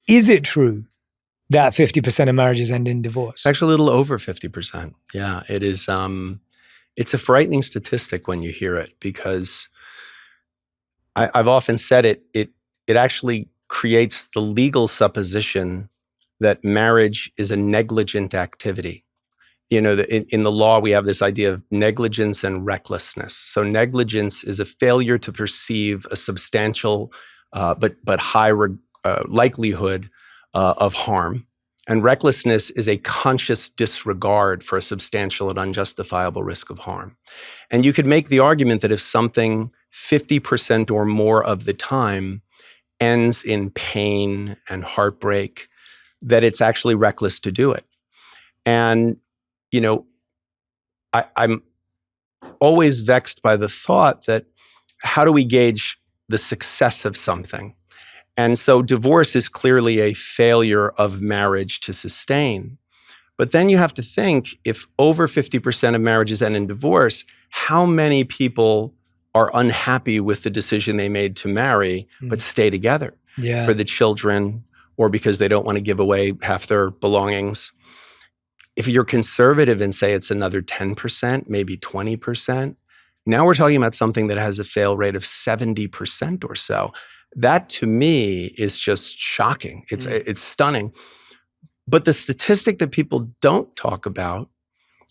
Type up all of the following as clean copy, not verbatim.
Is it true that 50% of marriages end in divorce? It's actually a little over 50%. Yeah, it is. It's a frightening statistic when you hear it, because I've often said it actually creates the legal supposition that marriage is a negligent activity. You know, in the law, we have this idea of negligence and recklessness. So negligence is a failure to perceive a substantial but high likelihood of harm. And recklessness is a conscious disregard for a substantial and unjustifiable risk of harm. And you could make the argument that if something 50% or more of the time ends in pain and heartbreak, that it's actually reckless to do it. And, you know, I'm always vexed by the thought that how do we gauge the success of something? And so divorce is clearly a failure of marriage to sustain. But then you have to think, if over 50% of marriages end in divorce, how many people are unhappy with the decision they made to marry, but stay together for the children, or because they don't want to give away half their belongings? If you're conservative and say it's another 10%, maybe 20%, now we're talking about something that has a fail rate of 70% or so. That to me is just shocking. It's stunning. But the statistic that people don't talk about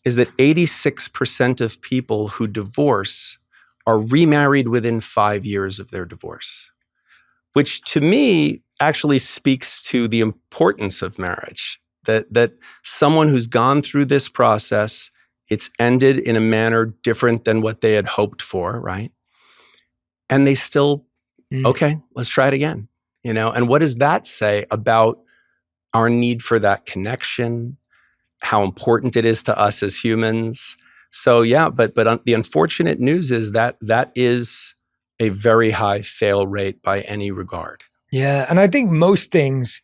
is that 86% of people who divorce are remarried within 5 years of their divorce, which to me actually speaks to the importance of marriage. That someone who's gone through this process, it's ended in a manner different than what they had hoped for, right? And they still, okay, let's try it again, you know? And what does that say about our need for that connection, how important it is to us as humans? So yeah, but the unfortunate news is that is a very high fail rate by any regard. Yeah, and I think most things,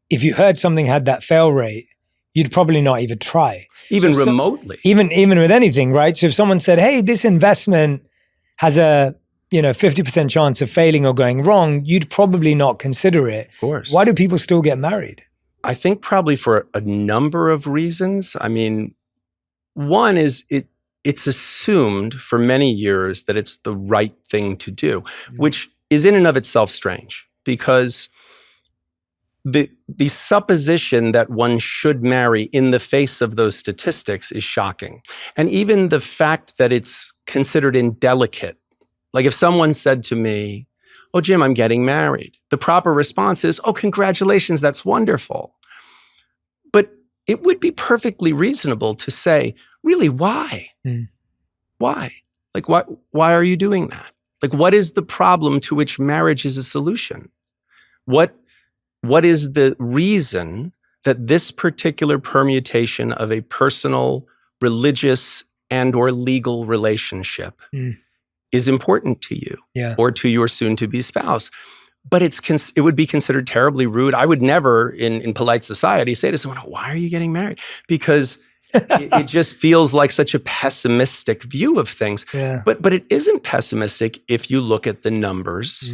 if you heard something had that fail rate, you'd probably not even try. Even remotely. Even with anything, right? So if someone said, hey, this investment has a 50% chance of failing or going wrong, you'd probably not consider it. Of course. Why do people still get married? I think probably for a number of reasons. I mean, one is it's assumed for many years that it's the right thing to do, which is in and of itself strange, because the supposition that one should marry in the face of those statistics is shocking. And even the fact that it's considered indelicate. Like if someone said to me, oh, Jim, I'm getting married, the proper response is, oh, congratulations, that's wonderful. But it would be perfectly reasonable to say, really, why? Why? Like, why are you doing that? Like, what is the problem to which marriage is a solution? What is the reason that this particular permutation of a personal, religious, and or legal relationship is important to you or to your soon-to-be spouse? But it would be considered terribly rude. I would never, in polite society, say to someone, why are you getting married? Because it just feels like such a pessimistic view of things. Yeah. But it isn't pessimistic if you look at the numbers.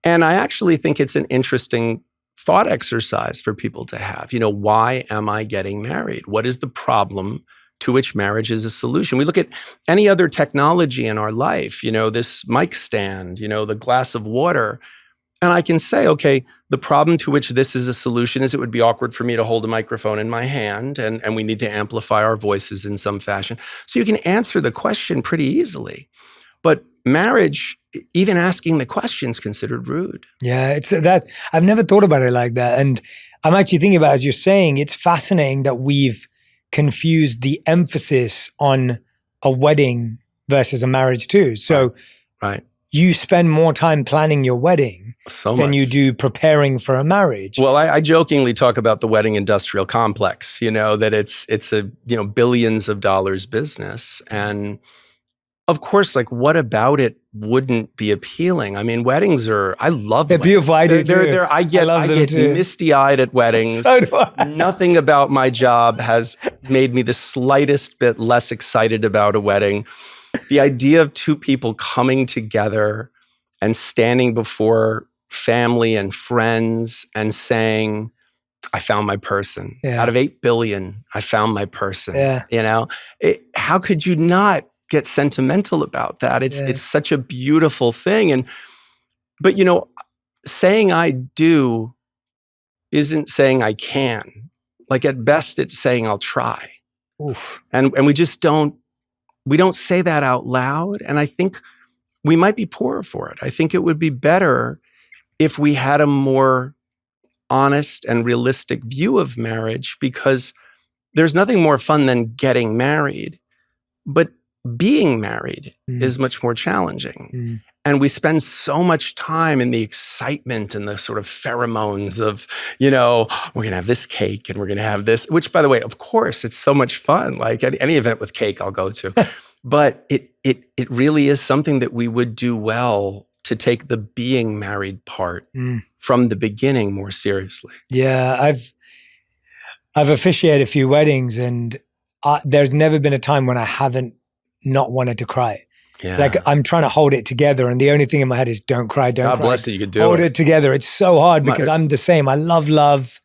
And I actually think it's an interesting thought exercise for people to have. You know, why am I getting married? What is the problem to which marriage is a solution? We look at any other technology in our life, you know, this mic stand, you know, the glass of water. And I can say, okay, the problem to which this is a solution is it would be awkward for me to hold a microphone in my hand, and we need to amplify our voices in some fashion. So you can answer the question pretty easily. But marriage, even asking the question is considered rude. Yeah, I've never thought about it like that. And I'm actually thinking about, as you're saying, it's fascinating that we've confused the emphasis on a wedding versus a marriage too. So right. You spend more time planning your wedding than you do preparing for a marriage. Well, I jokingly talk about the wedding industrial complex, you know, that it's a, you know, billions of dollars business. And of course, like, what about it wouldn't be appealing? I mean, weddings I love They're weddings. Beautiful. I do too. I get misty-eyed at weddings. So do I. Nothing about my job has made me the slightest bit less excited about a wedding. The idea of two people coming together and standing before family and friends and saying, I found my person. Yeah. Out of 8 billion, I found my person. Yeah. You know, how could you not get sentimental about that? It's such a beautiful thing. But you know, saying I do isn't saying I can. Like at best, it's saying I'll try. Oof. And we just don't say that out loud. And I think we might be poorer for it. I think it would be better if we had a more honest and realistic view of marriage, because there's nothing more fun than getting married, but being married is much more challenging. And we spend so much time in the excitement and the sort of pheromones of, you know, we're going to have this cake and we're going to have this, which, by the way, of course, it's so much fun. Like any event with cake I'll go to. But it really is something that we would do well to take the being married part from the beginning more seriously. Yeah, I've officiated a few weddings, and there's never been a time when I haven't not wanted to cry. Yeah. Like I'm trying to hold it together, and the only thing in my head is don't cry, don't cry. God bless you, you could do hold it together. It's so hard because I'm the same. I love love.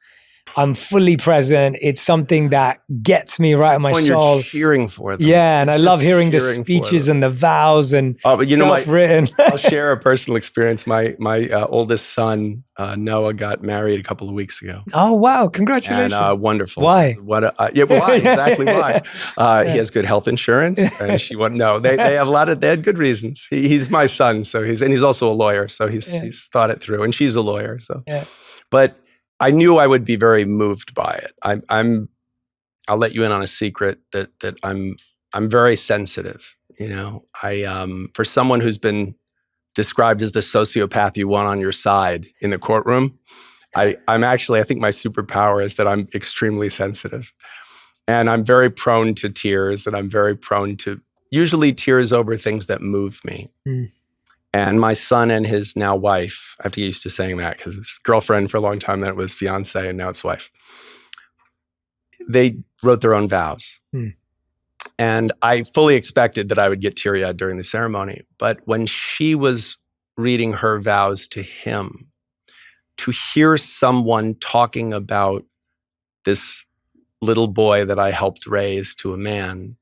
I'm fully present. It's something that gets me right in my soul. You're cheering for them. Yeah, and I love hearing the speeches and the vows and but you know, written. I'll share a personal experience. My oldest son, Noah, got married a couple of weeks ago. Oh, wow. Congratulations. And wonderful. Why? Why? Exactly why. He has good health insurance. And they have they had good reasons. He's my son, so he's also a lawyer, so he's thought it through. And she's a lawyer, so. Yeah. But I knew I would be very moved by it. I'll let you in on a secret that I'm very sensitive. You know, for someone who's been described as the sociopath you want on your side in the courtroom, I think my superpower is that I'm extremely sensitive, and I'm very prone to tears, and I'm very prone to usually tears over things that move me. And my son and his now wife, I have to get used to saying that because his girlfriend for a long time, then it was fiance, and now it's wife. They wrote their own vows. And I fully expected that I would get teary-eyed during the ceremony. But when she was reading her vows to him, to hear someone talking about this little boy that I helped raise to a man,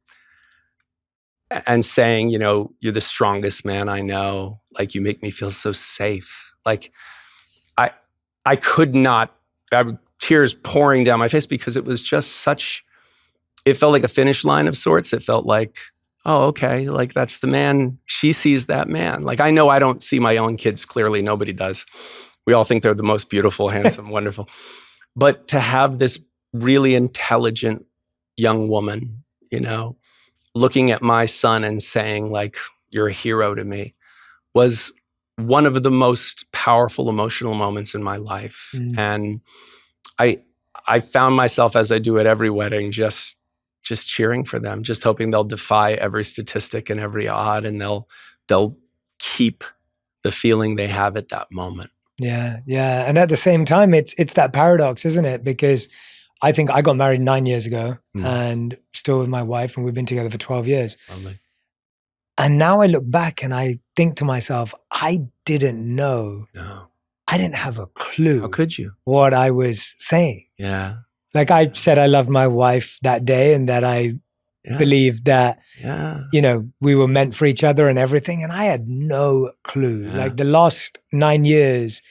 and saying, you know, you're the strongest man I know. Like, you make me feel so safe. Like, I could not, tears pouring down my face because it was just it felt like a finish line of sorts. It felt like, oh, okay, like that's the man. She sees that man. Like, I know I don't see my own kids clearly. Nobody does. We all think they're the most beautiful, handsome, wonderful. But to have this really intelligent young woman, you know, looking at my son and saying, like, you're a hero to me, was one of the most powerful emotional moments in my life. And I found myself, as I do at every wedding, just cheering for them, just hoping they'll defy every statistic and every odd, and they'll keep the feeling they have at that moment. Yeah. And at the same time, it's that paradox, isn't it? Because I think I got married 9 years ago and still with my wife, and we've been together for 12 years. Lovely. And now I look back and I think to myself, I didn't know. No. I didn't have a clue. How could you? What I was saying. Yeah. Like, I said I loved my wife that day, and that I believed that, you know, we were meant for each other and everything. And I had no clue. Yeah. Like, the last 9 years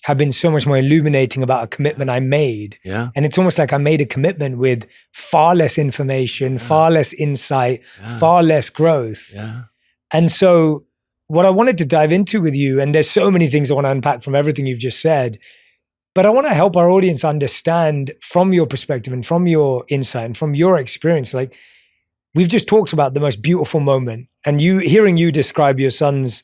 have been so much more illuminating about a commitment I made. Yeah. And it's almost like I made a commitment with far less information, far less insight, far less growth. Yeah. And so what I wanted to dive into with you, and there's so many things I want to unpack from everything you've just said, but I want to help our audience understand from your perspective and from your insight and from your experience. Like, we've just talked about the most beautiful moment, and hearing you describe your son's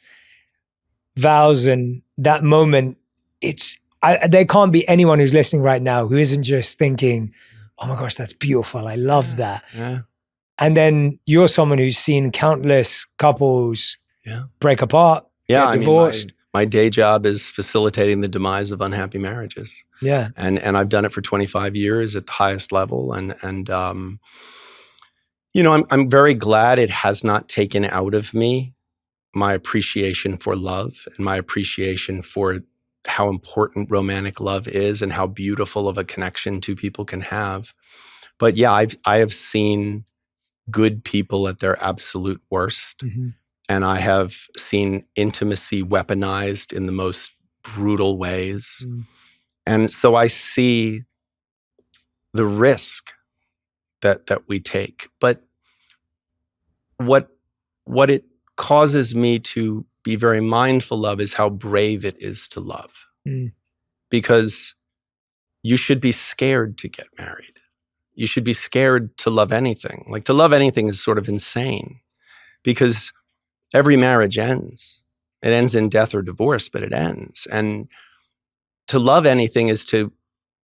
vows and that moment, there can't be anyone who's listening right now who isn't just thinking, oh my gosh, that's beautiful. I love that. Yeah. And then you're someone who's seen countless couples break apart, get divorced. My day job is facilitating the demise of unhappy marriages. Yeah. And I've done it for 25 years at the highest level. And you know, I'm very glad it has not taken out of me my appreciation for love and my appreciation for how important romantic love is and how beautiful of a connection two people can have. But yeah, I have seen good people at their absolute worst. Mm-hmm. And I have seen intimacy weaponized in the most brutal ways. Mm. And so I see the risk that we take. But what it causes me to be very mindful of is how brave it is to love. Mm. Because you should be scared to get married. You should be scared to love anything. Like, to love anything is sort of insane, because every marriage ends. It ends in death or divorce, but it ends. And to love anything is to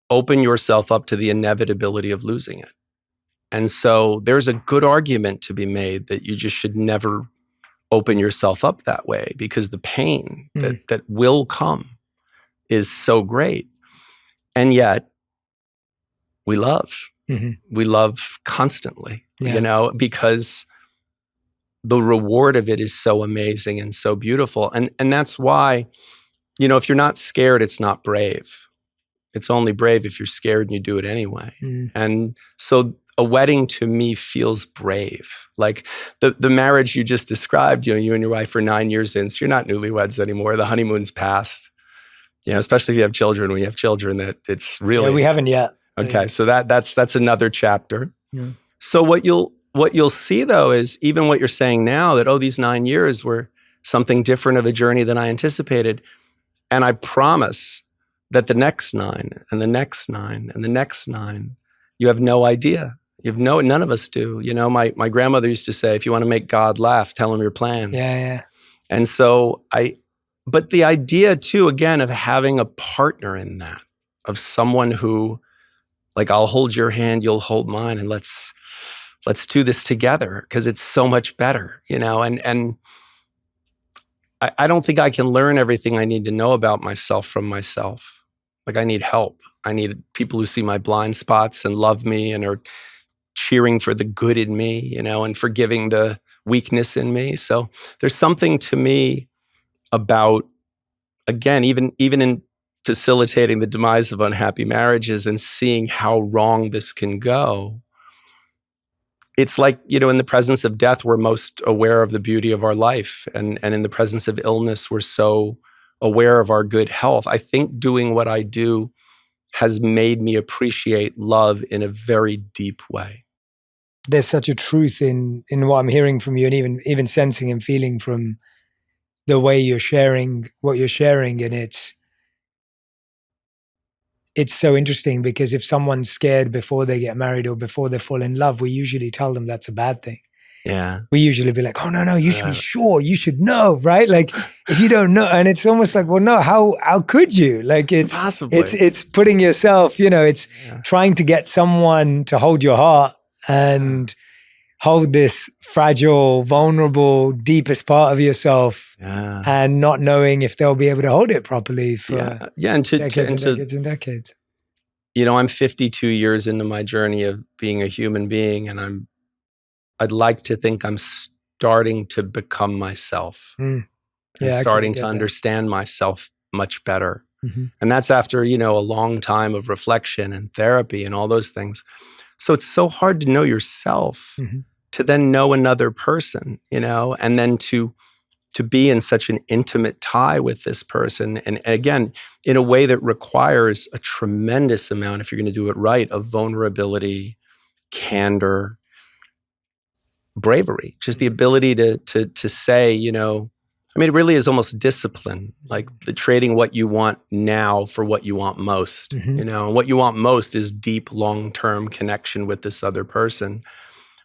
open yourself up to the inevitability of losing it. And so there's a good argument to be made that you just should never open yourself up that way, because the pain that will come is so great. And yet we love. Mm-hmm. We love constantly, Yeah. because the reward of it is so amazing and so beautiful. And that's why, if you're not scared, it's not brave. It's only brave if you're scared and you do it anyway. Mm. And so a wedding to me feels brave. Like the marriage you just described, you and your wife are 9 years in, so you're not newlyweds anymore. The honeymoon's passed. Especially if you have children. When you have children, that it's really... Yeah, we haven't yet. Okay, so that's another chapter. Yeah. So what you'll see though is even what you're saying now, that these 9 years were something different of a journey than I anticipated. And I promise that the next 9 and the next 9 and the next 9, you have no idea. None of us do. My grandmother used to say, if you want to make God laugh, tell him your plans. Yeah. And so but the idea too, again, of having a partner in that, of someone who, like, I'll hold your hand, you'll hold mine, and let's do this together, because it's so much better, and I don't think I can learn everything I need to know about myself from myself. Like, I need help. I need people who see my blind spots and love me and are cheering for the good in me, and forgiving the weakness in me. So there's something to me about, again, even in facilitating the demise of unhappy marriages and seeing how wrong this can go. It's like, in the presence of death, we're most aware of the beauty of our life. And in the presence of illness, we're so aware of our good health. I think doing what I do has made me appreciate love in a very deep way. There's such a truth in what I'm hearing from you, and even sensing and feeling from the way you're sharing what you're sharing. And it's so interesting, because if someone's scared before they get married or before they fall in love, we usually tell them that's a bad thing. Yeah. We usually be like, oh, no, you should be sure, you should know, right? Like, if you don't know, and it's almost like, well, no, how could you? Like, it's putting yourself, it's trying to get someone to hold your heart and hold this fragile, vulnerable, deepest part of yourself, and not knowing if they'll be able to hold it properly for and decades and decades. I'm 52 years into my journey of being a human being, and I'd like to think I'm starting to become myself. Mm. Yeah, starting to understand myself much better. Mm-hmm. And that's after, a long time of reflection and therapy and all those things. So it's so hard to know yourself, mm-hmm. to then know another person, and then to be in such an intimate tie with this person. And again, in a way that requires a tremendous amount, if you're going to do it right, of vulnerability, candor, bravery, just the ability to say, it really is almost discipline, like the trading what you want now for what you want most, mm-hmm. And what you want most is deep, long-term connection with this other person.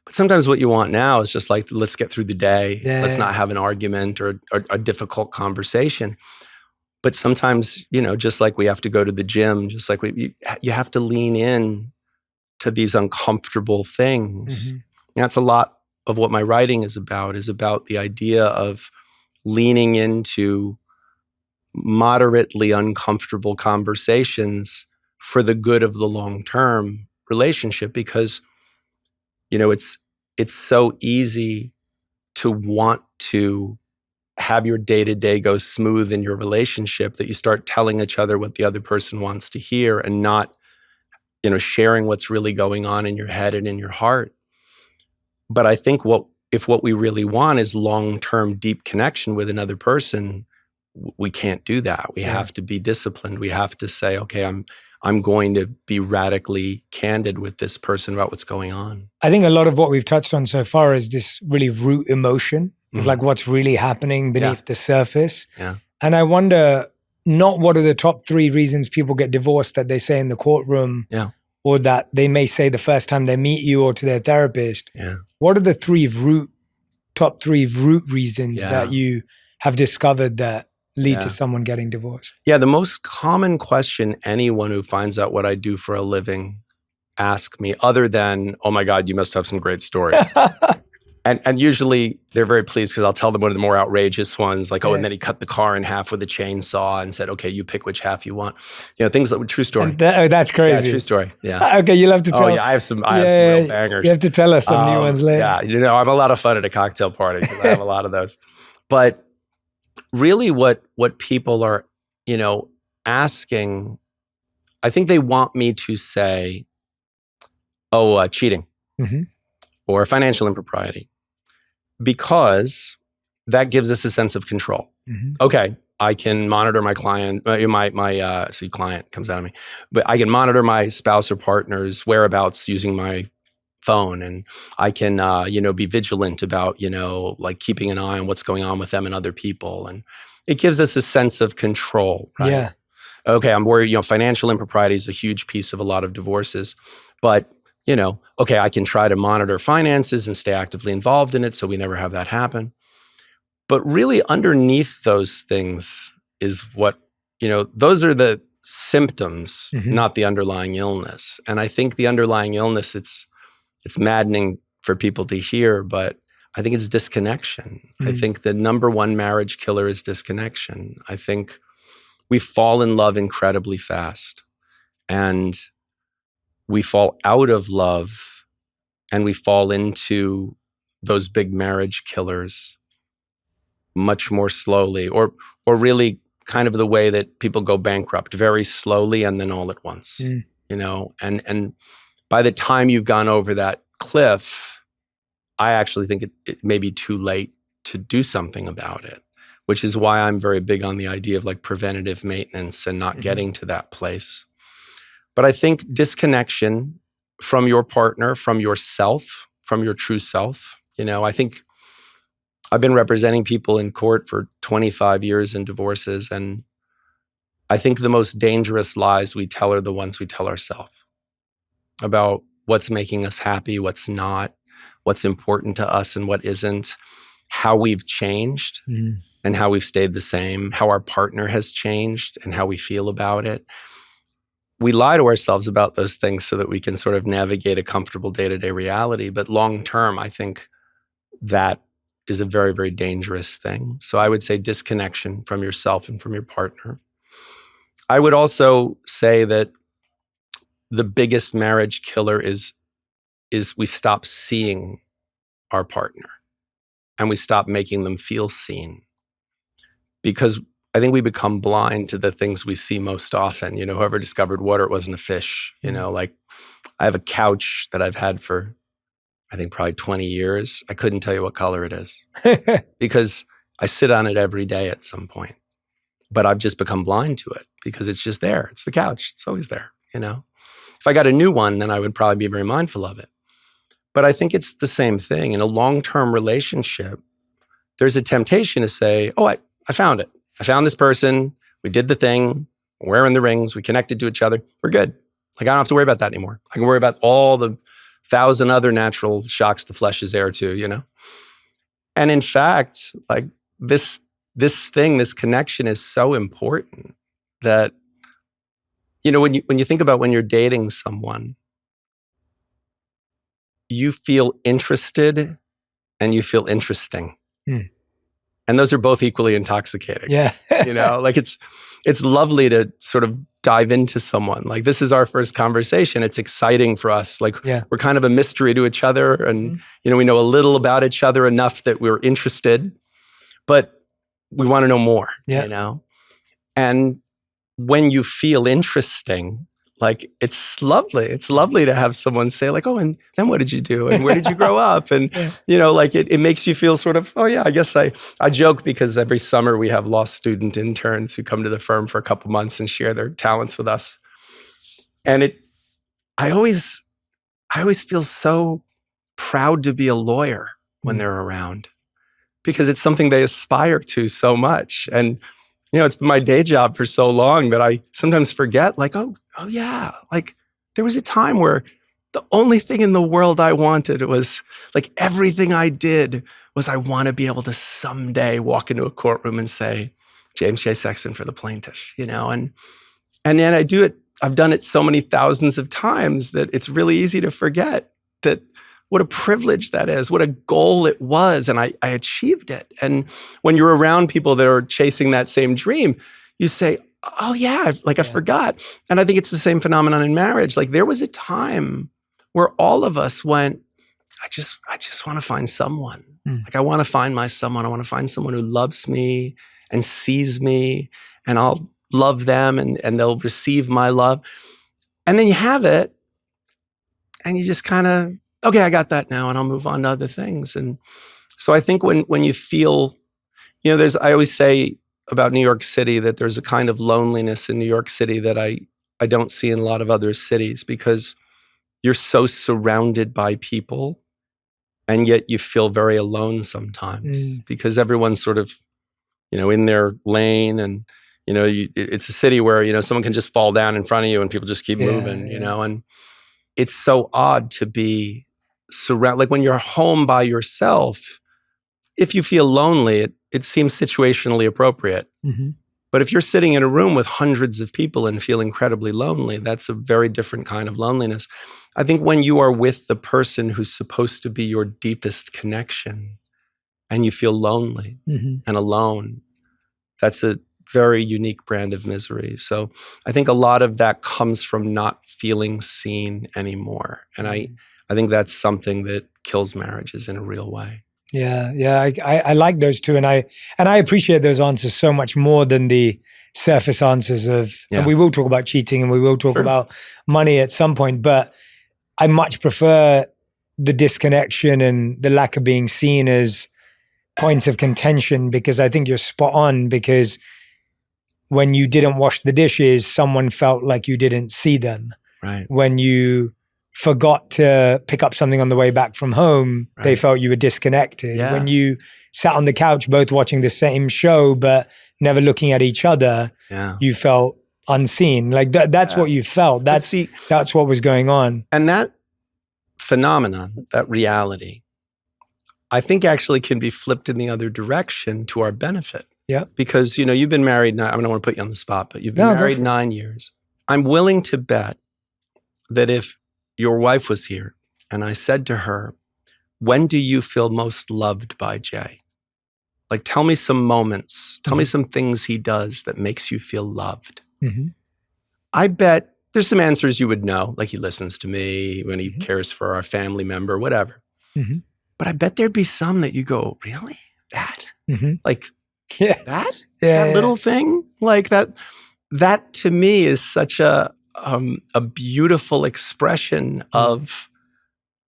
But sometimes what you want now is just like, let's get through the day. Yeah. Let's not have an argument or a difficult conversation. But sometimes, just like we have to go to the gym, just like you have to lean in to these uncomfortable things. Mm-hmm. And that's a lot of what my writing is about the idea of leaning into moderately uncomfortable conversations for the good of the long-term relationship, because it's so easy to want to have your day-to-day go smooth in your relationship, that you start telling each other what the other person wants to hear and not, sharing what's really going on in your head and in your heart. But I think if what we really want is long-term deep connection with another person, we can't do that. We have to be disciplined. We have to say, okay, I'm going to be radically candid with this person about what's going on. I think a lot of what we've touched on so far is this really root emotion of like what's really happening beneath the surface. Yeah. And I wonder, not what are the top 3 reasons people get divorced that they say in the courtroom, or that they may say the first time they meet you or to their therapist. Yeah. What are the top 3 root reasons that you have discovered that lead to someone getting divorced? Yeah, the most common question anyone who finds out what I do for a living ask me, other than, oh my God, you must have some great stories. And usually they're very pleased because I'll tell them one of the more outrageous ones, like, and then he cut the car in half with a chainsaw and said, okay, you pick which half you want. Things like true story. That's crazy. Yeah, true story. Yeah. Okay, you'll have to tell. Oh yeah, I have some real bangers. You have to tell us some new ones later. Yeah, I'm a lot of fun at a cocktail party because I have a lot of those. But really what people are, asking, I think they want me to say, cheating or financial impropriety, because that gives us a sense of control. Okay, I can monitor my client, client comes out of me, but I can monitor my spouse or partner's whereabouts using my phone, and I can, be vigilant about, like keeping an eye on what's going on with them and other people. And it gives us a sense of control, right? Yeah. Okay, I'm worried, financial impropriety is a huge piece of a lot of divorces, but okay, I can try to monitor finances and stay actively involved in it so we never have that happen. But really underneath those things is what, those are the symptoms, not the underlying illness. And I think the underlying illness, it's maddening for people to hear, but I think it's disconnection. I think the number 1 marriage killer is disconnection. I think we fall in love incredibly fast, and we fall out of love, and we fall into those big marriage killers much more slowly, or really kind of the way that people go bankrupt, very slowly and then all at once. And by the time you've gone over that cliff, I actually think it may be too late to do something about it, which is why I'm very big on the idea of like preventative maintenance and not getting to that place. But I think disconnection from your partner, from yourself, from your true self, I think I've been representing people in court for 25 years in divorces, and I think the most dangerous lies we tell are the ones we tell ourselves about what's making us happy, what's not, what's important to us and what isn't, how we've changed and how we've stayed the same, how our partner has changed and how we feel about it. We lie to ourselves about those things so that we can sort of navigate a comfortable day-to-day reality. But long term, I think that is a very, very dangerous thing. So I would say disconnection from yourself and from your partner. I would also say that the biggest marriage killer is we stop seeing our partner and we stop making them feel seen, because I think we become blind to the things we see most often. Whoever discovered water, it wasn't a fish. Like I have a couch that I've had for, I think probably 20 years. I couldn't tell you what color it is because I sit on it every day at some point, but I've just become blind to it because it's just there. It's the couch. It's always there. If I got a new one, then I would probably be very mindful of it. But I think it's the same thing. In a long-term relationship, there's a temptation to say, I found it. I found this person. We did the thing. We're wearing the rings. We connected to each other. We're good. Like, I don't have to worry about that anymore. I can worry about all the 1,000 other natural shocks the flesh is heir to, And in fact, like this connection is so important that, when you think about when you're dating someone, you feel interested and you feel interesting. And those are both equally intoxicating. Yeah. Like it's lovely to sort of dive into someone. Like, this is our first conversation. It's exciting for us. Like, we're kind of a mystery to each other. And, we know a little about each other enough that we're interested. But we want to know more, Yeah. you know? And when you feel interesting, like it's lovely. It's lovely to have someone say like, oh, and then what did you do? And where did you grow up? And, you know, like it makes you feel sort of, oh yeah, I guess I joke because every summer we have law student interns who come to the firm for a couple months and share their talents with us. And I always feel so proud to be a lawyer when they're around because it's something they aspire to so much. And, you know, it's been my day job for so long that I sometimes forget like, oh yeah, like there was a time where the only thing in the world I wanted was like everything I did was I want to be able to someday walk into a courtroom and say, James J. Sexton for the plaintiff, you know, and then I do it. I've done it so many thousands of times that it's really easy to forget that what a privilege that is, what a goal it was, and I achieved it. And when you're around people that are chasing that same dream, you say, oh yeah, I forgot. And I think it's the same phenomenon in marriage. Like there was a time where all of us went, I just want to find someone. Like I want to find my someone. I want to find someone who loves me and sees me, and I'll love them and they'll receive my love. And then you have it and you just kind of, okay, I got that now and I'll move on to other things. And so I think when you feel, you know, I always say about New York City that there's a kind of loneliness in New York City that I don't see in a lot of other cities because you're so surrounded by people and yet you feel very alone sometimes because everyone's sort of, you know, in their lane and, you know, it's a city where, you know, someone can just fall down in front of you and people just keep moving, you know, and it's so odd to be surrounded. Like when you're home by yourself, if you feel lonely, it seems situationally appropriate. But if you're sitting in a room with hundreds of people and feel incredibly lonely, that's a very different kind of loneliness. I think when you are with the person who's supposed to be your deepest connection and you feel lonely and alone, that's a very unique brand of misery. So I think a lot of that comes from not feeling seen anymore. And I think that's something that kills marriages in a real way. Yeah. I like those two. And I appreciate those answers so much more than the surface answers of, and we will talk about cheating and we will talk about money at some point, but I much prefer the disconnection and the lack of being seen as points of contention, because I think you're spot on, because when you didn't wash the dishes, someone felt like you didn't see them. Right. When you forgot to pick up something on the way back from home, they felt you were disconnected. Yeah. When you sat on the couch both watching the same show but never looking at each other, you felt unseen. Like that's what you felt. That's what was going on. And that phenomenon, that reality, I think actually can be flipped in the other direction to our benefit. Yeah. Because, you know, you've been married, I don't want to put you on the spot, but you've been married 9 years. I'm willing to bet that if your wife was here and I said to her, when do you feel most loved by Jay? Like, tell me some moments, tell me some things he does that makes you feel loved. I bet there's some answers you would know, like he listens to me, when he cares for our family member, whatever. But I bet there'd be some that you go, really? That? Like, that? That little thing? Like that to me is such a beautiful expression of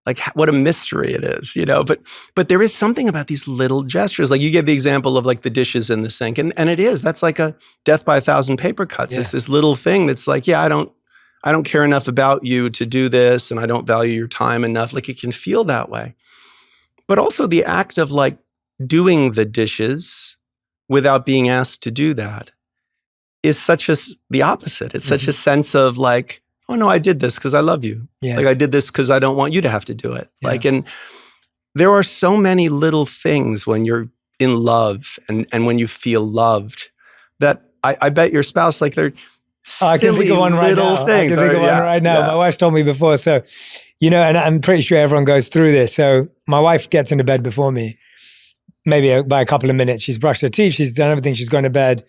like what a mystery it is, you know, but there is something about these little gestures. Like you gave the example of like the dishes in the sink, and that's like a death by 1,000 paper cuts. It's this little thing that's like, I don't care enough about you to do this, and I don't value your time enough. Like it can feel that way. But also the act of like doing the dishes without being asked to do that is the opposite. It's such a sense of like, oh no, I did this because I love you. Like I did this because I don't want you to have to do it. Like, and there are so many little things when you're in love and when you feel loved that I bet your spouse, like they're I can think of one right now. Things. I can think of one right now. My wife's told me before. So, you know, and I'm pretty sure everyone goes through this. So my wife gets into bed before me, maybe by a couple of minutes. She's brushed her teeth. She's done everything. She's going to bed.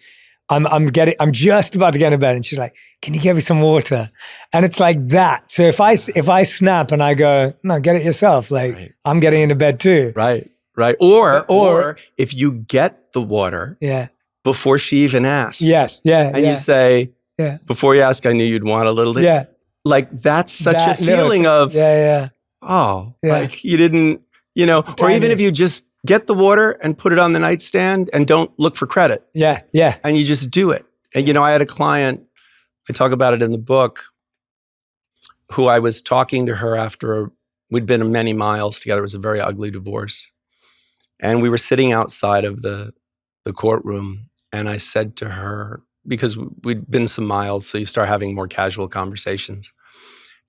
I'm just about to get in bed, and she's like, "Can you get me some water?" And it's like that. So if I snap and I go, "No, get it yourself," like I'm getting into bed too. Right. right? Or if you get the water before she even asks. Yes. And you say, before you ask, I knew you'd want a little. Yeah. Like that's such a feeling of, like you didn't, or even if you just get the water and put it on the nightstand and don't look for credit. Yeah. And you just do it. And, I had a client, I talk about it in the book, who I was talking to her after we'd been many miles together. It was a very ugly divorce. And we were sitting outside of the courtroom. And I said to her, because we'd been some miles, so you start having more casual conversations.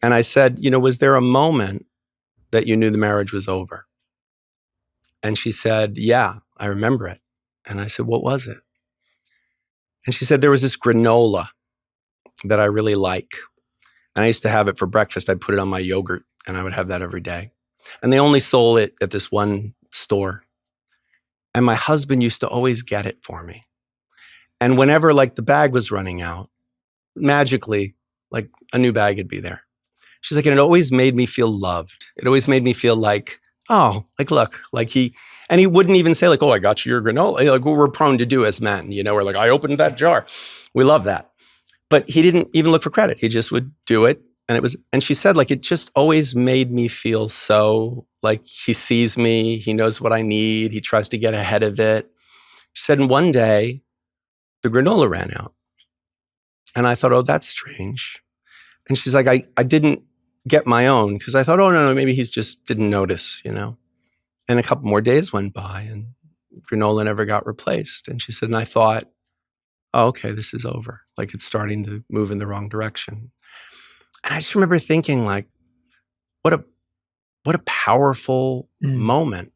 And I said, was there a moment that you knew the marriage was over? And she said, yeah, I remember it. And I said, what was it? And she said, there was this granola that I really like. And I used to have it for breakfast. I'd put it on my yogurt and I would have that every day. And they only sold it at this one store. And my husband used to always get it for me. And whenever like the bag was running out, magically, like a new bag would be there. She's like, and it always made me feel loved. It always made me feel like, oh, like, look, like he wouldn't even say like, oh, I got you your granola. Like what we're prone to do as men, we're like, I opened that jar. We love that. But he didn't even look for credit. He just would do it. And she said like, it just always made me feel so like he sees me, he knows what I need. He tries to get ahead of it. She said, and one day the granola ran out. And I thought, oh, that's strange. And she's like, I didn't get my own because I thought, oh, no, maybe he's just didn't notice, And a couple more days went by and granola never got replaced. And she said, and I thought, oh, okay, this is over. Like it's starting to move in the wrong direction. And I just remember thinking like, what a powerful moment,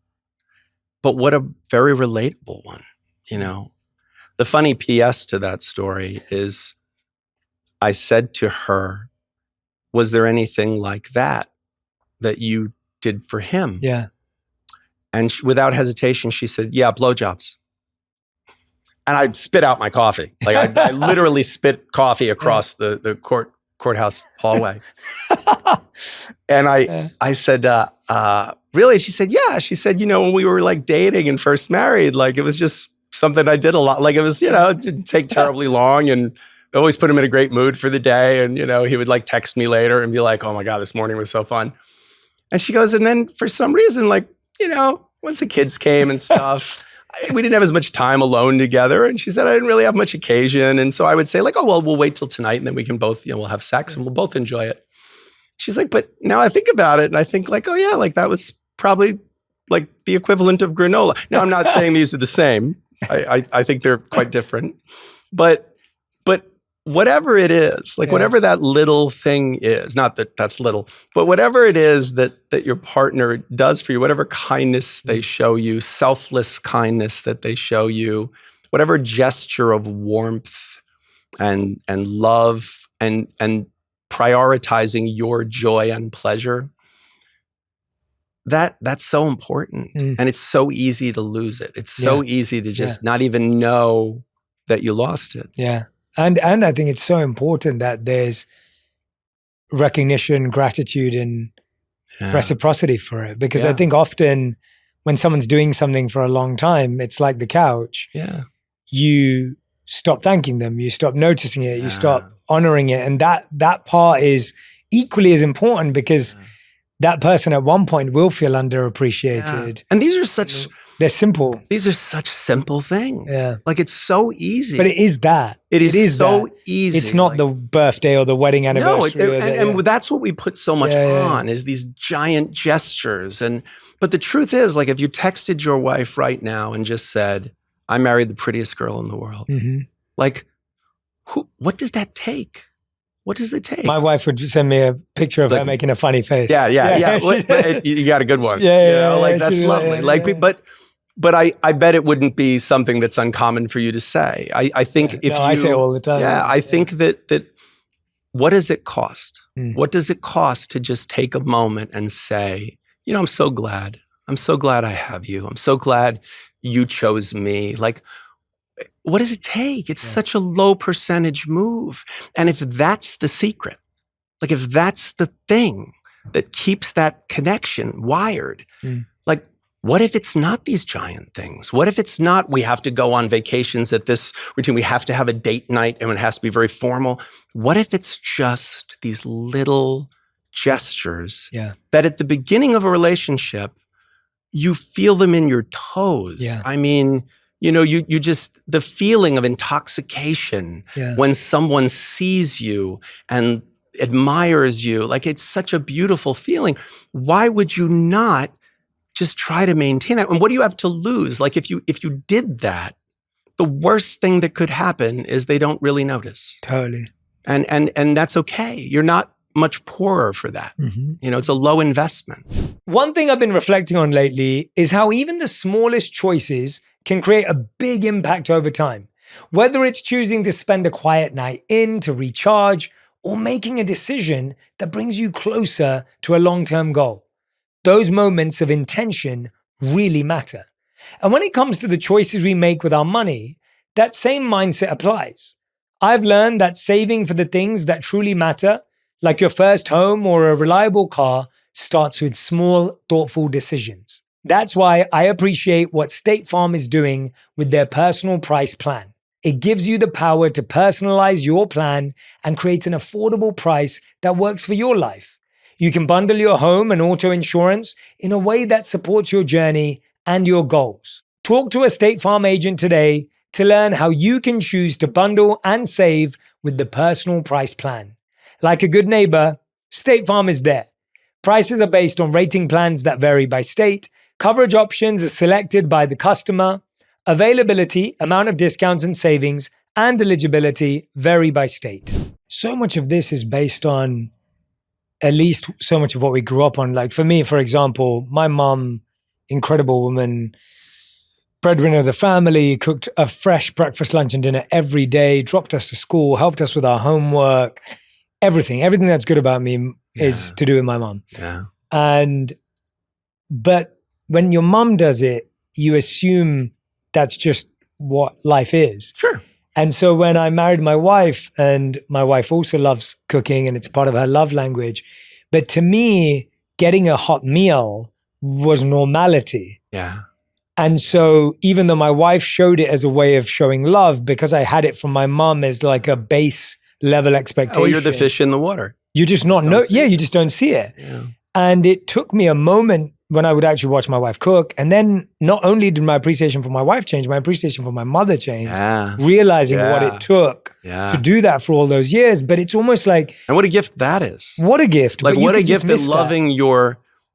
but what a very relatable one, The funny PS to that story is I said to her, was there anything like that you did for him? Yeah. And without hesitation, she said, yeah, blowjobs. And I spit out my coffee. Like I literally spit coffee across the courthouse hallway. And I said, really? She said, yeah. She said, when we were like dating and first married, like it was just something I did a lot. Like it was, it didn't take terribly long and I always put him in a great mood for the day. And, he would like text me later and be like, oh my God, this morning was so fun. And she goes, and then for some reason, like, once the kids came and stuff, we didn't have as much time alone together. And she said, I didn't really have much occasion. And so I would say like, oh, well, we'll wait till tonight and then we can both, we'll have sex and we'll both enjoy it. She's like, but now I think about it and I think like, oh yeah, like that was probably like the equivalent of granola. Now I'm not saying these are the same. I think they're quite different. But whatever it is, like whatever that little thing is, not that that's little, but whatever it is that your partner does for you, whatever kindness they show you, selfless kindness that they show you, whatever gesture of warmth and love and prioritizing your joy and pleasure, that's so important. And it's so easy to lose it. It's so easy to just not even know that you lost it. Yeah. And I think it's so important that there's recognition, gratitude, and reciprocity for it. Because I think often when someone's doing something for a long time, it's like the couch. Yeah. You stop thanking them. You stop noticing it. You stop honoring it. And that part is equally as important because that person at one point will feel underappreciated. And these are such... They're simple. These are such simple things. Yeah. Like it's so easy. But it is that. It is so that. easy. It's not the birthday or the wedding anniversary. No, and that's what we put so much on is these giant gestures. But the truth is, like if you texted your wife right now and just said, I married the prettiest girl in the world. Like what does that take? What does it take? My wife would send me a picture of her making a funny face. Yeah. You got a good one. That's lovely. But I bet it wouldn't be something that's uncommon for you to say. I think I say it all the time. Yeah, I think that what does it cost? What does it cost to just take a moment and say, I'm so glad. I'm so glad I have you. I'm so glad you chose me. Like, what does it take? It's such a low percentage move. And if that's the secret, like if that's the thing that keeps that connection wired, like What if it's not these giant things? What if it's not we have to go on vacations at this routine, we have to have a date night and it has to be very formal? What if it's just these little gestures that at the beginning of a relationship, you feel them in your toes? Yeah. I mean, you just, the feeling of intoxication when someone sees you and admires you, like it's such a beautiful feeling. Why would you not just try to maintain that? And what do you have to lose? Like if you did that, the worst thing that could happen is they don't really notice. Totally. And that's okay. You're not much poorer for that. It's a low investment. One thing I've been reflecting on lately is how even the smallest choices can create a big impact over time. Whether it's choosing to spend a quiet night in to recharge or making a decision that brings you closer to a long-term goal. Those moments of intention really matter. And when it comes to the choices we make with our money, that same mindset applies. I've learned that saving for the things that truly matter, like your first home or a reliable car, starts with small, thoughtful decisions. That's why I appreciate what State Farm is doing with their personal price plan. It gives you the power to personalize your plan and create an affordable price that works for your life. You can bundle your home and auto insurance in a way that supports your journey and your goals. Talk to a State Farm agent today to learn how you can choose to bundle and save with the personal price plan. Like a good neighbor, State Farm is there. Prices are based on rating plans that vary by state. Coverage options are selected by the customer. Availability, amount of discounts and savings, and eligibility vary by state. So much of this is based on at least so much of what we grew up on. Like for me, for example, my mom, incredible woman, breadwinner of the family, cooked a fresh breakfast, lunch, and dinner every day, dropped us to school, helped us with our homework, everything that's good about me is to do with my mom. Yeah. But when your mom does it, you assume that's just what life is. Sure. And so when I married my wife, and my wife also loves cooking and it's part of her love language, but to me, getting a hot meal was normality. Yeah. And so even though my wife showed it as a way of showing love, because I had it from my mom as like a base level expectation. Oh, you're the fish in the water. You just not know. Yeah, you just don't see it. Yeah. And it took me a moment when I would actually watch my wife cook. And then not only did my appreciation for my wife change, my appreciation for my mother changed, realizing what it took to do that for all those years. But it's almost like— And what a gift that is. What a gift. Like what a gift that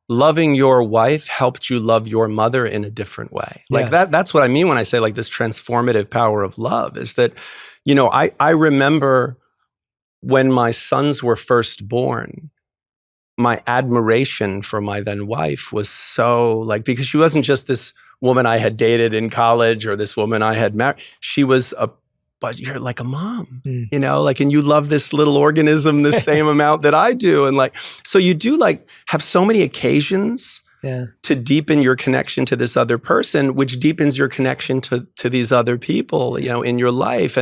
loving your wife helped you love your mother in a different way. Like that's what I mean when I say like this transformative power of love is that, I remember when my sons were first born, my admiration for my then wife was so like, because she wasn't just this woman I had dated in college or this woman I had married. She was but you're like a mom, and you love this little organism the same amount that I do. And like, so you do like have so many occasions to deepen your connection to this other person, which deepens your connection to these other people, in your life.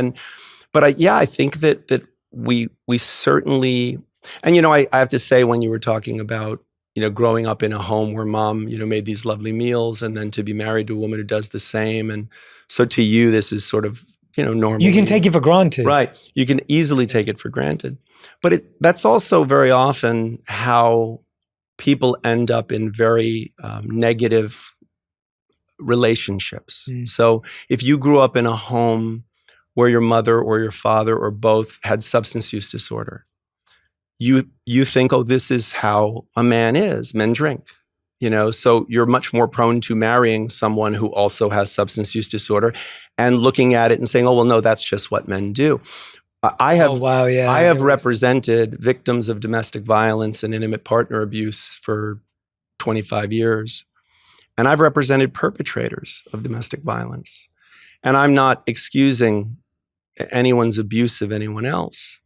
But I think that we certainly, and I have to say, when you were talking about, growing up in a home where mom, made these lovely meals, and then to be married to a woman who does the same. And so to you, this is sort of, normal. You can take it for granted. Right. You can easily take it for granted. But that's also very often how people end up in very negative relationships. So if you grew up in a home where your mother or your father or both had substance use disorder, you think, oh, this is how a man is. Men drink, so you're much more prone to marrying someone who also has substance use disorder and looking at it and saying, oh, well, no, that's just what men do. I have represented victims of domestic violence and intimate partner abuse for 25 years. And I've represented perpetrators of domestic violence. And I'm not excusing anyone's abuse of anyone else,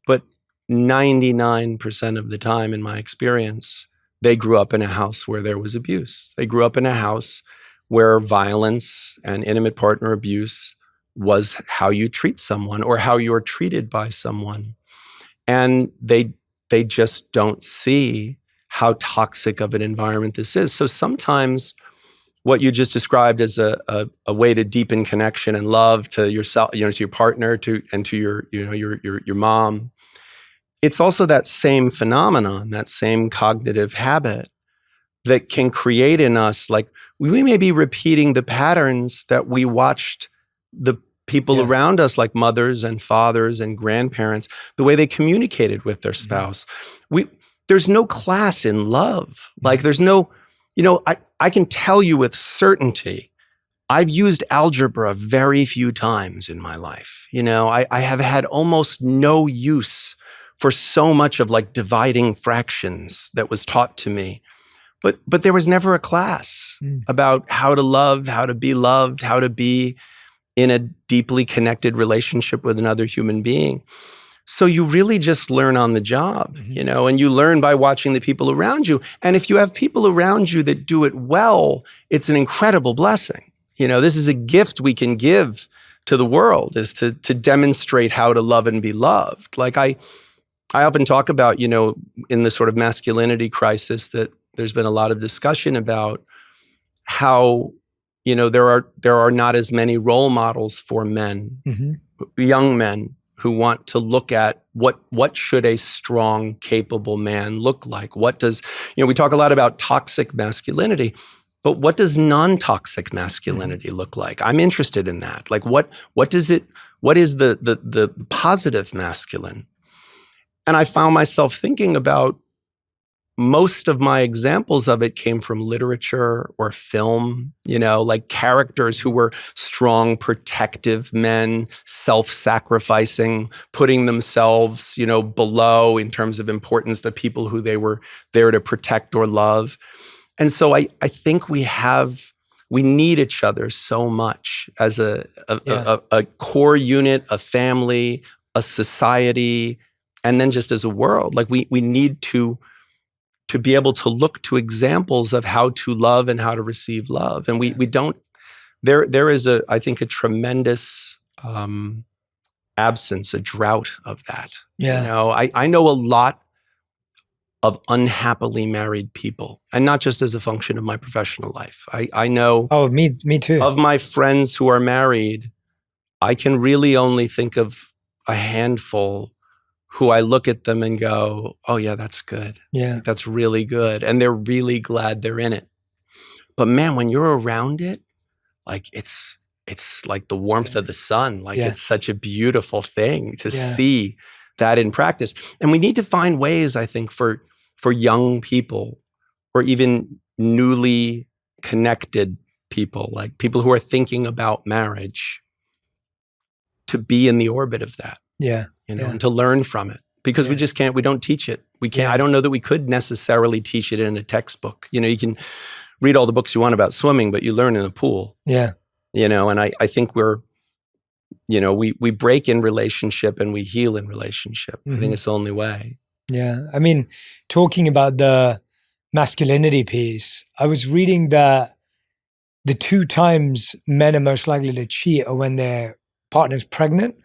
but 99% of the time in my experience, they grew up in a house where there was abuse. They grew up in a house where violence and intimate partner abuse was how you treat someone or how you're treated by someone. And they just don't see how toxic of an environment this is. So sometimes what you just described as a way to deepen connection and love to yourself, to your partner, to your mom. It's also that same phenomenon, that same cognitive habit that can create in us, like we may be repeating the patterns that we watched the people around us, like mothers and fathers and grandparents, the way they communicated with their spouse. There's no class in love. Like there's no, I can tell you with certainty, I've used algebra very few times in my life. I have had almost no use for so much of like dividing fractions that was taught to me. But there was never a class about how to love, how to be loved, how to be in a deeply connected relationship with another human being. So you really just learn on the job, and you learn by watching the people around you. And if you have people around you that do it well, it's an incredible blessing. This is a gift we can give to the world, is to demonstrate how to love and be loved. Like I often talk about, in the sort of masculinity crisis, that there's been a lot of discussion about how, there are not as many role models for men, young men, who want to look at what should a strong, capable man look like? What does, we talk a lot about toxic masculinity, but what does non-toxic masculinity look like? I'm interested in that. Like what is the positive masculine? And I found myself thinking about most of my examples of it came from literature or film, like characters who were strong, protective men, self-sacrificing, putting themselves, below in terms of importance, the people who they were there to protect or love. And so I think we need each other so much as a core unit, a family, a society, and then just as a world. Like we need to be able to look to examples of how to love and how to receive love. And we don't, there is I think a tremendous absence, a drought of that. Yeah. I know a lot of unhappily married people, and not just as a function of my professional life. I know. Oh, me too. Of my friends who are married, I can really only think of a handful who I look at them and go, oh yeah, that's good. Yeah. That's really good. And they're really glad they're in it. But man, when you're around it, like it's like the warmth of the sun. Like it's such a beautiful thing to see that in practice. And we need to find ways, I think, for young people or even newly connected people, like people who are thinking about marriage, to be in the orbit of that. Yeah. And to learn from it, because we just can't, we don't teach it. We can't, I don't know that we could necessarily teach it in a textbook. You can read all the books you want about swimming, but you learn in a pool. Yeah. And I think we break in relationship and we heal in relationship. I think it's the only way. Yeah. I mean, talking about the masculinity piece, I was reading that the 2 times men are most likely to cheat are when their partner's pregnant.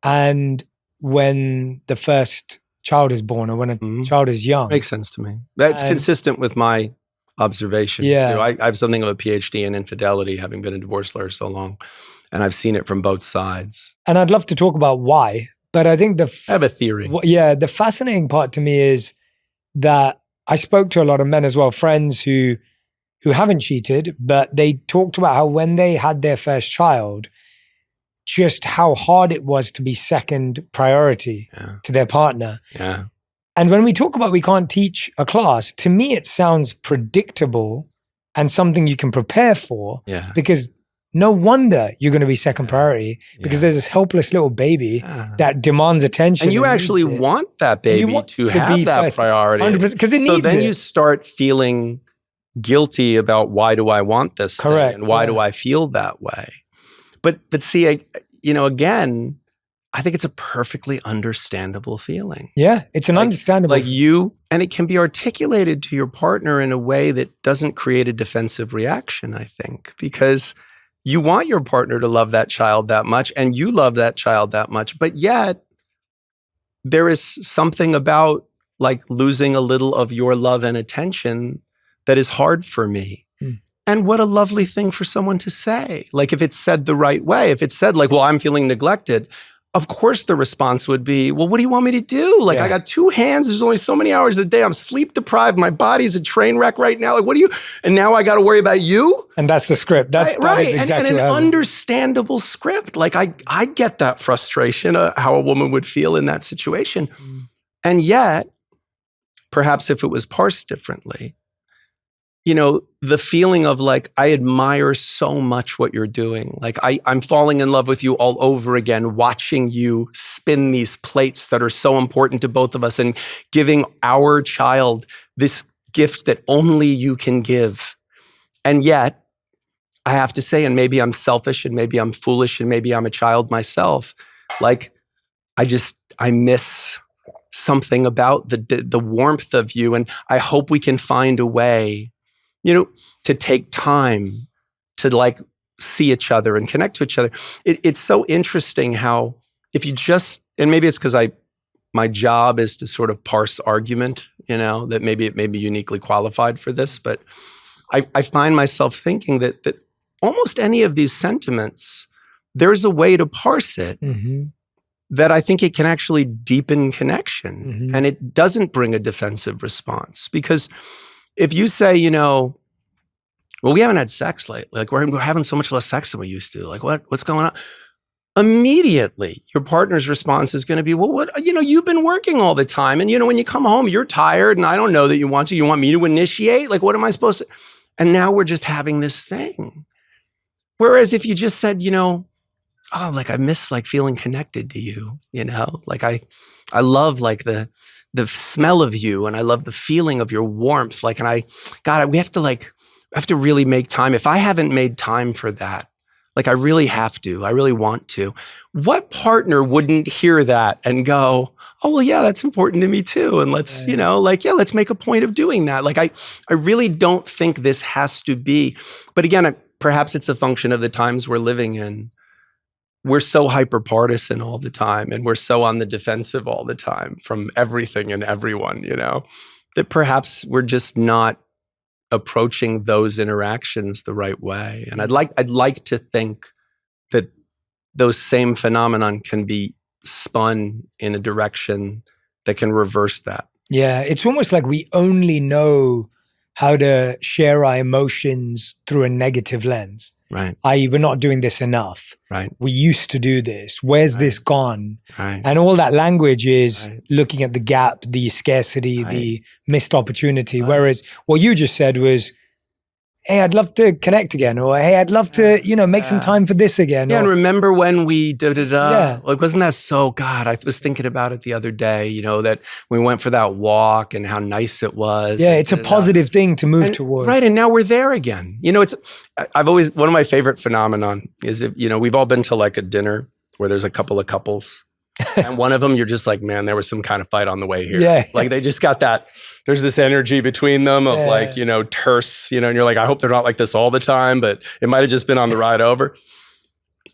And when the first child is born, or when a child is young. Makes sense to me. That's consistent with my observation too. I have something of a PhD in infidelity, having been a divorce lawyer so long, and I've seen it from both sides. And I'd love to talk about why, but I think I have a theory. The fascinating part to me is that I spoke to a lot of men as well, friends who haven't cheated, but they talked about how when they had their first child, just how hard it was to be second priority to their partner. Yeah. And when we talk about we can't teach a class, to me it sounds predictable and something you can prepare for, because no wonder you're going to be second priority, because there's this helpless little baby that demands attention. And you actually want that baby to have that priority. 100%, because it needs So then you start feeling guilty about, why do I want this thing? And why do I feel that way? But see, again, I think it's a perfectly understandable feeling. Yeah, it's an understandable. Like and it can be articulated to your partner in a way that doesn't create a defensive reaction, I think, because you want your partner to love that child that much, and you love that child that much, but yet there is something about like losing a little of your love and attention that is hard for me. And what a lovely thing for someone to say. Like if it's said the right way, if it's said like, well, I'm feeling neglected, of course the response would be, well, what do you want me to do? Like I got 2 hands. There's only so many hours a day. I'm sleep deprived. My body's a train wreck right now. Like what do you, and now I got to worry about you? And that's the script. That is exactly and an understandable script. Like I get that frustration, how a woman would feel in that situation. And yet, perhaps if it was parsed differently, the feeling of like, I admire so much what you're doing. Like I'm falling in love with you all over again, watching you spin these plates that are so important to both of us and giving our child this gift that only you can give. And yet, I have to say, and maybe I'm selfish and maybe I'm foolish and maybe I'm a child myself, like I miss something about the warmth of you. And I hope we can find a way to take time to like see each other and connect to each other. It's so interesting how if you just, and maybe it's because my job is to sort of parse argument, that maybe it may be uniquely qualified for this, but I find myself thinking that almost any of these sentiments, there's a way to parse it that I think it can actually deepen connection and it doesn't bring a defensive response. Because if you say, well, we haven't had sex lately. Like we're having so much less sex than we used to. Like what's going on? Immediately, your partner's response is going to be, well, what, you've been working all the time. And when you come home, you're tired and I don't know that you want to. You want me to initiate? Like, what am I supposed to? And now we're just having this thing. Whereas if you just said, oh, like I miss like feeling connected to you, like I love like the smell of you and I love the feeling of your warmth. Like, and we have to really make time. If I haven't made time for that, like I really have to, I really want to. What partner wouldn't hear that and go, oh, well, yeah, that's important to me too. And let's, let's make a point of doing that. Like I really don't think this has to be, but again, perhaps it's a function of the times we're living in. We're so hyper-partisan all the time and we're so on the defensive all the time from everything and everyone, that perhaps we're just not approaching those interactions the right way. And I'd like to think that those same phenomenon can be spun in a direction that can reverse that. Yeah, it's almost like we only know how to share our emotions through a negative lens. Right. i.e. we're not doing this enough. Right. We used to do this. Where's this gone? Right. And all that language is looking at the gap, the scarcity, the missed opportunity. Whereas what you just said was, hey, I'd love to connect again, or hey, I'd love to, make some time for this again. Yeah, or, and remember when we Yeah. Like, wasn't that so, God, I was thinking about it the other day, that we went for that walk and how nice it was. Yeah, it's a positive thing to move towards. Right, and now we're there again. One of my favorite phenomenon is, we've all been to like a dinner where there's a couple of couples. And one of them, you're just like, man, there was some kind of fight on the way here. Yeah. Like they just got that, there's this energy between them of like, terse, and you're like, I hope they're not like this all the time, but it might've just been on the ride over.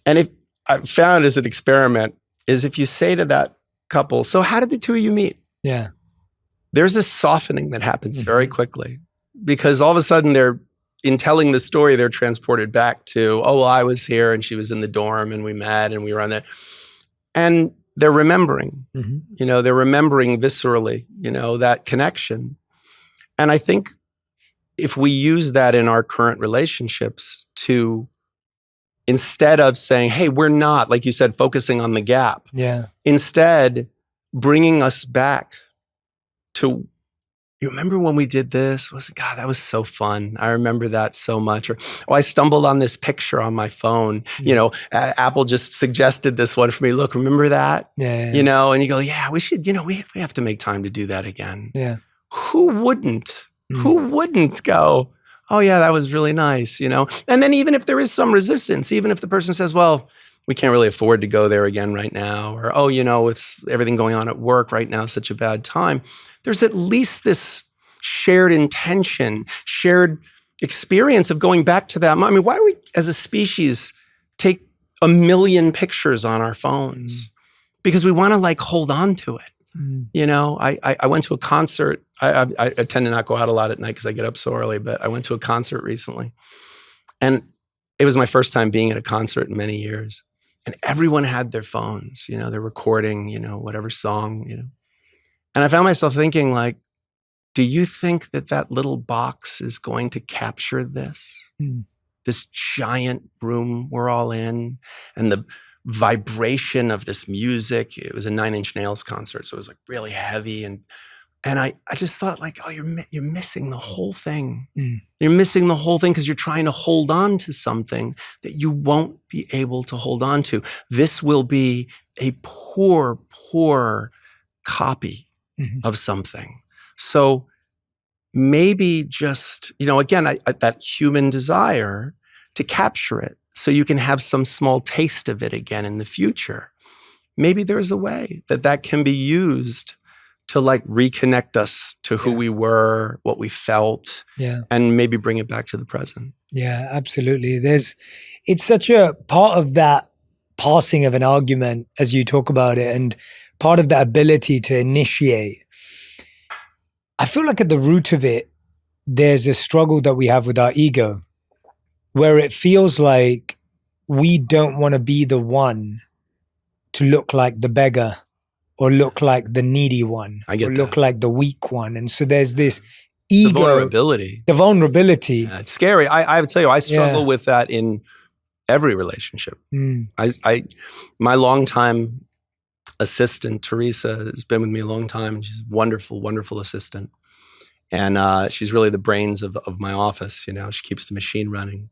And if I found as an experiment is if you say to that couple, so how did the two of you meet? Yeah. There's a softening that happens very quickly because all of a sudden in telling the story, they're transported back to, oh, well, I was here and she was in the dorm and we met and we were on there. And they're remembering, they're remembering viscerally, that connection. And I think if we use that in our current relationships to, instead of saying, hey, we're not, like you said, focusing on the gap. Yeah. Instead, bringing us back to, you remember when we did this? God, that was so fun. I remember that so much. Or, I stumbled on this picture on my phone. Apple just suggested this one for me. Look, remember that? Yeah. And you go, yeah, we should, we have to make time to do that again. Yeah. Who wouldn't? Who wouldn't go, oh yeah, that was really nice, And then even if there is some resistance, even if the person says, well, we can't really afford to go there again right now, or, oh, it's everything going on at work right now, such a bad time. There's at least this shared intention, shared experience of going back to that. I mean, why do we, as a species, take 1 million pictures on our phones? Because we want to hold on to it. You know, I went to a concert. I tend to not go out a lot at night because I get up so early, but I went to a concert recently. And it was my first time being at a concert in many years. And everyone had their phones, you know, they're recording, you know, whatever song, you know. And I found myself thinking, like, do you think that that little box is going to capture this? This giant room we're all in, and the vibration of this music. It was a Nine Inch Nails concert, so it was like really heavy. And I just thought, like, oh, you're missing the whole thing. You're missing the whole thing because you're trying to hold on to something that you won't be able to hold on to. This will be a poor copy of something. So maybe just, you know, again, that human desire to capture it so you can have some small taste of it again in the future. Maybe there's a way that can be used to like reconnect us to who we were, what we felt, and maybe bring it back to the present. Yeah, absolutely. It's such a part of that passing of an argument as you talk about it, and part of that ability to initiate. I feel like at the root of it, there's a struggle that we have with our ego, where it feels like we don't want to be the one to look like the beggar or look like the needy one, look like the weak one. And so there's this ego. The vulnerability. Yeah, it's scary. I have to tell you, I struggle with that in every relationship. My longtime assistant, Teresa, has been with me a long time. And she's a wonderful, wonderful assistant. And she's really the brains of my office. You know, she keeps the machine running.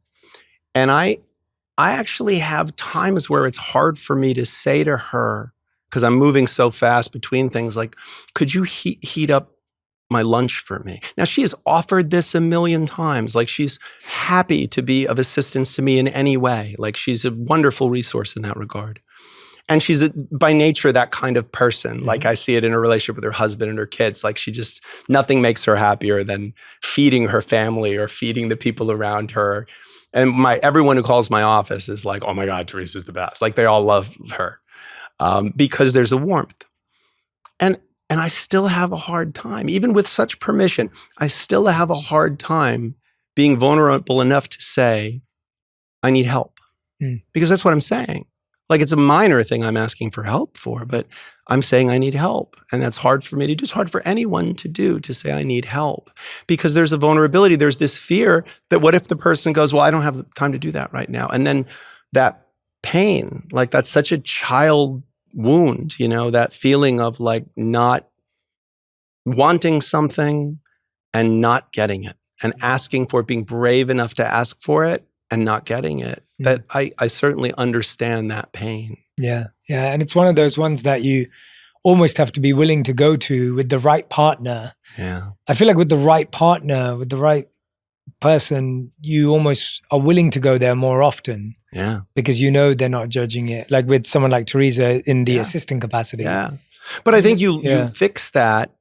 And I actually have times where it's hard for me to say to her, because I'm moving so fast between things, like, could you heat up my lunch for me? Now, she has offered this a million times. Like, she's happy to be of assistance to me in any way. Like, she's a wonderful resource in that regard. And she's by nature that kind of person. Like, I see it in her relationship with her husband and her kids. Like, nothing makes her happier than feeding her family or feeding the people around her. And everyone who calls my office is like, oh my God, Teresa's the best. Like, they all love her because there's a warmth. And I still have a hard time, even with such permission, I still have a hard time being vulnerable enough to say, I need help. Because that's what I'm saying. Like, it's a minor thing I'm asking for help for, but I'm saying I need help. And that's hard for me to do. It's hard for anyone to do, to say I need help. Because there's a vulnerability. There's this fear that what if the person goes, well, I don't have the time to do that right now. And then that pain, like, that's such a child wound, you know, that feeling of like not wanting something and not getting it, and asking for it, being brave enough to ask for it and not getting it. That I certainly understand that pain. Yeah. And it's one of those ones that you almost have to be willing to go to with the right partner. Yeah. I feel like with the right partner, with the right person, you almost are willing to go there more often. Yeah. Because you know they're not judging it. Like with someone like Teresa in the assistant capacity. Yeah. But I think you fix that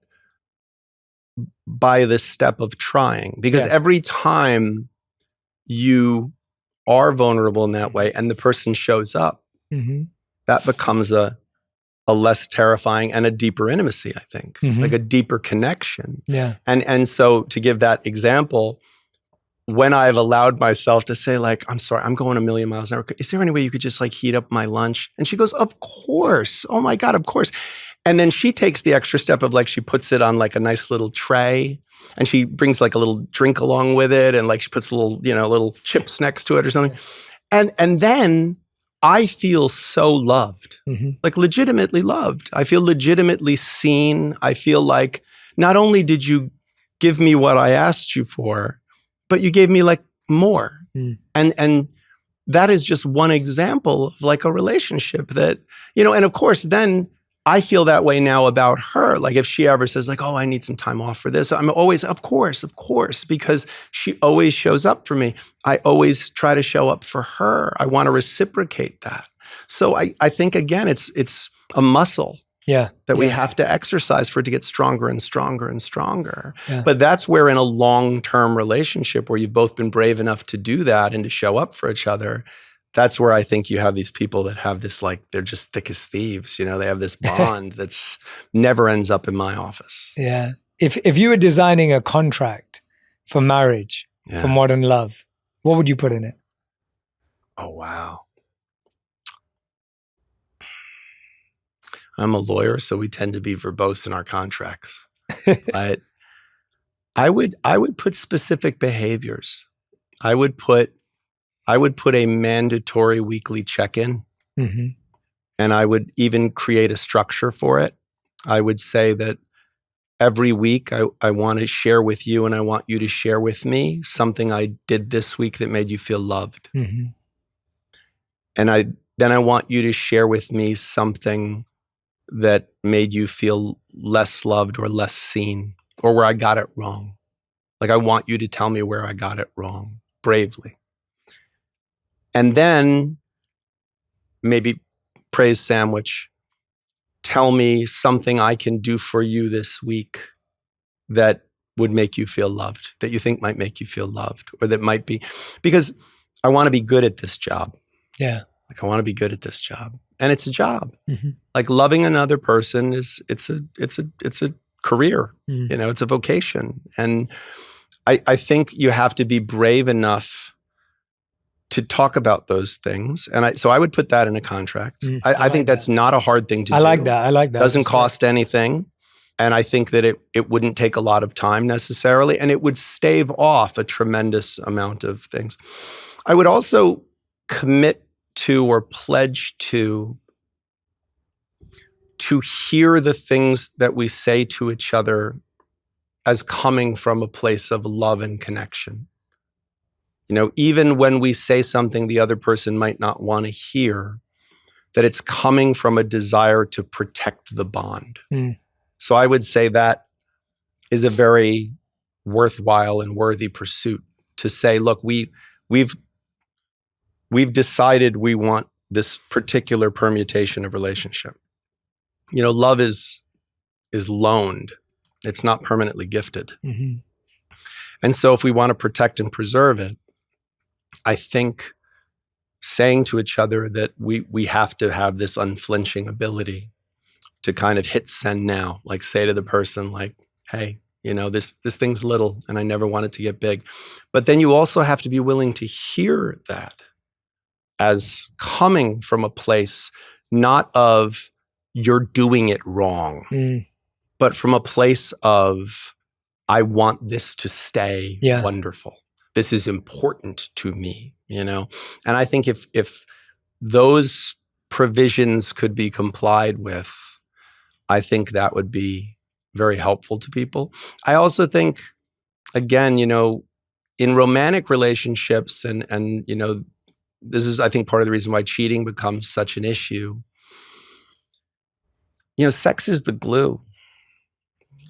by the step of trying. Because every time you are vulnerable in that way and the person shows up, that becomes a less terrifying and a deeper intimacy, I think, like a deeper connection. Yeah. And so to give that example, when I've allowed myself to say, like, I'm sorry, I'm going a million miles an hour. Is there any way you could just like heat up my lunch? And she goes, of course. Oh my God, of course. And then she takes the extra step of like, she puts it on like a nice little tray, and she brings like a little drink along with it, and like she puts little chips next to it or something. And then I feel so loved, like legitimately loved. I feel legitimately seen. I feel like not only did you give me what I asked you for, but you gave me like more. And that is just one example of like a relationship that, you know, and of course then I feel that way now about her. Like if she ever says like, oh, I need some time off for this, I'm always, of course, because she always shows up for me. I always try to show up for her. I want to reciprocate that. So I think, again, it's a muscle that we have to exercise for it to get stronger and stronger and stronger. Yeah. But that's where in a long-term relationship where you've both been brave enough to do that and to show up for each other, that's where I think you have these people that have this, like, they're just thick as thieves. You know, they have this bond that's never ends up in my office. Yeah. If you were designing a contract for marriage, for modern love, what would you put in it? Oh, wow. I'm a lawyer, so we tend to be verbose in our contracts. But I would put specific behaviors. I would put a mandatory weekly check-in, Mm-hmm. and I would even create a structure for it. I would say that every week I want to share with you, and I want you to share with me something I did this week that made you feel loved. Mm-hmm. And then I want you to share with me something that made you feel less loved or less seen, or where I got it wrong. Like, I want you to tell me where I got it wrong, bravely. And then maybe praise sandwich. Tell me something I can do for you this week that would make you feel loved, that you think might make you feel loved, or that might be, because I want to be good at this job. Yeah. Like, I want to be good at this job. And it's a job. Mm-hmm. Like, loving another person it's a career. Mm-hmm. You know, it's a vocation. And I think you have to be brave enough to talk about those things. And so I would put that in a contract. I think that's not a hard thing to do. I like that. Doesn't cost anything. And I think that it wouldn't take a lot of time necessarily. And it would stave off a tremendous amount of things. I would also commit to or pledge to hear the things that we say to each other as coming from a place of love and connection. You know, even when we say something the other person might not want to hear, that it's coming from a desire to protect the bond. So I would say that is a very worthwhile and worthy pursuit, to say, look, we've decided we want this particular permutation of relationship. You know, love is loaned. It's not permanently gifted. Mm-hmm. And so if we want to protect and preserve it, I think saying to each other that we have to have this unflinching ability to kind of hit send now, like say to the person, like, hey, you know, this thing's little and I never want it to get big. But then you also have to be willing to hear that as coming from a place not of you're doing it wrong, but from a place of I want this to stay wonderful. This is important to me, you know? And I think if those provisions could be complied with, I think that would be very helpful to people. I also think, again, you know, in romantic relationships, and you know, this is, I think, part of the reason why cheating becomes such an issue. You know, sex is the glue.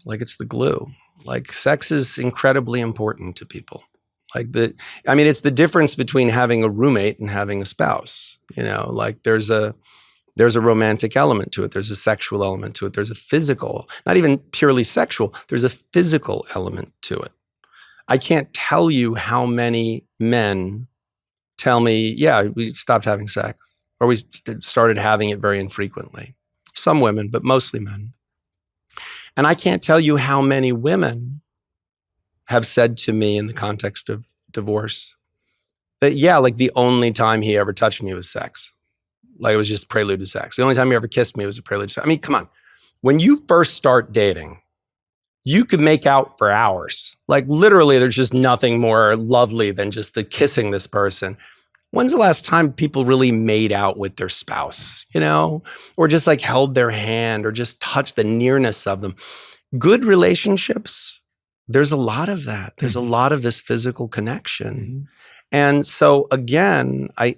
Like, it's the glue. Like, sex is incredibly important to people. Like, it's the difference between having a roommate and having a spouse. You know, like there's a romantic element to it. There's a sexual element to it. There's a physical, not even purely sexual. There's a physical element to it. I can't tell you how many men tell me, yeah, we stopped having sex, or we started having it very infrequently. Some women, but mostly men. And I can't tell you how many women have said to me in the context of divorce that, yeah, like the only time he ever touched me was sex. Like, it was just prelude to sex. The only time he ever kissed me was a prelude to sex. I mean, come on. When you first start dating, you could make out for hours. Like, literally, there's just nothing more lovely than just the kissing this person. When's the last time people really made out with their spouse, you know? Or just like held their hand, or just touched the nearness of them. Good relationships, there's a lot of that. There's a lot of this physical connection. Mm-hmm. And so again, I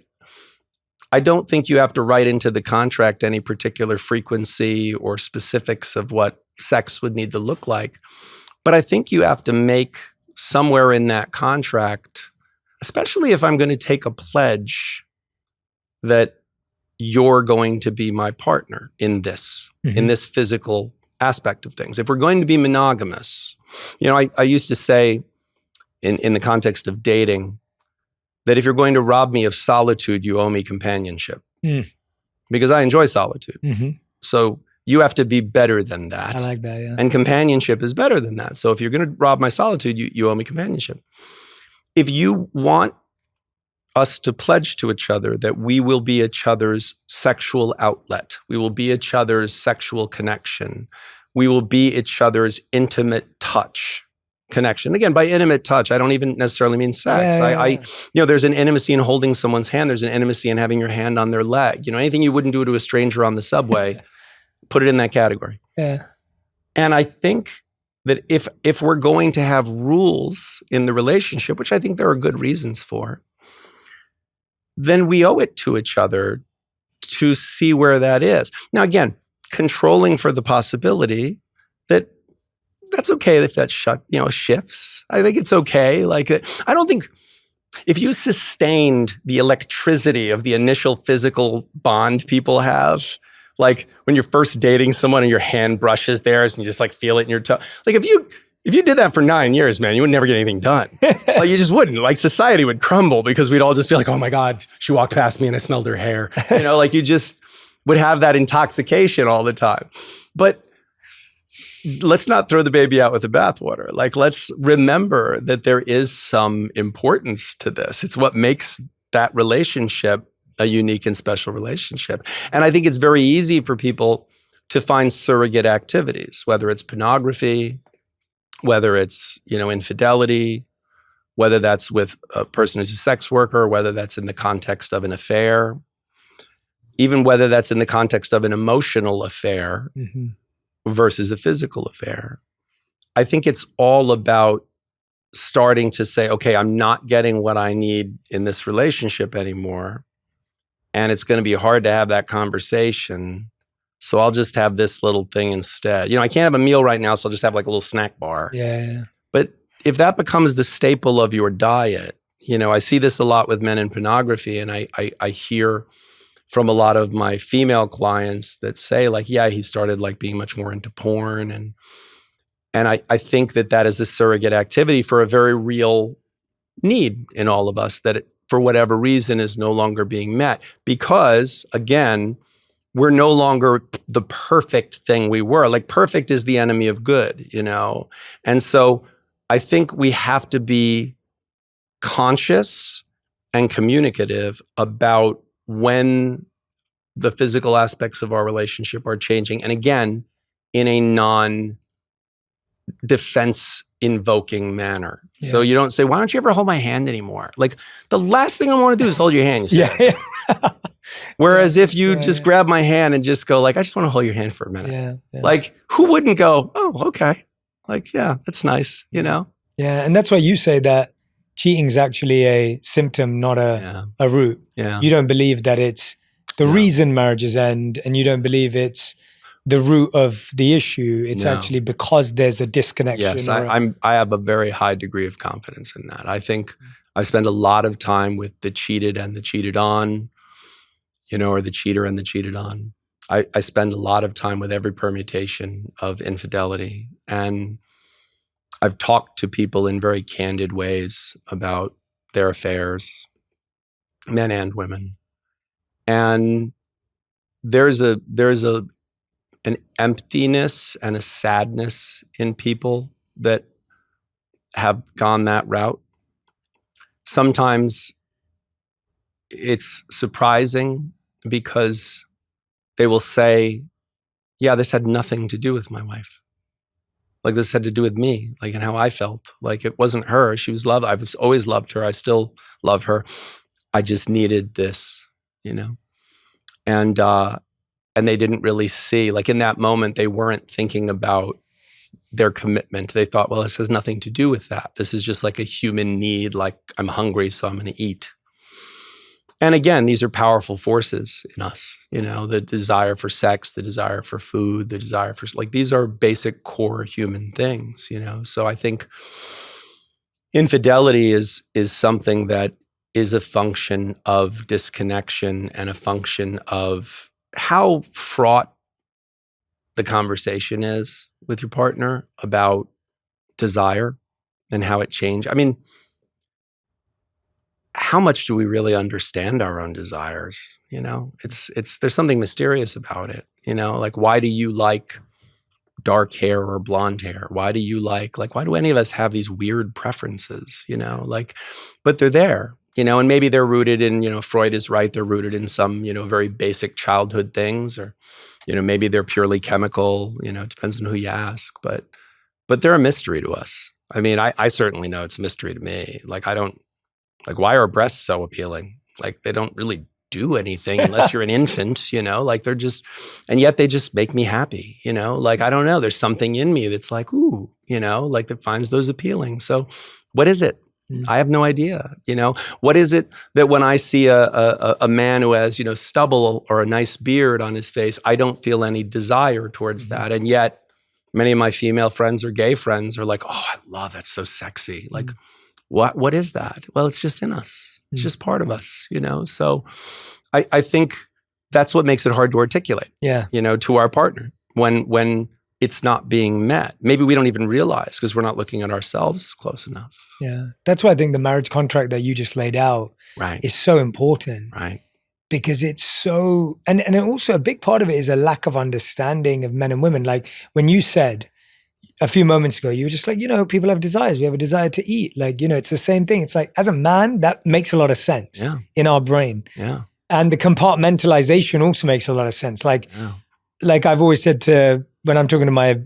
don't think you have to write into the contract any particular frequency or specifics of what sex would need to look like. But I think you have to make somewhere in that contract, especially if I'm going to take a pledge that you're going to be my partner in this, in this physical aspect of things. If we're going to be monogamous, you know, I used to say in the context of dating, that if you're going to rob me of solitude, you owe me companionship. Mm. Because I enjoy solitude. Mm-hmm. So you have to be better than that. I like that, yeah. And companionship is better than that. So if you're going to rob my solitude, you owe me companionship. If you want us to pledge to each other that we will be each other's sexual outlet, we will be each other's sexual connection, we will be each other's intimate touch connection. Again, by intimate touch, I don't even necessarily mean sex. There's an intimacy in holding someone's hand. There's an intimacy in having your hand on their leg. Anything you wouldn't do to a stranger on the subway, put it in that category. Yeah. And I think that if we're going to have rules in the relationship, which I think there are good reasons for, then we owe it to each other to see where that is. Now, again, controlling for the possibility that that's okay if that shifts. I think it's okay. I don't think if you sustained the electricity of the initial physical bond people have, like when you're first dating someone and your hand brushes theirs and you just feel it in your toe. If you did that for 9 years, man, you would never get anything done. You just wouldn't. Society would crumble because we'd all just be like, oh my God, she walked past me and I smelled her hair. You just would have that intoxication all the time. But let's not throw the baby out with the bathwater. Let's remember that there is some importance to this. It's what makes that relationship a unique and special relationship. And I think it's very easy for people to find surrogate activities, whether it's pornography, whether it's, infidelity, whether that's with a person who's a sex worker, whether that's in the context of an affair, even whether that's in the context of an emotional affair versus a physical affair. I think it's all about starting to say, okay, I'm not getting what I need in this relationship anymore. And it's going to be hard to have that conversation. So I'll just have this little thing instead. I can't have a meal right now, so I'll just have a little snack bar. Yeah. But if that becomes the staple of your diet, I see this a lot with men in pornography, and I hear from a lot of my female clients that say he started being much more into porn. And I think that is a surrogate activity for a very real need in all of us that for whatever reason is no longer being met because, again, we're no longer the perfect thing we were. Perfect is the enemy of good, And so I think we have to be conscious and communicative about when the physical aspects of our relationship are changing. And again, in a non-defense invoking manner. Yeah. So you don't say, why don't you ever hold my hand anymore? The last thing I want to do is hold your hand. You say. Yeah. Whereas if you just grab my hand and just go I just want to hold your hand for a minute. Yeah. Who wouldn't go, oh, okay. Yeah, that's nice, Yeah, and that's why you say that cheating is actually a symptom, not a root. Yeah. You don't believe that it's the reason marriages end, and you don't believe it's the root of the issue. It's actually because there's a disconnection. Yes, I have a very high degree of confidence in that. I think I spend a lot of time with the cheated and the cheated on, or the cheater and the cheated on. I spend a lot of time with every permutation of infidelity. And I've talked to people in very candid ways about their affairs, men and women. And there's an emptiness and a sadness in people that have gone that route. Sometimes it's surprising because they will say, yeah, this had nothing to do with my wife. This had to do with me, and how I felt. It wasn't her. She was loved. I've always loved her. I still love her. I just needed this, And they didn't really see, in that moment, they weren't thinking about their commitment. They thought, well, this has nothing to do with that. This is just a human need, I'm hungry, so I'm going to eat. And again, these are powerful forces in us, the desire for sex, the desire for food, the desire for, these are basic core human things, So I think infidelity is something that is a function of disconnection and a function of how fraught the conversation is with your partner about desire and how it changed. how much do we really understand our own desires? You know, there's something mysterious about it. You know, like, why do you like dark hair or blonde hair? Why do you like, why do any of us have these weird preferences, you know, like, but they're there, you know, and maybe they're rooted in, you know, Freud is right. They're rooted in some, you know, very basic childhood things, or, you know, maybe they're purely chemical, you know, it depends on who you ask, but they're a mystery to us. I mean, I certainly know it's a mystery to me. Like, why are breasts so appealing? Like, they don't really do anything unless you're an infant, you know, like and yet they just make me happy, you know, like, I don't know, there's something in me that's like, ooh, you know, like, that finds those appealing. So what is it? I have no idea, you know. What is it that when I see a man who has, you know, stubble or a nice beard on his face, I don't feel any desire towards that. And yet many of my female friends or gay friends are like, oh, I love, that's so sexy. Like, what is that? Well, it's just in us. It's just part of us, you know? So I think that's what makes it hard to articulate, you know, to our partner when it's not being met. Maybe we don't even realize because we're not looking at ourselves close enough. Yeah. That's why I think the marriage contract that you just laid out is so important. Right. Because it's so, and also a big part of it is a lack of understanding of men and women. Like when you said a few moments ago, you were just like, you know, people have desires. We have a desire to eat. Like, you know, it's the same thing. It's like, as a man, that makes a lot of sense in our brain. Yeah. And the compartmentalization also makes a lot of sense. Like I've always said when I'm talking to my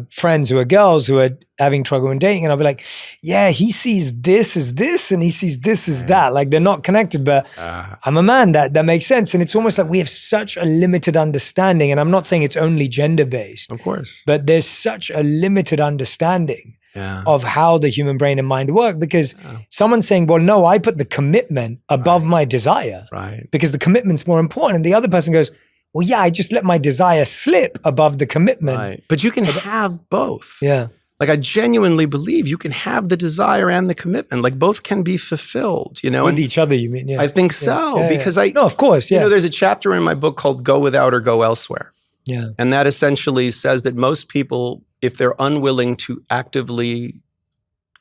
friends who are girls who are having trouble in dating, and I'll be like, yeah, he sees this as this and he sees this as that. Like, they're not connected, but I'm a man, that makes sense. And it's almost like we have such a limited understanding, and I'm not saying it's only gender-based. Of course. But there's such a limited understanding of how the human brain and mind work, because someone's saying, well, no, I put the commitment above my desire because the commitment's more important. And the other person goes, well, yeah, I just let my desire slip above the commitment. Right. But you can have both. Yeah. Like, I genuinely believe you can have the desire and the commitment. Like, both can be fulfilled, you know. With each other, you mean? Yeah. I think so. Because no, of course, you know, there's a chapter in my book called Go Without or Go Elsewhere. Yeah. And that essentially says that most people, if they're unwilling to actively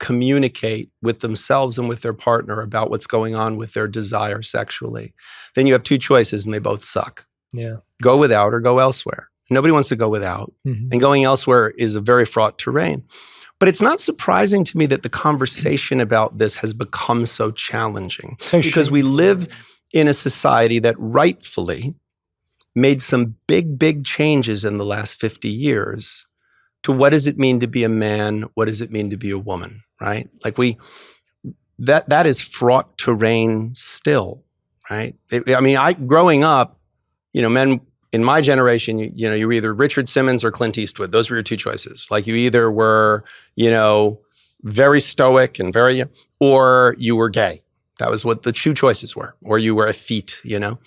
communicate with themselves and with their partner about what's going on with their desire sexually, then you have two choices and they both suck. Yeah. Go without or go elsewhere. Nobody wants to go without. And going elsewhere is a very fraught terrain. But it's not surprising to me that the conversation about this has become so challenging. Because we live in a society that rightfully made some big, big changes in the last 50 years to what does it mean to be a man? What does it mean to be a woman, right? Like that is fraught terrain still, right? Growing up, you know, men in my generation, you know, you were either Richard Simmons or Clint Eastwood. Those were your two choices. Like, you either were, you know, very stoic and or you were gay. That was what the two choices were. Or you were effete, you know.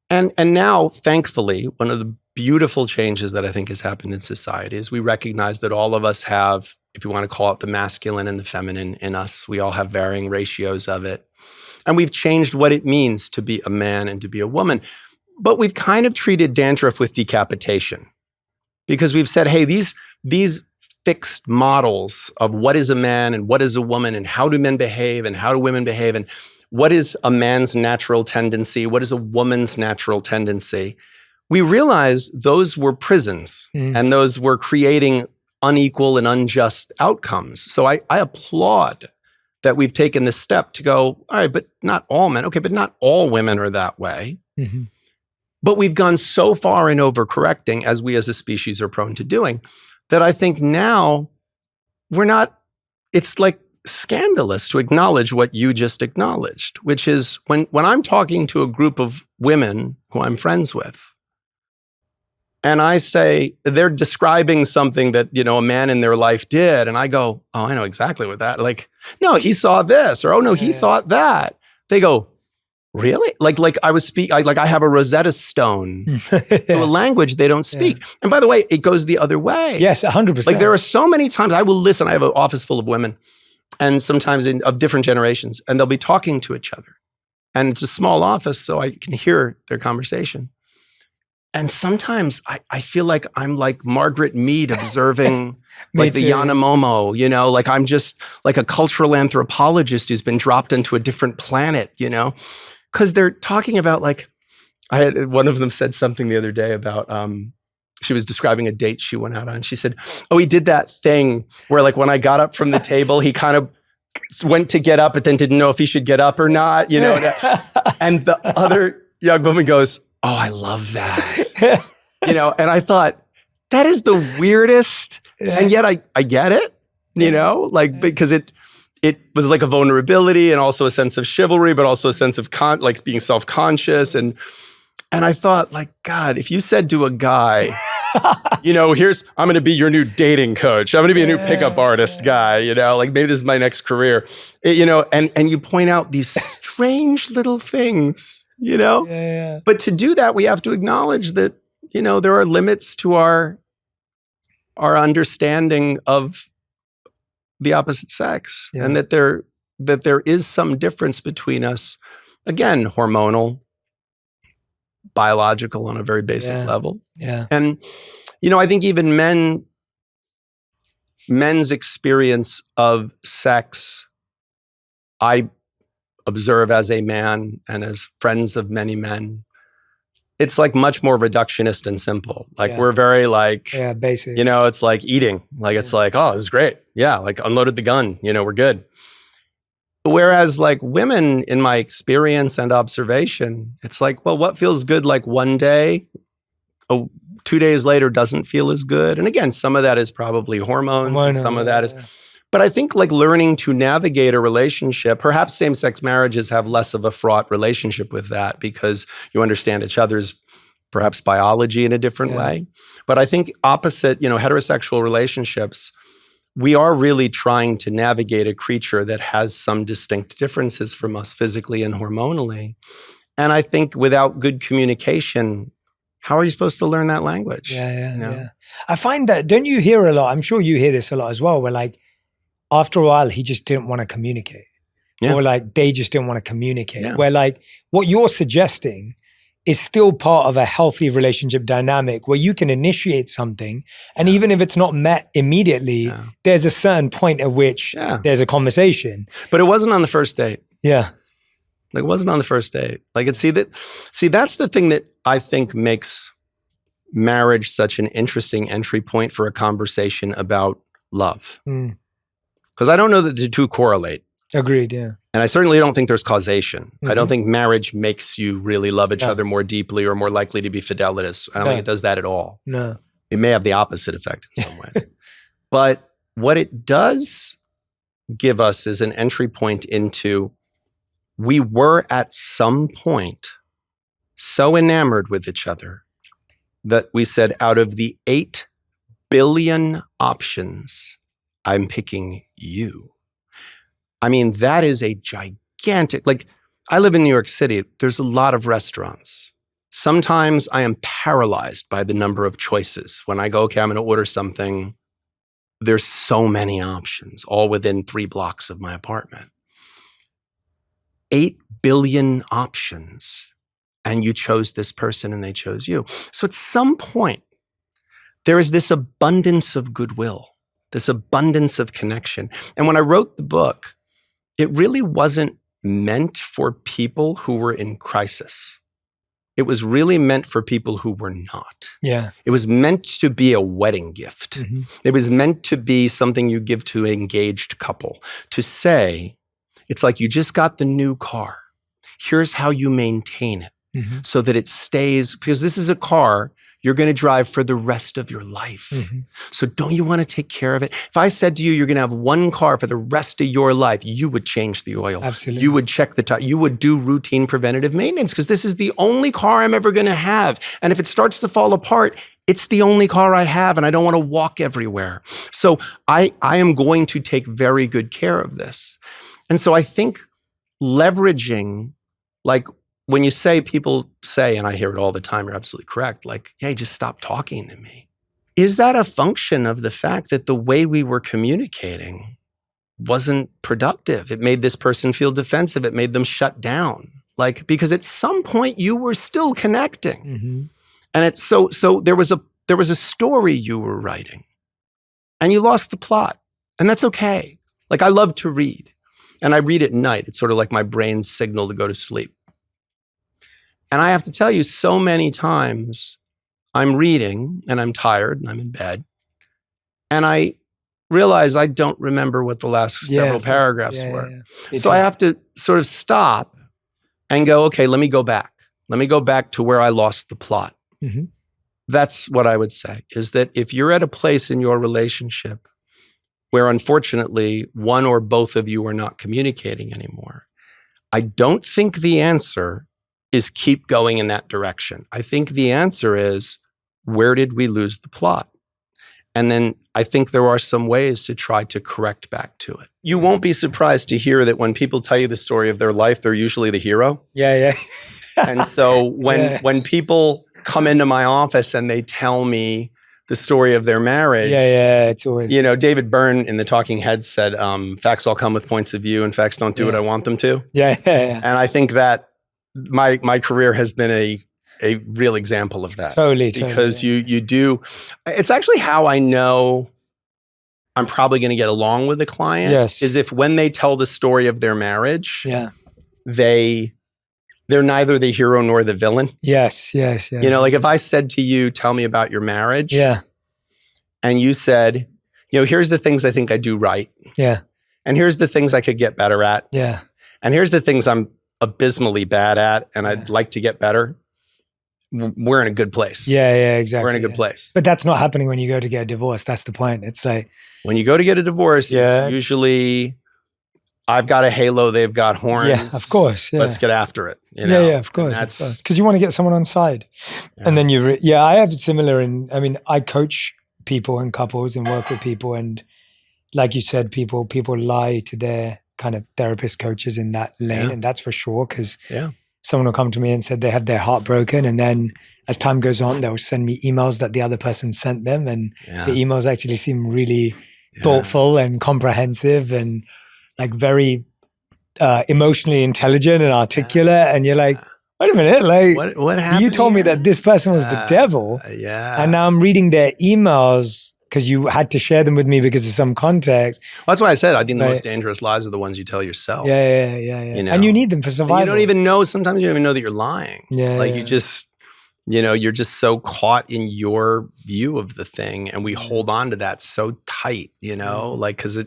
And now, thankfully, one of the beautiful changes that I think has happened in society is we recognize that all of us have, if you want to call it, the masculine and the feminine in us. We all have varying ratios of it. And we've changed what it means to be a man and to be a woman. But we've kind of treated dandruff with decapitation, because we've said, hey, these fixed models of what is a man and what is a woman and how do men behave and how do women behave and what is a man's natural tendency, what is a woman's natural tendency, we realized those were prisons and those were creating unequal and unjust outcomes. So I applaud that we've taken this step to go, all right, but not all men. Okay, but not all women are that way. But we've gone so far in overcorrecting, as we as a species are prone to doing, that I think now it's like scandalous to acknowledge what you just acknowledged, which is when I'm talking to a group of women who I'm friends with, and I say, they're describing something that, you know, a man in their life did, and I go, oh, I know exactly what that, like, no, he saw this, or, oh no, he thought that. They go, really? Like I I have a Rosetta Stone to a language they don't speak. And by the way, it goes the other way. Yes, 100%. Like, there are so many times I will listen. I have an office full of women, and sometimes of different generations, and they'll be talking to each other. And it's a small office, so I can hear their conversation. And sometimes I feel like I'm like Margaret Mead observing like the too. Yanomamo, you know, like I'm just like a cultural anthropologist who's been dropped into a different planet, you know, because they're talking about like, one of them said something the other day about, she was describing a date she went out on. She said, oh, he did that thing where like when I got up from the table, he kind of went to get up, but then didn't know if he should get up or not, you know. And the other young woman goes, oh, I love that. You know, and I thought, that is the weirdest. And yet I get it, you know, like, because it was like a vulnerability and also a sense of chivalry, but also a sense of like being self-conscious. And I thought, like, God, if you said to a guy, you know, I'm going to be your new dating coach. I'm going to be a new pickup artist guy, you know, like maybe this is my next career, you know, and you point out these strange little things. You know, but to do that, we have to acknowledge that, you know, there are limits to our understanding of the opposite sex, and that there is some difference between us. Again, hormonal, biological on a very basic level. Yeah. And, you know, I think even men's experience of sex, I observe as a man and as friends of many men, it's like much more reductionist and simple. Like we're very like, basic. You know, it's like eating. Like it's like, oh, this is great. Yeah, like unloaded the gun. You know, we're good. Whereas like women, in my experience and observation, it's like, well, what feels good like one day, 2 days later doesn't feel as good. And again, some of that is probably hormones, and some of that is. But I think like learning to navigate a relationship, perhaps same-sex marriages have less of a fraught relationship with that because you understand each other's perhaps biology in a different way. But I think opposite, you know, heterosexual relationships, we are really trying to navigate a creature that has some distinct differences from us physically and hormonally. And I think without good communication, how are you supposed to learn that language? Yeah. I find that, don't you hear a lot, I'm sure you hear this a lot as well, where like, after a while, he just didn't want to communicate. Or like they just didn't want to communicate. Where like what you're suggesting is still part of a healthy relationship dynamic where you can initiate something, and even if it's not met immediately, there's a certain point at which there's a conversation. But it wasn't on the first date. Yeah. Like it wasn't on the first date. Like see that's the thing that I think makes marriage such an interesting entry point for a conversation about love. Because I don't know that the two correlate. Agreed, yeah. And I certainly don't think there's causation. I don't think marriage makes you really love each other more deeply or more likely to be fidelitous. I don't think it does that at all. No. It may have the opposite effect in some ways. But what it does give us is an entry point into, we were at some point so enamored with each other that we said, out of the 8 billion options, I'm picking you. I mean, that is a gigantic, like I live in New York City. There's a lot of restaurants. Sometimes I am paralyzed by the number of choices. When I go, okay, I'm going to order something, there's so many options, all within 3 blocks of my apartment. 8 billion options. And you chose this person and they chose you. So at some point, there is this abundance of goodwill, this abundance of connection. And when I wrote the book, it really wasn't meant for people who were in crisis. It was really meant for people who were not. Yeah. It was meant to be a wedding gift. It was meant to be something you give to an engaged couple, to say, it's like you just got the new car. Here's how you maintain it so that it stays, because this is a car you're going to drive for the rest of your life. So don't you want to take care of it? If I said to you, you're going to have one car for the rest of your life, you would change the oil. Absolutely. You would check the tire. You would do routine preventative maintenance because this is the only car I'm ever going to have. And if it starts to fall apart, it's the only car I have and I don't want to walk everywhere. So I am going to take very good care of this. And so I think leveraging, like, when you say, people say, and I hear it all the time, you're absolutely correct, like, hey, just stop talking to me. Is that a function of the fact that the way we were communicating wasn't productive? It made this person feel defensive. It made them shut down. Like, because at some point you were still connecting. And it's so there was a story you were writing and you lost the plot. And that's okay. Like, I love to read and I read at night. It's sort of like my brain's signal to go to sleep. And I have to tell you, so many times I'm reading and I'm tired and I'm in bed and I realize I don't remember what the last several paragraphs were. Yeah. So I have to sort of stop and go, okay, let me go back. Let me go back to where I lost the plot. Mm-hmm. That's what I would say, is that if you're at a place in your relationship where unfortunately one or both of you are not communicating anymore, I don't think the answer is keep going in that direction. I think the answer is, where did we lose the plot? And then I think there are some ways to try to correct back to it. You won't be surprised to hear that when people tell you the story of their life, they're usually the hero. Yeah. And so when people come into my office and they tell me the story of their marriage. It's always. David Byrne in the Talking Heads said, facts all come with points of view and facts don't do what I want them to. Yeah. And I think that my career has been a real example of that. Totally. Because you do, it's actually how I know I'm probably going to get along with the client. Yes. Is if when they tell the story of their marriage, they're neither the hero nor the villain. Yes. Like if I said to you, tell me about your marriage. Yeah. And you said, here's the things I think I do right. Yeah. And here's the things I could get better at. Yeah. And here's the things I'm abysmally bad at and I'd like to get better. We're in a good place. Yeah, exactly. We're in a good place. But that's not happening when you go to get a divorce. That's the point. It's like, when you go to get a divorce, it's usually, I've got a halo, they've got horns. Yeah, of course. Yeah. Let's get after it. Yeah, of course. Because you want to get someone on side. Yeah. And then I have similar I coach people and couples and work with people. And like you said, people lie to their kind of therapist coaches in that lane. And that's for sure. Because someone will come to me and said they have their heart broken. And then as time goes on, they'll send me emails that the other person sent them. And the emails actually seem really thoughtful and comprehensive and like very emotionally intelligent and articulate. And you're like, wait a minute, like what happened? You told me that this person was the devil. And now I'm reading their emails because you had to share them with me because of some context. Well, that's why I said I think the most dangerous lies are the ones you tell yourself. Yeah. And you need them for survival. And you don't even know, sometimes you don't even know that you're lying. You just, you're just so caught in your view of the thing and we hold on to that so tight, like, because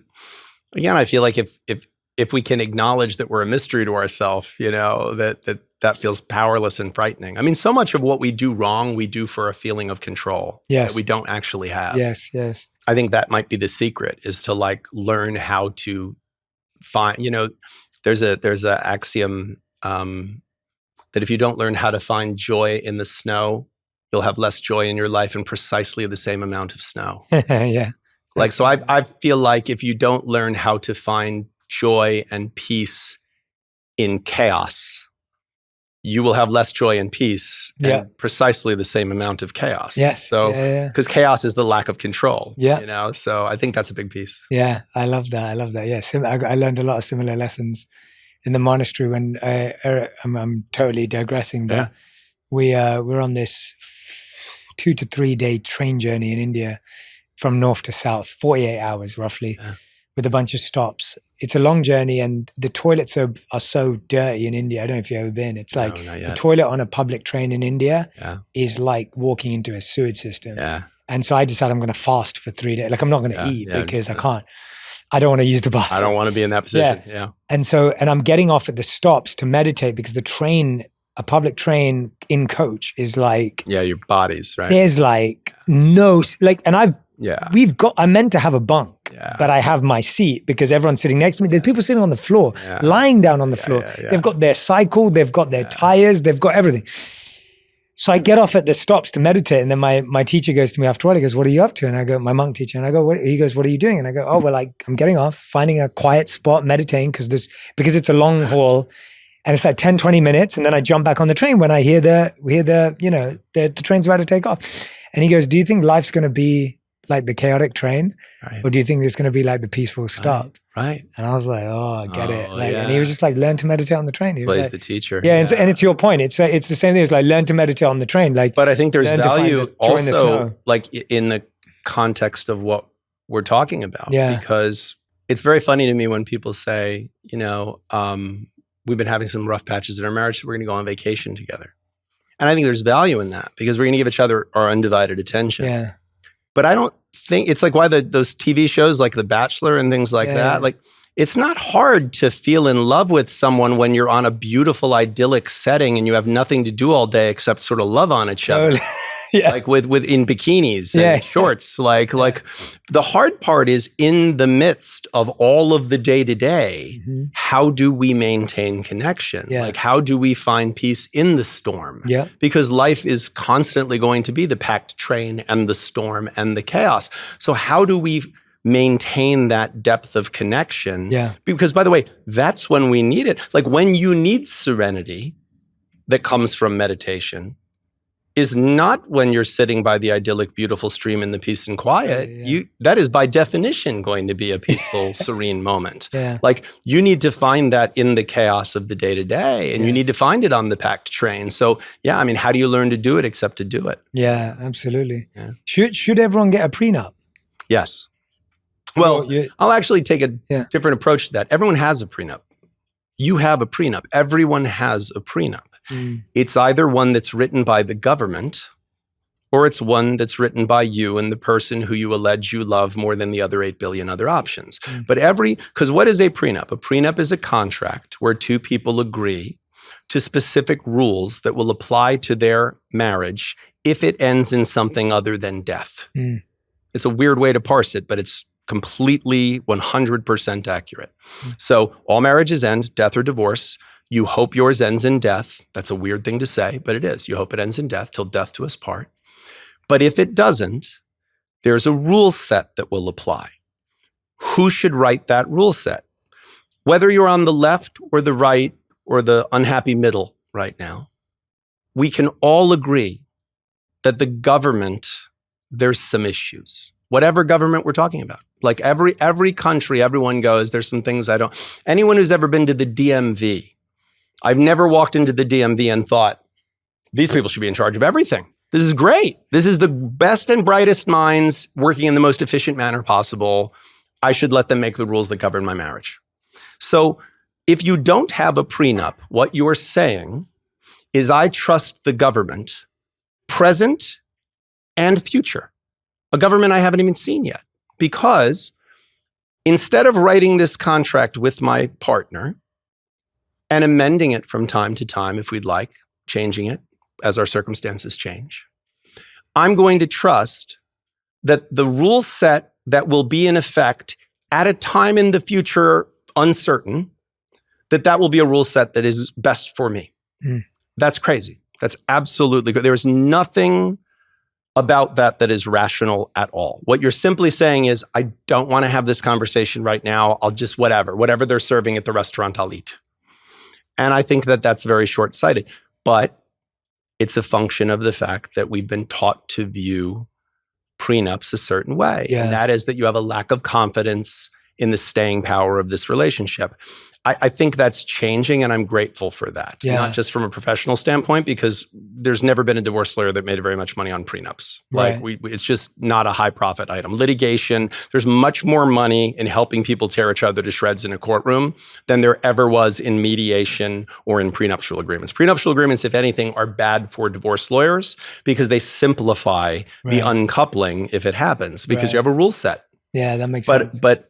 again, I feel like if we can acknowledge that we're a mystery to ourselves, that feels powerless and frightening. I mean, so much of what we do wrong, we do for a feeling of control that we don't actually have. Yes. I think that might be the secret, is to like learn how to find, there's a axiom that if you don't learn how to find joy in the snow, you'll have less joy in your life in precisely the same amount of snow. Yeah. Like, so I feel like if you don't learn how to find joy and peace in chaos, you will have less joy and peace and precisely the same amount of chaos. Yes. So, because chaos is the lack of control. Yeah. So I think that's a big piece. Yeah. I love that. Yes. I learned a lot of similar lessons in the monastery when I'm totally digressing, but we're on this 2 to 3 day train journey in India from north to south, 48 hours roughly, with a bunch of stops. It's a long journey and the toilets are so dirty in India. I don't know if you've ever been. It's like the toilet on a public train in India is like walking into a sewage system. Yeah. And so I decided I'm going to fast for 3 days. Like I'm not going to eat because I can't. I don't want to use the bathroom. I don't want to be in that position. Yeah. And I'm getting off at the stops to meditate because the train, a public train in coach is like. Yeah, your bodies, right? There's like no, like, and I meant to have a bunk, but I have my seat because everyone's sitting next to me. There's people sitting on the floor, lying down on the floor. They've got their cycle, they've got their tires, they've got everything. So I get off at the stops to meditate. And then my teacher goes to me after a while, he goes, what are you up to? And I go, my monk teacher. And I go, he goes, what are you doing? And I go, oh, well, I'm getting off, finding a quiet spot, meditating because it's a long haul. And it's like 10, 20 minutes. And then I jump back on the train when I hear the train's about to take off. And he goes, do you think life's going to be like the chaotic train? Right. Or do you think it's going to be like the peaceful stop? Right. And I was like, oh, I get it. Oh, Like, and he was just like, learn to meditate on the train. He was Plays like, the teacher. yeah, and it's your point. It's the same thing. It's like learn to meditate on the train. Like, But I think there's learn to find value the joy in the also, snow. like in the context of what we're talking about. Yeah. Because it's very funny to me when people say, you know, we've been having some rough patches in our marriage, so we're going to go on vacation together. And I think there's value in that because we're going to give each other our undivided attention. Yeah. But I don't think it's like why those TV shows like The Bachelor and things like that. Like, it's not hard to feel in love with someone when you're on a beautiful, idyllic setting and you have nothing to do all day except sort of love on each other. Yeah. Like with in bikinis and shorts. Like the hard part is in the midst of all of the day-to-day, how do we maintain connection? Yeah. Like how do we find peace in the storm? Yeah. Because life is constantly going to be the packed train and the storm and the chaos. So how do we maintain that depth of connection? Yeah. Because by the way, that's when we need it. Like when you need serenity that comes from meditation is not when you're sitting by the idyllic, beautiful stream in the peace and quiet. That is by definition going to be a peaceful, serene moment. Yeah. Like you need to find that in the chaos of the day-to-day and you need to find it on the packed train. So yeah, I mean, how do you learn to do it except to do it? Yeah, absolutely. Yeah. Should everyone get a prenup? Yes. Well, I'll actually take a different approach to that. Everyone has a prenup. You have a prenup. Everyone has a prenup. It's either one that's written by the government or it's one that's written by you and the person who you allege you love more than the other 8 billion other options. But because what is a prenup? A prenup is a contract where two people agree to specific rules that will apply to their marriage if it ends in something other than death. It's a weird way to parse it, but it's completely 100% accurate. So all marriages end, death or divorce. You hope yours ends in death. That's a weird thing to say, but it is. You hope it ends in death till death do us part. But if it doesn't, there's a rule set that will apply. Who should write that rule set? Whether you're on the left or the right or the unhappy middle right now, we can all agree that the government, there's some issues. Whatever government we're talking about. Like every country, everyone goes, there's some things I don't. Anyone who's ever been to the DMV, I've never walked into the DMV and thought, these people should be in charge of everything. This is great. This is the best and brightest minds working in the most efficient manner possible. I should let them make the rules that govern my marriage. So if you don't have a prenup, what you're saying is I trust the government, present and future. A government I haven't even seen yet. Because instead of writing this contract with my partner and amending it from time to time, if we'd like, changing it as our circumstances change, I'm going to trust that the rule set that will be in effect at a time in the future, uncertain, that will be a rule set that is best for me. That's crazy. That's absolutely good. There's nothing about that is rational at all. What you're simply saying is, I don't want to have this conversation right now. I'll just whatever they're serving at the restaurant, I'll eat. And I think that that's very short-sighted, but it's a function of the fact that we've been taught to view prenups a certain way. And that is that you have a lack of confidence in the staying power of this relationship. I think that's changing and I'm grateful for that. Not just from a professional standpoint, because there's never been a divorce lawyer that made very much money on prenups. Like it's just not a high profit item. Litigation, there's much more money in helping people tear each other to shreds in a courtroom than there ever was in mediation or in prenuptial agreements. Prenuptial agreements, if anything, are bad for divorce lawyers because they simplify the uncoupling if it happens because you have a rule set. Yeah, that makes sense. But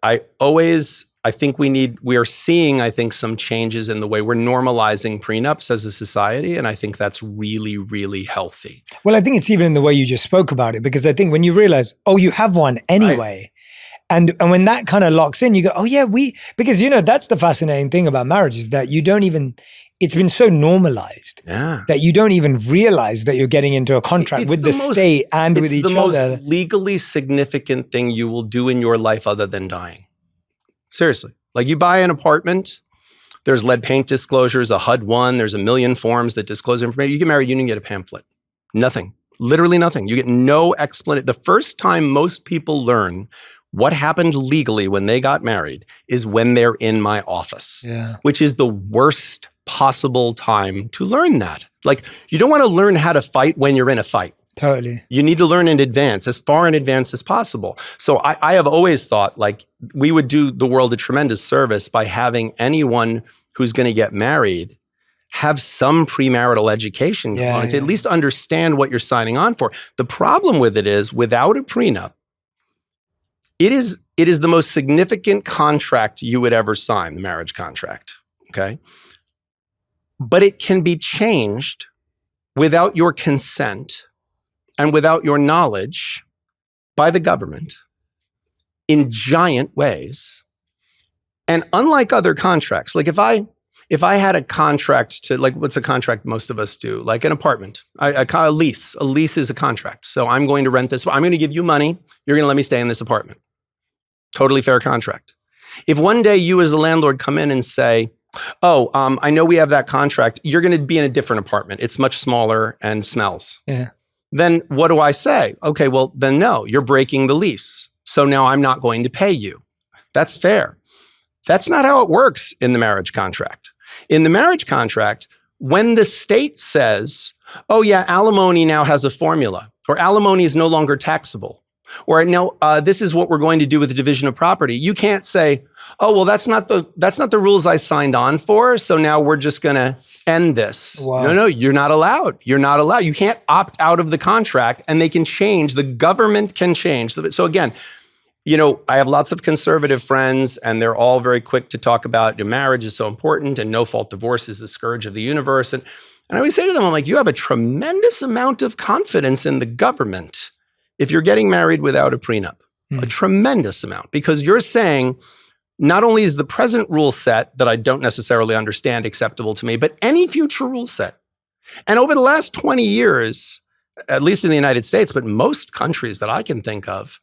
I think we are seeing, I think, some changes in the way we're normalizing prenups as a society. And I think that's really, really healthy. Well, I think it's even in the way you just spoke about it, because I think when you realize, oh, you have one anyway. And when that kind of locks in, you go, oh yeah, because that's the fascinating thing about marriage is that you don't even, it's been so normalized that you don't even realize that you're getting into a contract with the state and with each other. It's the most legally significant thing you will do in your life other than dying. Seriously. Like you buy an apartment, there's lead paint disclosures, a HUD-1, there's a million forms that disclose information. You get married, you didn't get a pamphlet. Nothing. Literally nothing. You get no explanation. The first time most people learn what happened legally when they got married is when they're in my office, which is the worst possible time to learn that. Like, you don't want to learn how to fight when you're in a fight. Totally. You need to learn in advance, as far in advance as possible. So I have always thought, like, we would do the world a tremendous service by having anyone who's going to get married have some premarital education component to at least understand what you're signing on for. The problem with it is, without a prenup, it is the most significant contract you would ever sign, the marriage contract, okay? But it can be changed without your consent and without your knowledge by the government in giant ways. And unlike other contracts, like if I had a contract to, like, what's a contract most of us do? Like an apartment, a lease. A lease is a contract. So I'm going to rent this. I'm going to give you money. You're going to let me stay in this apartment. Totally fair contract. If one day you as a landlord come in and say, I know we have that contract. You're going to be in a different apartment. It's much smaller and smells. Yeah. Then what do I say? Okay, well, then no, you're breaking the lease. So now I'm not going to pay you. That's fair. That's not how it works in the marriage contract. In the marriage contract, when the state says, oh yeah, alimony now has a formula, or alimony is no longer taxable, or no, this is what we're going to do with the division of property, you can't say, oh, well, that's not the rules I signed on for, so now we're just going to end this. Wow. No, you're not allowed. You're not allowed. You can't opt out of the contract, and they can change. The government can change. So again, I have lots of conservative friends, and they're all very quick to talk about marriage is so important, and no-fault divorce is the scourge of the universe. And I always say to them, I'm like, you have a tremendous amount of confidence in the government if you're getting married without a prenup, a tremendous amount, because you're saying, not only is the present rule set that I don't necessarily understand acceptable to me, but any future rule set. And over the last 20 years, at least in the United States, but most countries that I can think of,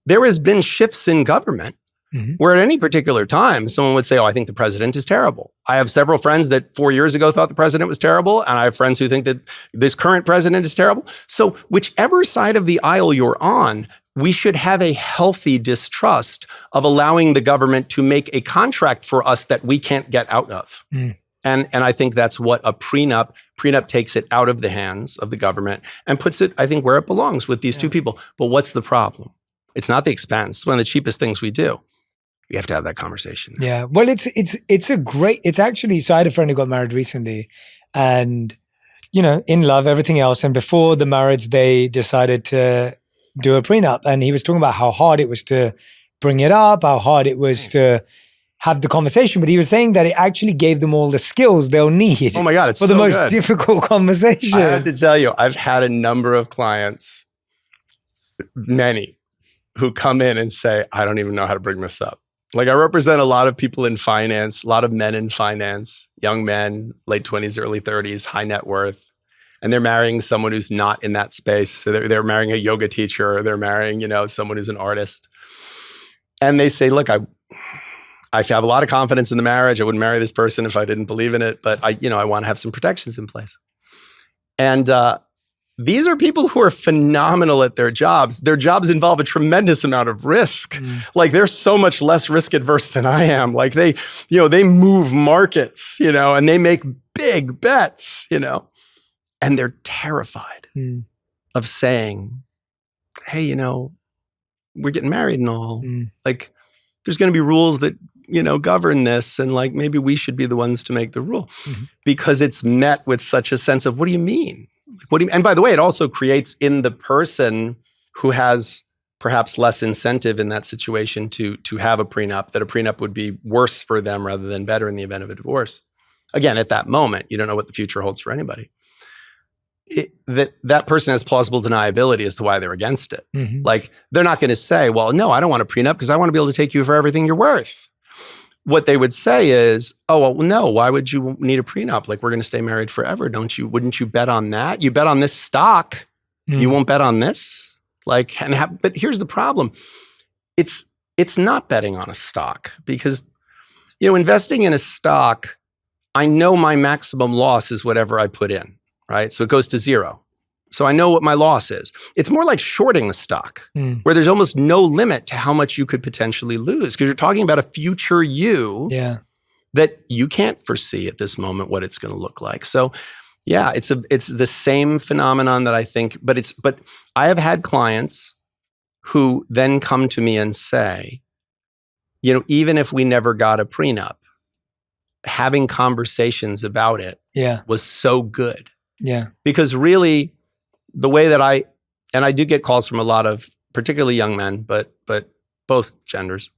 there has been shifts in government where at any particular time, someone would say, oh, I think the president is terrible. I have several friends that 4 years ago thought the president was terrible, and I have friends who think that this current president is terrible. So whichever side of the aisle you're on, we should have a healthy distrust of allowing the government to make a contract for us that we can't get out of. And I think that's what a prenup takes it out of the hands of the government and puts it, I think, where it belongs with these two people. But what's the problem? It's not the expense. It's one of the cheapest things we do. You have to have that conversation. Yeah. Well, it's actually, so I had a friend who got married recently, and, in love, everything else. And before the marriage, they decided to do a prenup. And he was talking about how hard it was to bring it up, how hard it was to have the conversation. But he was saying that it actually gave them all the skills they'll need. Oh my God, it's for the most difficult conversation. I have to tell you, I've had a number of clients, many, who come in and say, I don't even know how to bring this up. Like, I represent a lot of people in finance, a lot of men in finance, young men, late 20s, early 30s, high net worth. And they're marrying someone who's not in that space. So they're marrying a yoga teacher, or they're marrying, someone who's an artist. And they say, look, I have a lot of confidence in the marriage. I wouldn't marry this person if I didn't believe in it, but I want to have some protections in place. And these are people who are phenomenal at their jobs. Their jobs involve a tremendous amount of risk. Like, they're so much less risk adverse than I am. Like, they move markets, and they make big bets, and they're terrified of saying, hey, we're getting married and all. Like, there's going to be rules that, govern this. And like, maybe we should be the ones to make the rule, because it's met with such a sense of, what do you mean? And by the way, it also creates in the person who has perhaps less incentive in that situation to have a prenup, that a prenup would be worse for them rather than better in the event of a divorce. Again, at that moment, you don't know what the future holds for anybody. That person has plausible deniability as to why they're against it. Like, they're not going to say, well, no, I don't want a prenup because I want to be able to take you for everything you're worth. What they would say is, oh, well, no, why would you need a prenup? Like, we're going to stay married forever. Wouldn't you bet on that? You bet on this stock. You won't bet on this? Like, but here's the problem. It's not betting on a stock, because, investing in a stock, I know my maximum loss is whatever I put in, right? So it goes to zero. So I know what my loss is. It's more like shorting the stock, where there's almost no limit to how much you could potentially lose, because you're talking about a future you that you can't foresee at this moment what it's going to look like. So yeah, it's the same phenomenon that I think, but I have had clients who then come to me and say, even if we never got a prenup, having conversations about it was so good. Yeah. Because really, the way that I do get calls from a lot of particularly young men, but both genders,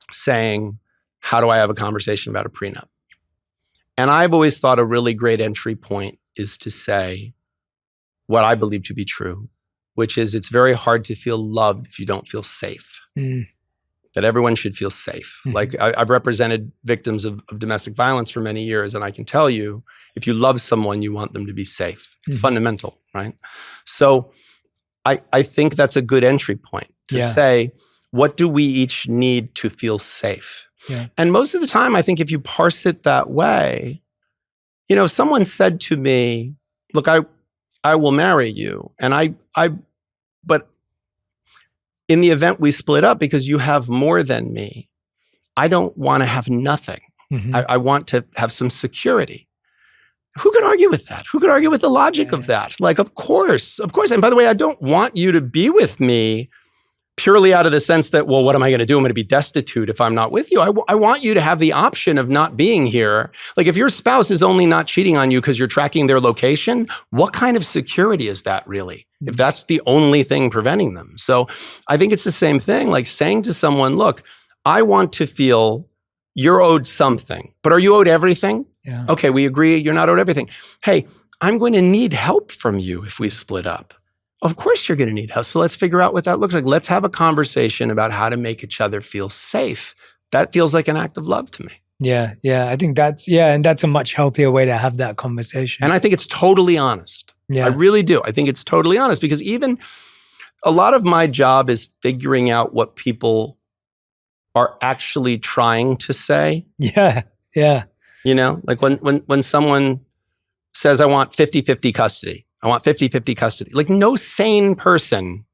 saying, how do I have a conversation about a prenup? And I've always thought a really great entry point is to say what I believe to be true, which is it's very hard to feel loved if you don't feel safe. That everyone should feel safe. Like I've represented victims of domestic violence for many years, and I can tell you, if you love someone, you want them to be safe. It's fundamental, right? So I think that's a good entry point to say, what do we each need to feel safe? Yeah. And most of the time, I think if you parse it that way, if someone said to me, look, I will marry you, and but in the event we split up because you have more than me, I don't want to have nothing. I want to have some security. Who could argue with that? Who could argue with the logic of that? Like, of course. And by the way, I don't want you to be with me purely out of the sense that, well, what am I going to do? I'm going to be destitute if I'm not with you. I want you to have the option of not being here. Like, if your spouse is only not cheating on you because you're tracking their location, what kind of security is that really? If that's the only thing preventing them. So I think it's the same thing, like saying to someone, look, I want to feel you're owed something, but are you owed everything? Yeah. Okay, we agree you're not owed everything. Hey, I'm going to need help from you if we split up. Of course you're going to need help. So let's figure out what that looks like. Let's have a conversation about how to make each other feel safe. That feels like an act of love to me. Yeah. I think and that's a much healthier way to have that conversation. And I think it's totally honest. Yeah. I really do. I think it's totally honest, because even a lot of my job is figuring out what people are actually trying to say. Yeah. Like when someone says, I want 50-50 custody. I want 50-50 custody. Like, no sane person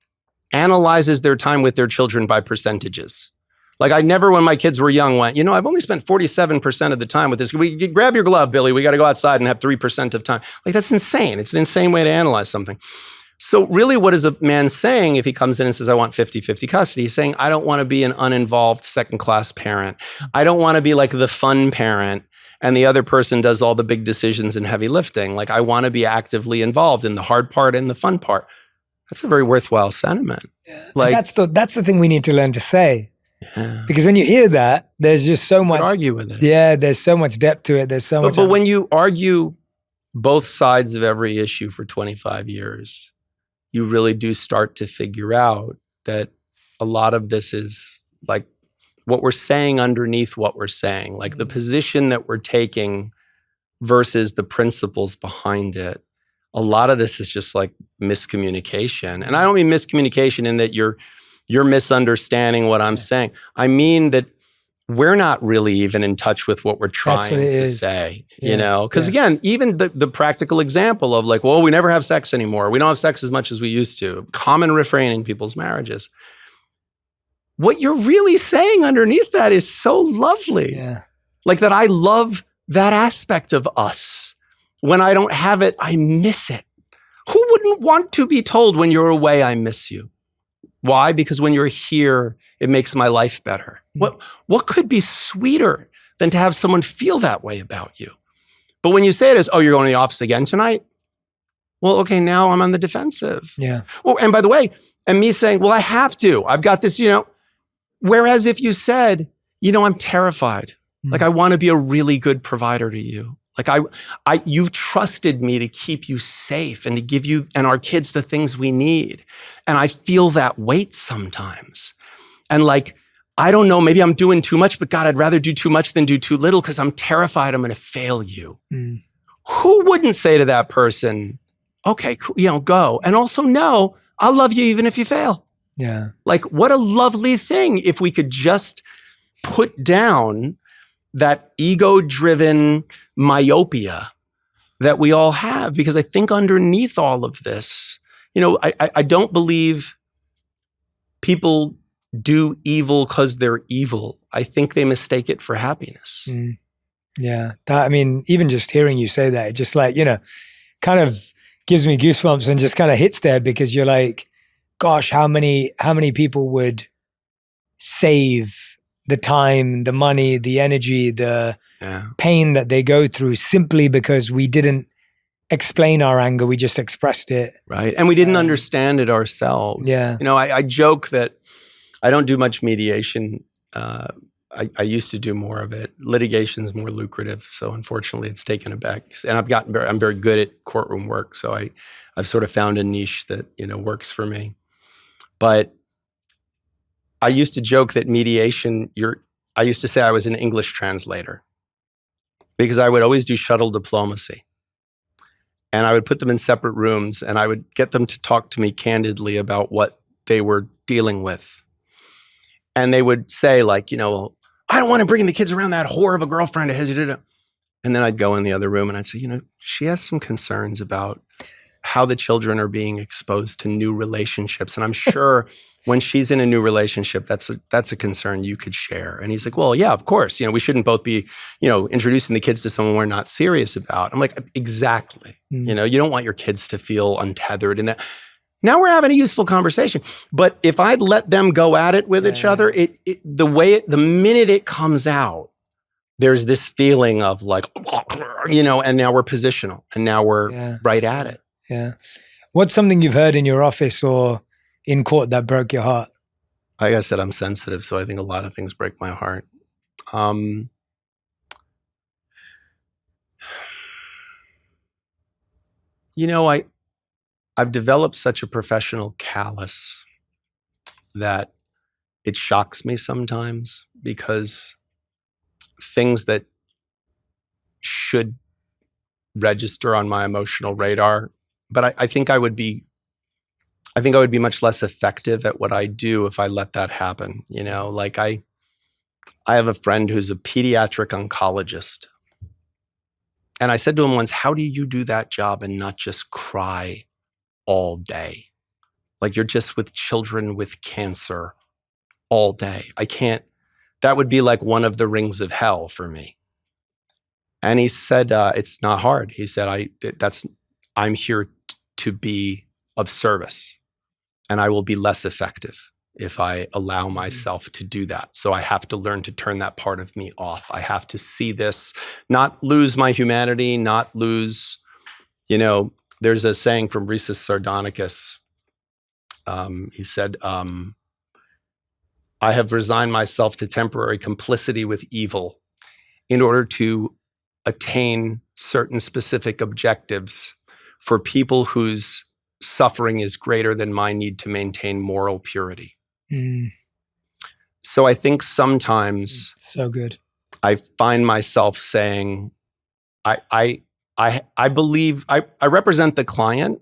analyzes their time with their children by percentages. Like, I never, when my kids were young, went, I've only spent 47% of the time with this. Grab your glove, Billy. We got to go outside and have 3% of time. Like, that's insane. It's an insane way to analyze something. So really, what is a man saying if he comes in and says, I want 50-50 custody? He's saying, I don't want to be an uninvolved second-class parent. I don't want to be like the fun parent, and the other person does all the big decisions and heavy lifting. Like, I want to be actively involved in the hard part and the fun part. That's a very worthwhile sentiment. Yeah. Like, that's the thing we need to learn to say. Yeah. Because when you hear that, there's just so much. Argue with it. Yeah, there's so much depth to it. There's so much. But when you argue both sides of every issue for 25 years, you really do start to figure out that a lot of this is like what we're saying underneath what we're saying, like the position that we're taking versus the principles behind it. A lot of this is just like miscommunication. And I don't mean miscommunication in that you're misunderstanding what I'm saying. I mean that we're not really even in touch with what we're trying to say, Because again, even the practical example of like, well, we never have sex anymore. We don't have sex as much as we used to. Common refrain in people's marriages. What you're really saying underneath that is so lovely. Yeah. Like that I love that aspect of us. When I don't have it, I miss it. Who wouldn't want to be told when you're away, I miss you? Why? Because when you're here, it makes my life better. What could be sweeter than to have someone feel that way about you? But when you say it as, oh, you're going to the office again tonight? Well, okay, now I'm on the defensive. Yeah. Well, and by the way, and me saying, well, I have to. I've got this, Whereas if you said, I'm terrified. Like, I want to be a really good provider to you. Like you've trusted me to keep you safe and to give you and our kids the things we need. And I feel that weight sometimes. And like, I don't know, maybe I'm doing too much, but God, I'd rather do too much than do too little because I'm terrified I'm going to fail you. Who wouldn't say to that person, okay, go. And also, no, I'll love you even if you fail. Yeah. Like, what a lovely thing if we could just put down that ego-driven myopia that we all have, because I think underneath all of this, I don't believe people do evil because they're evil. I think they mistake it for happiness. Mm. Yeah. Even just hearing you say that, it just kind of gives me goosebumps and just kind of hits there, because you're like, gosh, how many people would save the time, the money, the energy, the pain that they go through simply because we didn't explain our anger, we just expressed it. Right. And we didn't understand it ourselves. Yeah. I joke that I don't do much mediation. I used to do more of it. Litigation's more lucrative, so unfortunately it's taken a back. And I'm very good at courtroom work, so I've sort of found a niche that works for me. But I used to joke that mediation, I used to say I was an English translator, because I would always do shuttle diplomacy. And I would put them in separate rooms, and I would get them to talk to me candidly about what they were dealing with. And they would say, like, I don't want to bring the kids around that whore of a girlfriend. And then I'd go in the other room and I'd say, she has some concerns about how the children are being exposed to new relationships. And I'm sure when she's in a new relationship, that's a concern you could share. And he's like, well, yeah, of course. We shouldn't both be, introducing the kids to someone we're not serious about. I'm like, exactly. You don't want your kids to feel untethered. And that now we're having a useful conversation. But if I'd let them go at it with each other, the minute it comes out, there's this feeling of like, and now we're positional, and now we're right at it. Yeah. What's something you've heard in your office or in court that broke your heart? Like I said, I'm sensitive, so I think a lot of things break my heart. I've developed such a professional callus that it shocks me sometimes, because things that should register on my emotional radar, but I think I would be much less effective at what I do if I let that happen. Like I have a friend who's a pediatric oncologist. And I said to him once, how do you do that job and not just cry all day? Like, you're just with children with cancer all day. I can't, that would be like one of the rings of hell for me. And he said, it's not hard. He said, I'm here to be of service, and I will be less effective if I allow myself to do that. So I have to learn to turn that part of me off. I have to see this, not lose my humanity, not lose, there's a saying from Rhesus Sardonicus. He said, I have resigned myself to temporary complicity with evil in order to attain certain specific objectives for people whose suffering is greater than my need to maintain moral purity. So I think sometimes so good. I find myself saying, I believe I represent the client,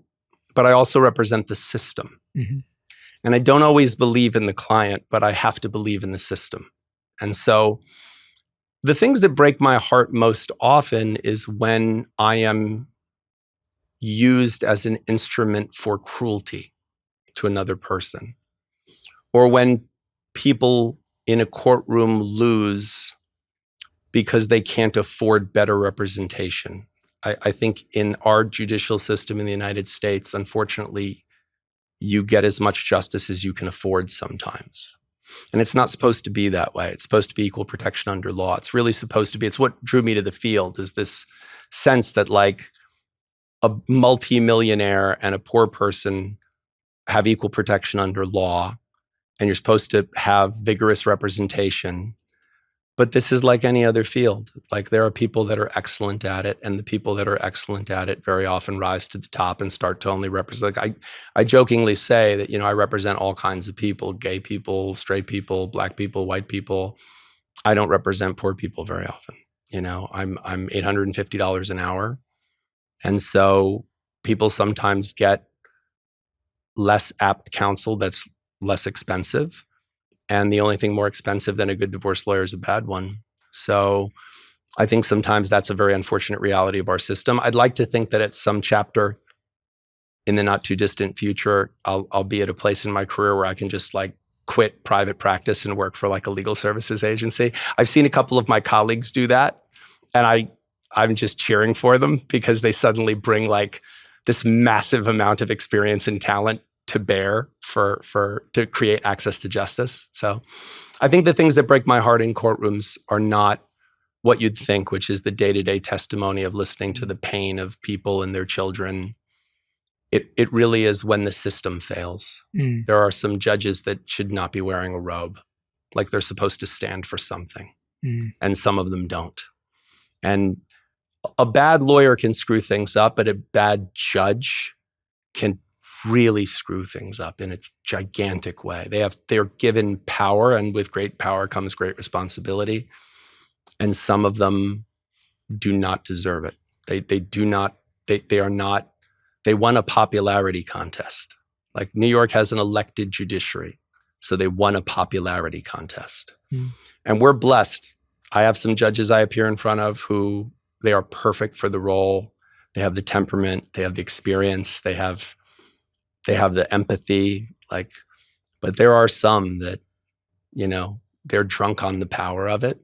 but I also represent the system. And I don't always believe in the client, but I have to believe in the system. And so the things that break my heart most often is when I am used as an instrument for cruelty to another person, or when people in a courtroom lose because they can't afford better representation. I think in our judicial system in the United States, unfortunately, you get as much justice as you can afford sometimes. And it's not supposed to be that way. It's supposed to be equal protection under law. It's really supposed to be, it's what drew me to the field, is this sense that like a multimillionaire and a poor person have equal protection under law, and you're supposed to have vigorous representation. But this is like any other field. Like, there are people that are excellent at it, and the people that are excellent at it very often rise to the top and start to only represent. Like, I jokingly say that, I represent all kinds of people: gay people, straight people, black people, white people. I don't represent poor people very often. I'm $850 an hour. And so people sometimes get less apt counsel that's less expensive. And the only thing more expensive than a good divorce lawyer is a bad one. So I think sometimes that's a very unfortunate reality of our system. I'd like to think that at some chapter in the not too distant future, I'll be at a place in my career where I can just like quit private practice and work for like a legal services agency. I've seen a couple of my colleagues do that, and I'm just cheering for them because they suddenly bring like this massive amount of experience and talent to bear to create access to justice. So I think the things that break my heart in courtrooms are not what you'd think, which is the day-to-day testimony of listening to the pain of people and their children. It really is when the system fails. There are some judges that should not be wearing a robe, like they're supposed to stand for something, and some of them don't. And a bad lawyer can screw things up, but a bad judge can really screw things up in a gigantic way. They're given power, and with great power comes great responsibility. And some of them do not deserve it. They won a popularity contest. Like New York has an elected judiciary, so they won a popularity contest. And we're blessed. I have some judges I appear in front of who they are perfect for the role. They have the temperament, they have the experience, they have the empathy, but there are some that, they're drunk on the power of it.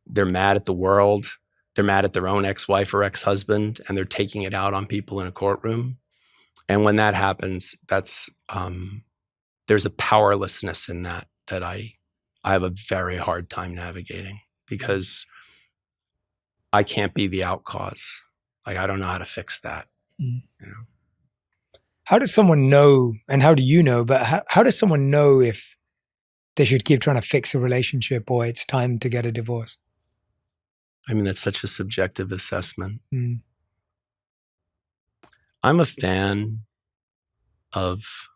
They're mad at the world. They're mad at their own ex-wife or ex-husband, and they're taking it out on people in a courtroom. And when that happens, there's a powerlessness in that I have a very hard time navigating, because I can't be the outcause. Like, I don't know how to fix that. How does someone know, and how do you know, but how does someone know if they should keep trying to fix a relationship or it's time to get a divorce? I mean, that's such a subjective assessment. I'm a fan of,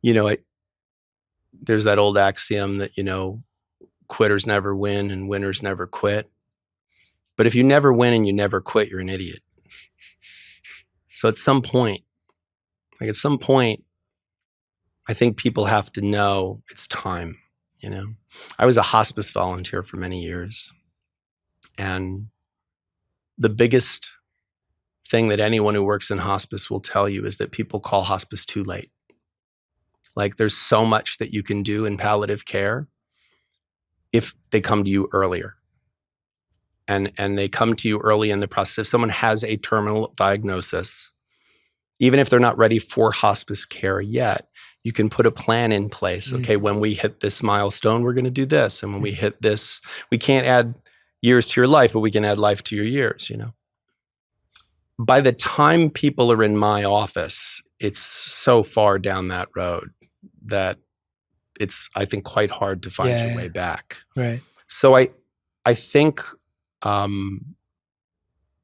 there's that old axiom that, quitters never win and winners never quit. But if you never win and you never quit, you're an idiot. So at some point, I think people have to know it's time, I was a hospice volunteer for many years. And the biggest thing that anyone who works in hospice will tell you is that people call hospice too late. Like, there's so much that you can do in palliative care if they come to you earlier. And they come to you early in the process. If someone has a terminal diagnosis, even if they're not ready for hospice care yet, you can put a plan in place. Okay, when we hit this milestone, we're going to do this. And when we hit this, we can't add years to your life, but we can add life to your years, By the time people are in my office, it's so far down that road that it's, I think, quite hard to find your way back. Right. So I think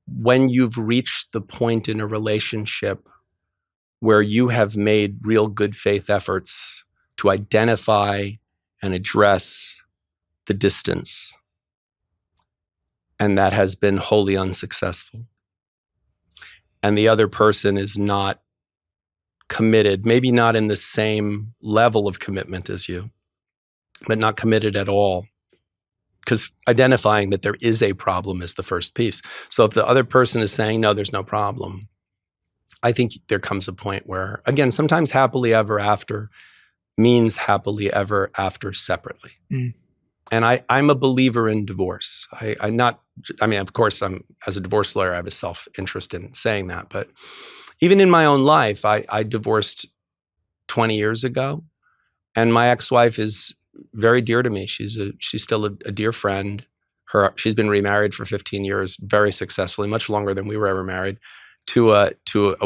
when you've reached the point in a relationship where you have made real good faith efforts to identify and address the distance, and that has been wholly unsuccessful, and the other person is not committed, maybe not in the same level of commitment as you, but not committed at all, because identifying that there is a problem is the first piece. So if the other person is saying, no, there's no problem, I think there comes a point where, again, sometimes happily ever after means happily ever after separately. And I'm a believer in divorce. Of course, as a divorce lawyer, I have a self-interest in saying that. But even in my own life, I divorced 20 years ago. And my ex-wife is very dear to me. She's still a dear friend. She's been remarried for 15 years, very successfully, much longer than we were ever married, to a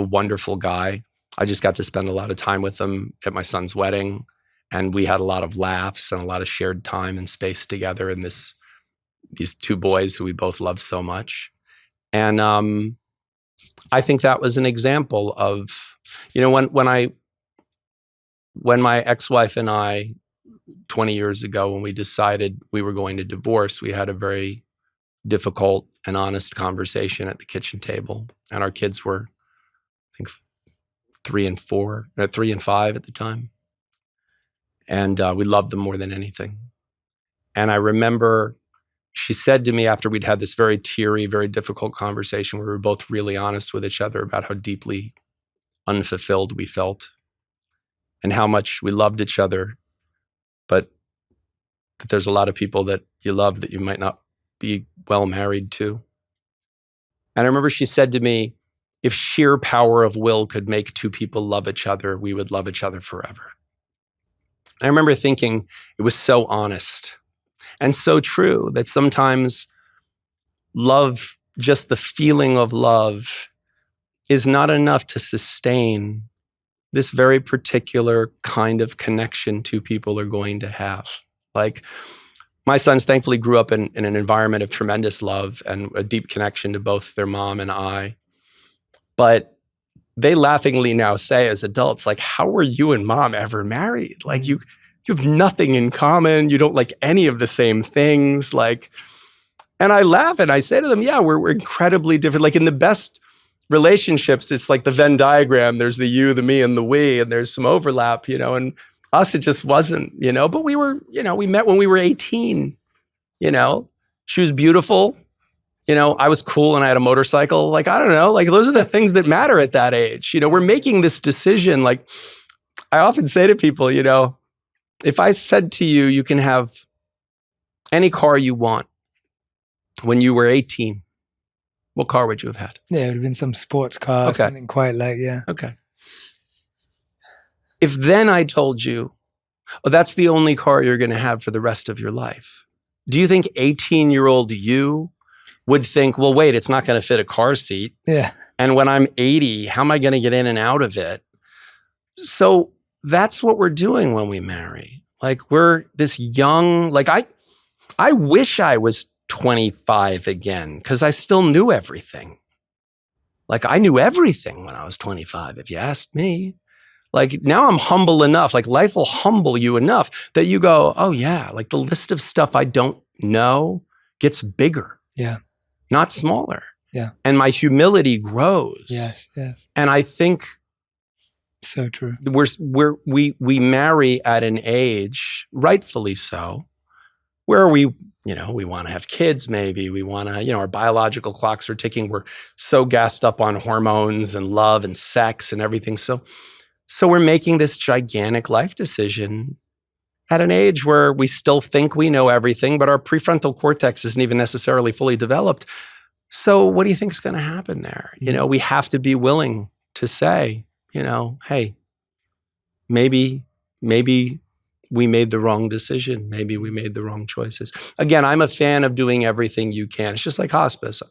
wonderful guy. I just got to spend a lot of time with him at my son's wedding, and we had a lot of laughs and a lot of shared time and space together in these two boys who we both love so much. And I think that was an example of, when my ex-wife and I, 20 years ago, when we decided we were going to divorce, we had a very difficult and honest conversation at the kitchen table. And our kids were, I think, 3 and 5 at the time. And we loved them more than anything. And I remember she said to me after we'd had this very teary, very difficult conversation where we were both really honest with each other about how deeply unfulfilled we felt and how much we loved each other, but that there's a lot of people that you love that you might not be well married to. And I remember she said to me, if sheer power of will could make two people love each other, we would love each other forever. I remember thinking it was so honest and so true that sometimes love, just the feeling of love, is not enough to sustain this very particular kind of connection two people are going to have. Like, my sons thankfully grew up in an environment of tremendous love and a deep connection to both their mom and I. But they laughingly now say as adults, like, how were you and mom ever married? Like, you have nothing in common. You don't like any of the same things. Like, and I laugh and I say to them, yeah, we're incredibly different. Like, in the best relationships, it's like the Venn diagram. There's the you, the me, and the we, and there's some overlap, and us, it just wasn't, but we were, we met when we were 18, she was beautiful. I was cool and I had a motorcycle. Like, I don't know, like, those are the things that matter at that age. We're making this decision. Like, I often say to people, if I said to you, you can have any car you want when you were 18, what car would you have had? Yeah, it would have been some sports car, something quite like, yeah. Okay. If then I told you, oh, that's the only car you're going to have for the rest of your life, do you think 18-year-old you would think, well, wait, it's not going to fit a car seat. Yeah. And when I'm 80, how am I going to get in and out of it? So that's what we're doing when we marry. Like, we're this young, like, I wish I was 25 again because I still knew everything. Like, I knew everything when I was 25, if you asked me. Like, now I'm humble enough, like, life will humble you enough that you go, oh yeah, like, the list of stuff I don't know gets bigger. Yeah. Not smaller. Yeah. And my humility grows. Yes. And I think so true. We marry at an age, rightfully so, where we want to have kids, maybe. We want to, our biological clocks are ticking. We're so gassed up on hormones and love and sex and everything. So we're making this gigantic life decision at an age where we still think we know everything, but our prefrontal cortex isn't even necessarily fully developed. So what do you think is going to happen there? We have to be willing to say, hey, maybe we made the wrong decision. Maybe we made the wrong choices. Again, I'm a fan of doing everything you can. It's just like hospice.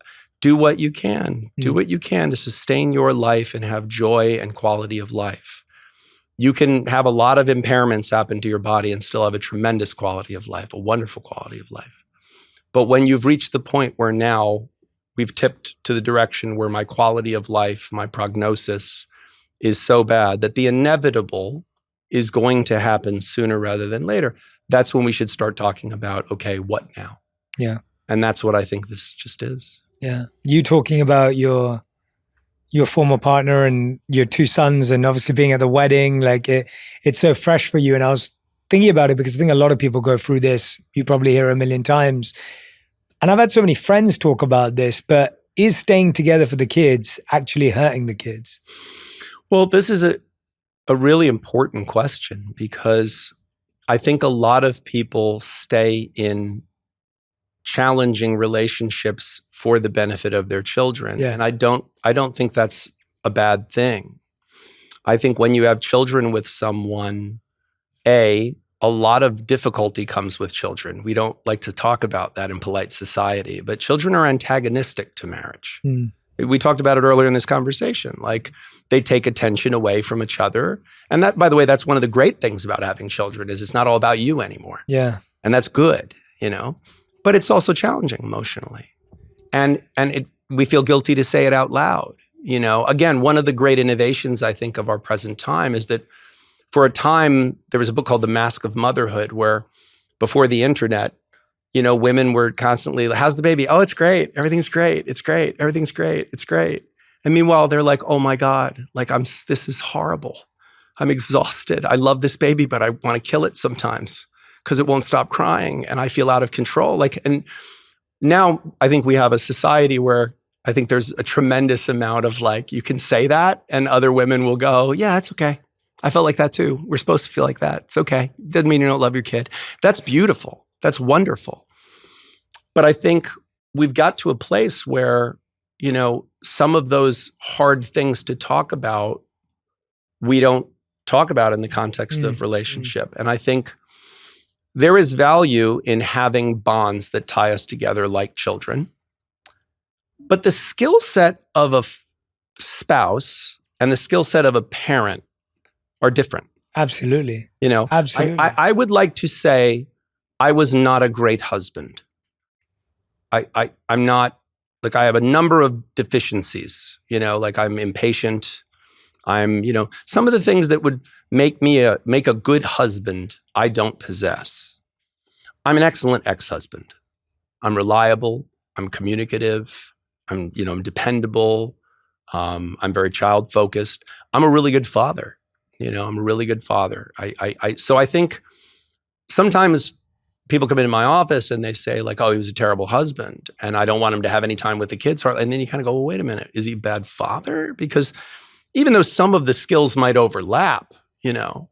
Do what you can. Do what you can to sustain your life and have joy and quality of life. You can have a lot of impairments happen to your body and still have a tremendous quality of life, a wonderful quality of life. But when you've reached the point where now we've tipped to the direction where my quality of life, my prognosis is so bad that the inevitable is going to happen sooner rather than later, that's when we should start talking about, okay, what now? Yeah. And that's what I think this just is. Yeah. You talking about your former partner and your two sons and obviously being at the wedding, like it's so fresh for you. And I was thinking about it because I think a lot of people go through this. You probably hear it a million times. And I've had so many friends talk about this, but is staying together for the kids actually hurting the kids? Well, this is a really important question because I think a lot of people stay in challenging relationships for the benefit of their children. Yeah. And I don't think that's a bad thing. I think when you have children with someone, a lot of difficulty comes with children. We don't like to talk about that in polite society, but children are antagonistic to marriage. We talked about it earlier in this conversation. Like, they take attention away from each other. And that, by the way, that's one of the great things about having children is it's not all about you anymore. Yeah. And that's good, but it's also challenging emotionally. And we feel guilty to say it out loud. Again, one of the great innovations I think of our present time is that for a time, there was a book called The Mask of Motherhood where before the internet, women were constantly, how's the baby? Oh, it's great. Everything's great. It's great. Everything's great. It's great. And meanwhile, they're like, oh my God, like this is horrible. I'm exhausted. I love this baby, but I want to kill it sometimes because it won't stop crying and I feel out of control. Like, and now I think we have a society where I think there's a tremendous amount of like, you can say that and other women will go, yeah, it's okay. I felt like that too. We're supposed to feel like that. It's okay. Doesn't mean you don't love your kid. That's beautiful. That's wonderful. But I think we've got to a place where, you know, some of those hard things to talk about, we don't talk about in the context of relationship. And I think there is value in having bonds that tie us together like children. But the skill set of a spouse and the skill set of a parent are different. Absolutely. You know, absolutely. I would like to say I was not a great husband. I'm not, like, I have a number of deficiencies, you know, like I'm impatient. I'm, you know, some of the things that would make me make a good husband, I don't possess. I'm an excellent ex-husband. I'm reliable. I'm communicative. I'm dependable. I'm very child focused. I'm a really good father. You know, I'm a really good father. So I think sometimes people come into my office and they say like, oh, he was a terrible husband and I don't want him to have any time with the kids. And then you kind of go, well, wait a minute, is he a bad father? Because even though some of the skills might overlap, you know,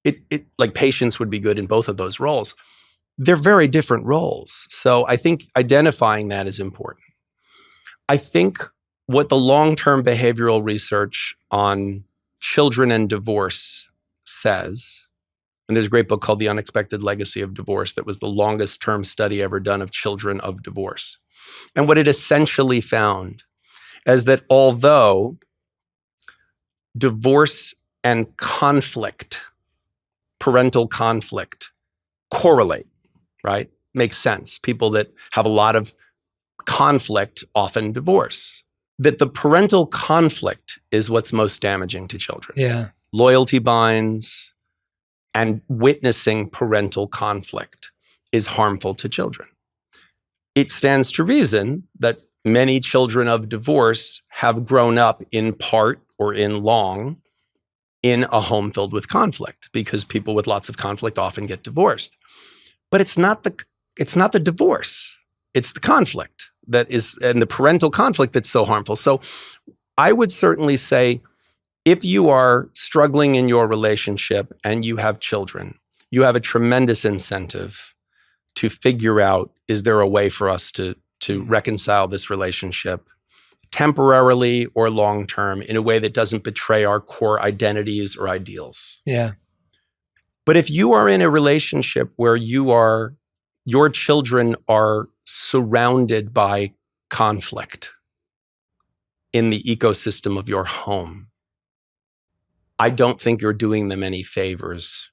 it like patience would be good in both of those roles. They're very different roles. So I think identifying that is important. I think what the long-term behavioral research on children and divorce says, and there's a great book called The Unexpected Legacy of Divorce that was the longest term study ever done of children of divorce. And what it essentially found is that although divorce and conflict, parental conflict, correlate, right? Makes sense. People that have a lot of conflict often divorce. That the parental conflict is what's most damaging to children. Yeah. Loyalty binds and witnessing parental conflict is harmful to children. It stands to reason that many children of divorce have grown up in part or in long in a home filled with conflict, because people with lots of conflict often get divorced. But it's not the divorce. It's the conflict that is, and the parental conflict that's so harmful. So I would certainly say, if you are struggling in your relationship and you have children, you have a tremendous incentive to figure out, is there a way for us to reconcile this relationship temporarily or long-term in a way that doesn't betray our core identities or ideals? Yeah. But if you are in a relationship where your children are surrounded by conflict in the ecosystem of your home, I don't think you're doing them any favors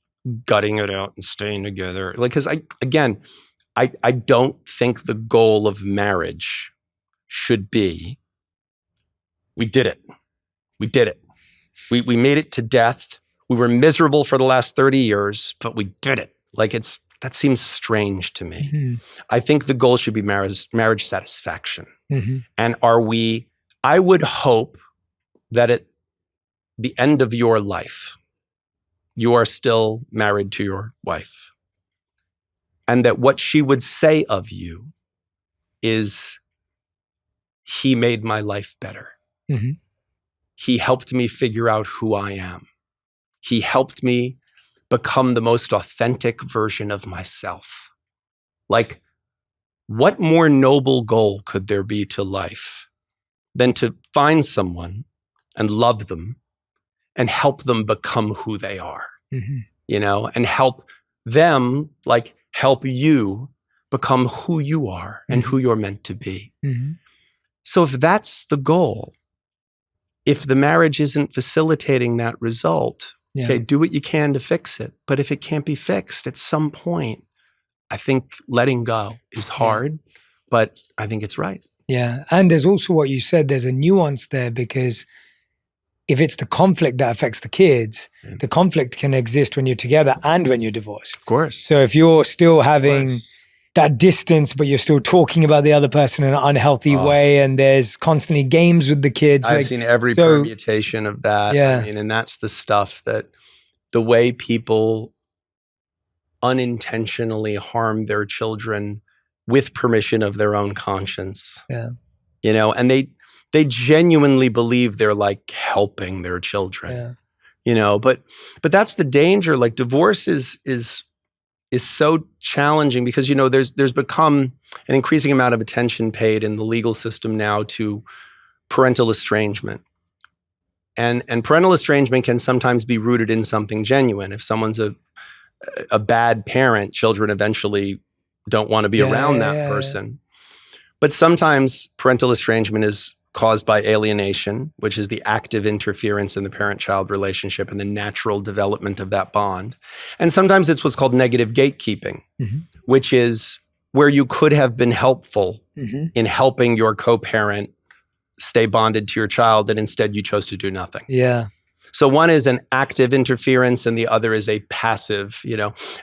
gutting it out and staying together. Like, because I don't think the goal of marriage should be, we did it. We did it. We made it to death. We were miserable for the last 30 years, but we did it. Like, that seems strange to me. Mm-hmm. I think the goal should be marriage satisfaction. Mm-hmm. And I would hope that at the end of your life, you are still married to your wife. And that what she would say of you is, he made my life better. Mm-hmm. He helped me figure out who I am. He helped me become the most authentic version of myself. Like, what more noble goal could there be to life than to find someone and love them and help them become who they are, mm-hmm. you know, and help them, like, help you become who you are and mm-hmm. who you're meant to be. Mm-hmm. So if that's the goal, if the marriage isn't facilitating that result, okay, do what you can to fix it. But if it can't be fixed at some point, I think letting go is hard, but I think it's right. Yeah. And there's also what you said, there's a nuance there, because if it's the conflict that affects the kids, the conflict can exist when you're together and when you're divorced. Of course. So if you're still having that distance, but you're still talking about the other person in an unhealthy way, and there's constantly games with the kids. I've seen every permutation of that. Yeah. I mean, and that's the stuff that the way people unintentionally harm their children with permission of their own conscience. Yeah. And they genuinely believe they're like helping their children. Yeah. But that's the danger. Like divorce is so challenging because there's become an increasing amount of attention paid in the legal system now to parental estrangement. And parental estrangement can sometimes be rooted in something genuine. If someone's a bad parent, children eventually don't want to be around that person. But sometimes parental estrangement is caused by alienation, which is the active interference in the parent-child relationship and the natural development of that bond. And sometimes it's what's called negative gatekeeping, which is where you could have been helpful in helping your co-parent stay bonded to your child, and instead you chose to do nothing. Yeah. So one is an active interference and the other is a passive,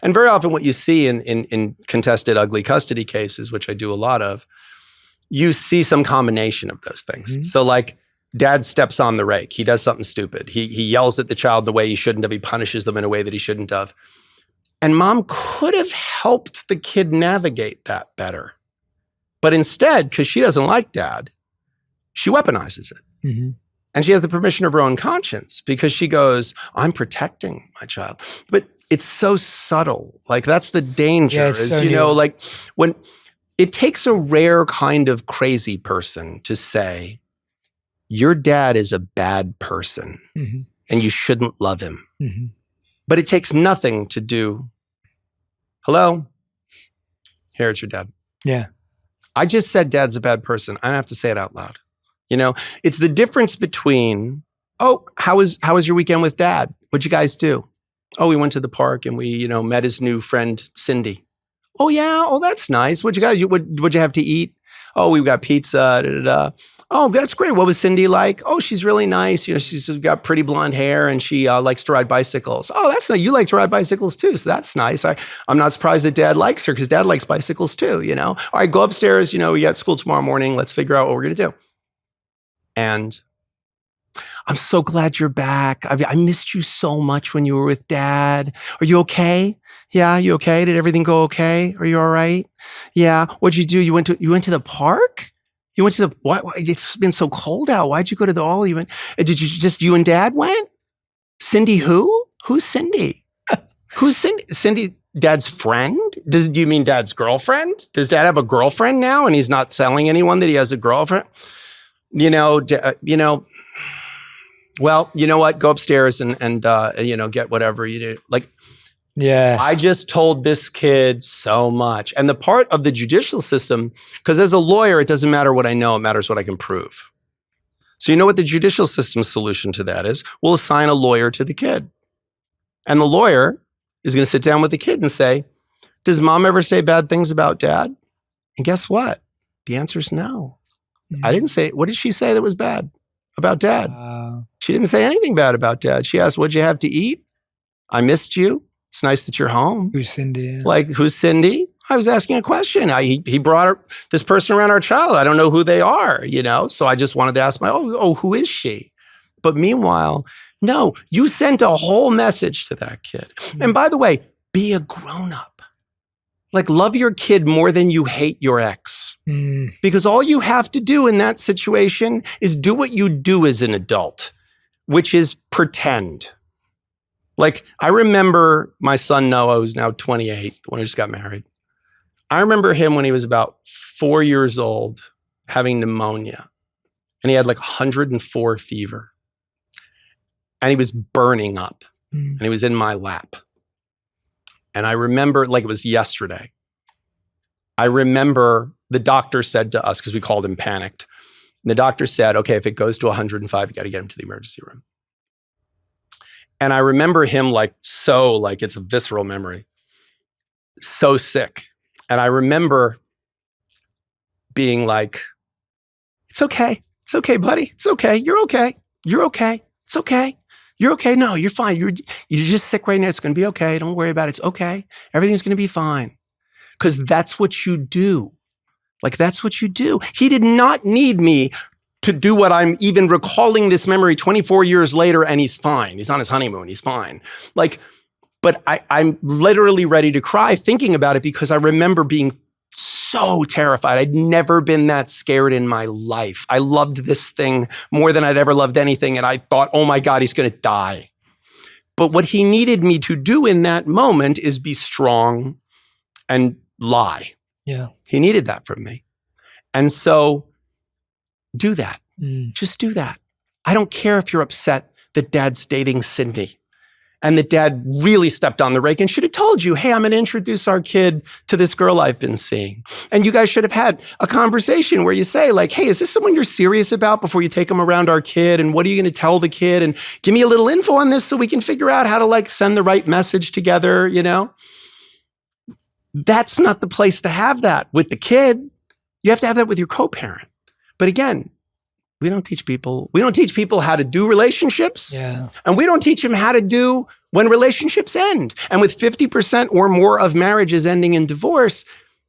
And very often what you see in contested ugly custody cases, which I do a lot of, you see some combination of those things. So like dad steps on the rake. He does something stupid. He yells at the child the way he shouldn't have. He punishes them in a way that he shouldn't have. And mom could have helped the kid navigate that better. But instead, because she doesn't like dad, she weaponizes it. And she has the permission of her own conscience because she goes, I'm protecting my child. But it's so subtle. Like that's the danger is, so like when it takes a rare kind of crazy person to say, your dad is a bad person and you shouldn't love him. But it takes nothing to do, hello, here, it's your dad. Yeah. I just said dad's a bad person. I have to say it out loud. It's the difference between, oh, how was your weekend with dad? What'd you guys do? Oh, we went to the park and we, met his new friend, Cindy. Oh yeah. Oh, that's nice. What'd you have to eat? Oh, we got pizza. Oh, that's great. What was Cindy like? Oh, she's really nice. She's got pretty blonde hair and she likes to ride bicycles. Oh, that's nice. You like to ride bicycles too. So that's nice. I'm not surprised that dad likes her because dad likes bicycles too, All right, go upstairs. We got school tomorrow morning. Let's figure out what we're going to do. And I'm so glad you're back. I missed you so much when you were with dad. Are you okay? Yeah, you okay? Did everything go okay? Are you all right? Yeah. What'd you do? You went to the park? You went to the what? It's been so cold out. Why'd you go to the all? You went? Did you and dad went? Cindy who? Who's Cindy? Who's Cindy? Cindy, dad's friend? Do you mean dad's girlfriend? Does dad have a girlfriend now and he's not telling anyone that he has a girlfriend? Well, you know what? Go upstairs and get whatever you do. Like, yeah, I just told this kid so much. And the part of the judicial system, because as a lawyer, it doesn't matter what I know, it matters what I can prove. So you know what the judicial system's solution to that is? We'll assign a lawyer to the kid. And the lawyer is going to sit down with the kid and say, does mom ever say bad things about dad? And guess what? The answer is no. I didn't say, what did she say that was bad about dad? She didn't say anything bad about dad. She asked, what'd you have to eat? I missed you. It's nice that you're home. Who's Cindy? Like, who's Cindy? I was asking a question. He brought this person around our child. I don't know who they are, So I just wanted to ask who is she? But meanwhile, no, you sent a whole message to that kid. And by the way, be a grown-up. Like, love your kid more than you hate your ex. Because all you have to do in that situation is do what you do as an adult, which is pretend. Like, I remember my son Noah, who's now 28, the one who just got married. I remember him when he was about 4 years old having pneumonia. And he had like 104 fever. And he was burning up. And he was in my lap. And I remember, like it was yesterday, I remember the doctor said to us, because we called him panicked, and the doctor said, okay, if it goes to 105, you got to get him to the emergency room. And I remember him it's a visceral memory, so sick. And I remember being like, it's okay, buddy, it's okay, you're okay, it's okay. You're okay. No, you're fine. You're just sick right now. It's going to be okay. Don't worry about it. It's okay. Everything's going to be fine. Because that's what you do. Like, that's what you do. He did not need me to do what I'm even recalling this memory 24 years later, and he's fine. He's on his honeymoon. He's fine. Like, But I'm literally ready to cry thinking about it because I remember being so terrified. I'd never been that scared in my life. I loved this thing more than I'd ever loved anything. And I thought, oh my God, he's going to die. But what he needed me to do in that moment is be strong and lie. Yeah. He needed that from me. And so do that. Just do that. I don't care if you're upset that dad's dating Cindy and that dad really stepped on the rake and should have told you, hey, I'm going to introduce our kid to this girl I've been seeing. And you guys should have had a conversation where you say like, hey, is this someone you're serious about before you take them around our kid? And what are you going to tell the kid? And give me a little info on this so we can figure out how to like send the right message together, you know? That's not the place to have that with the kid. You have to have that with your co-parent. But again, we don't teach people how to do relationships. Yeah. And we don't teach them how to do when relationships end. And with 50% or more of marriages ending in divorce,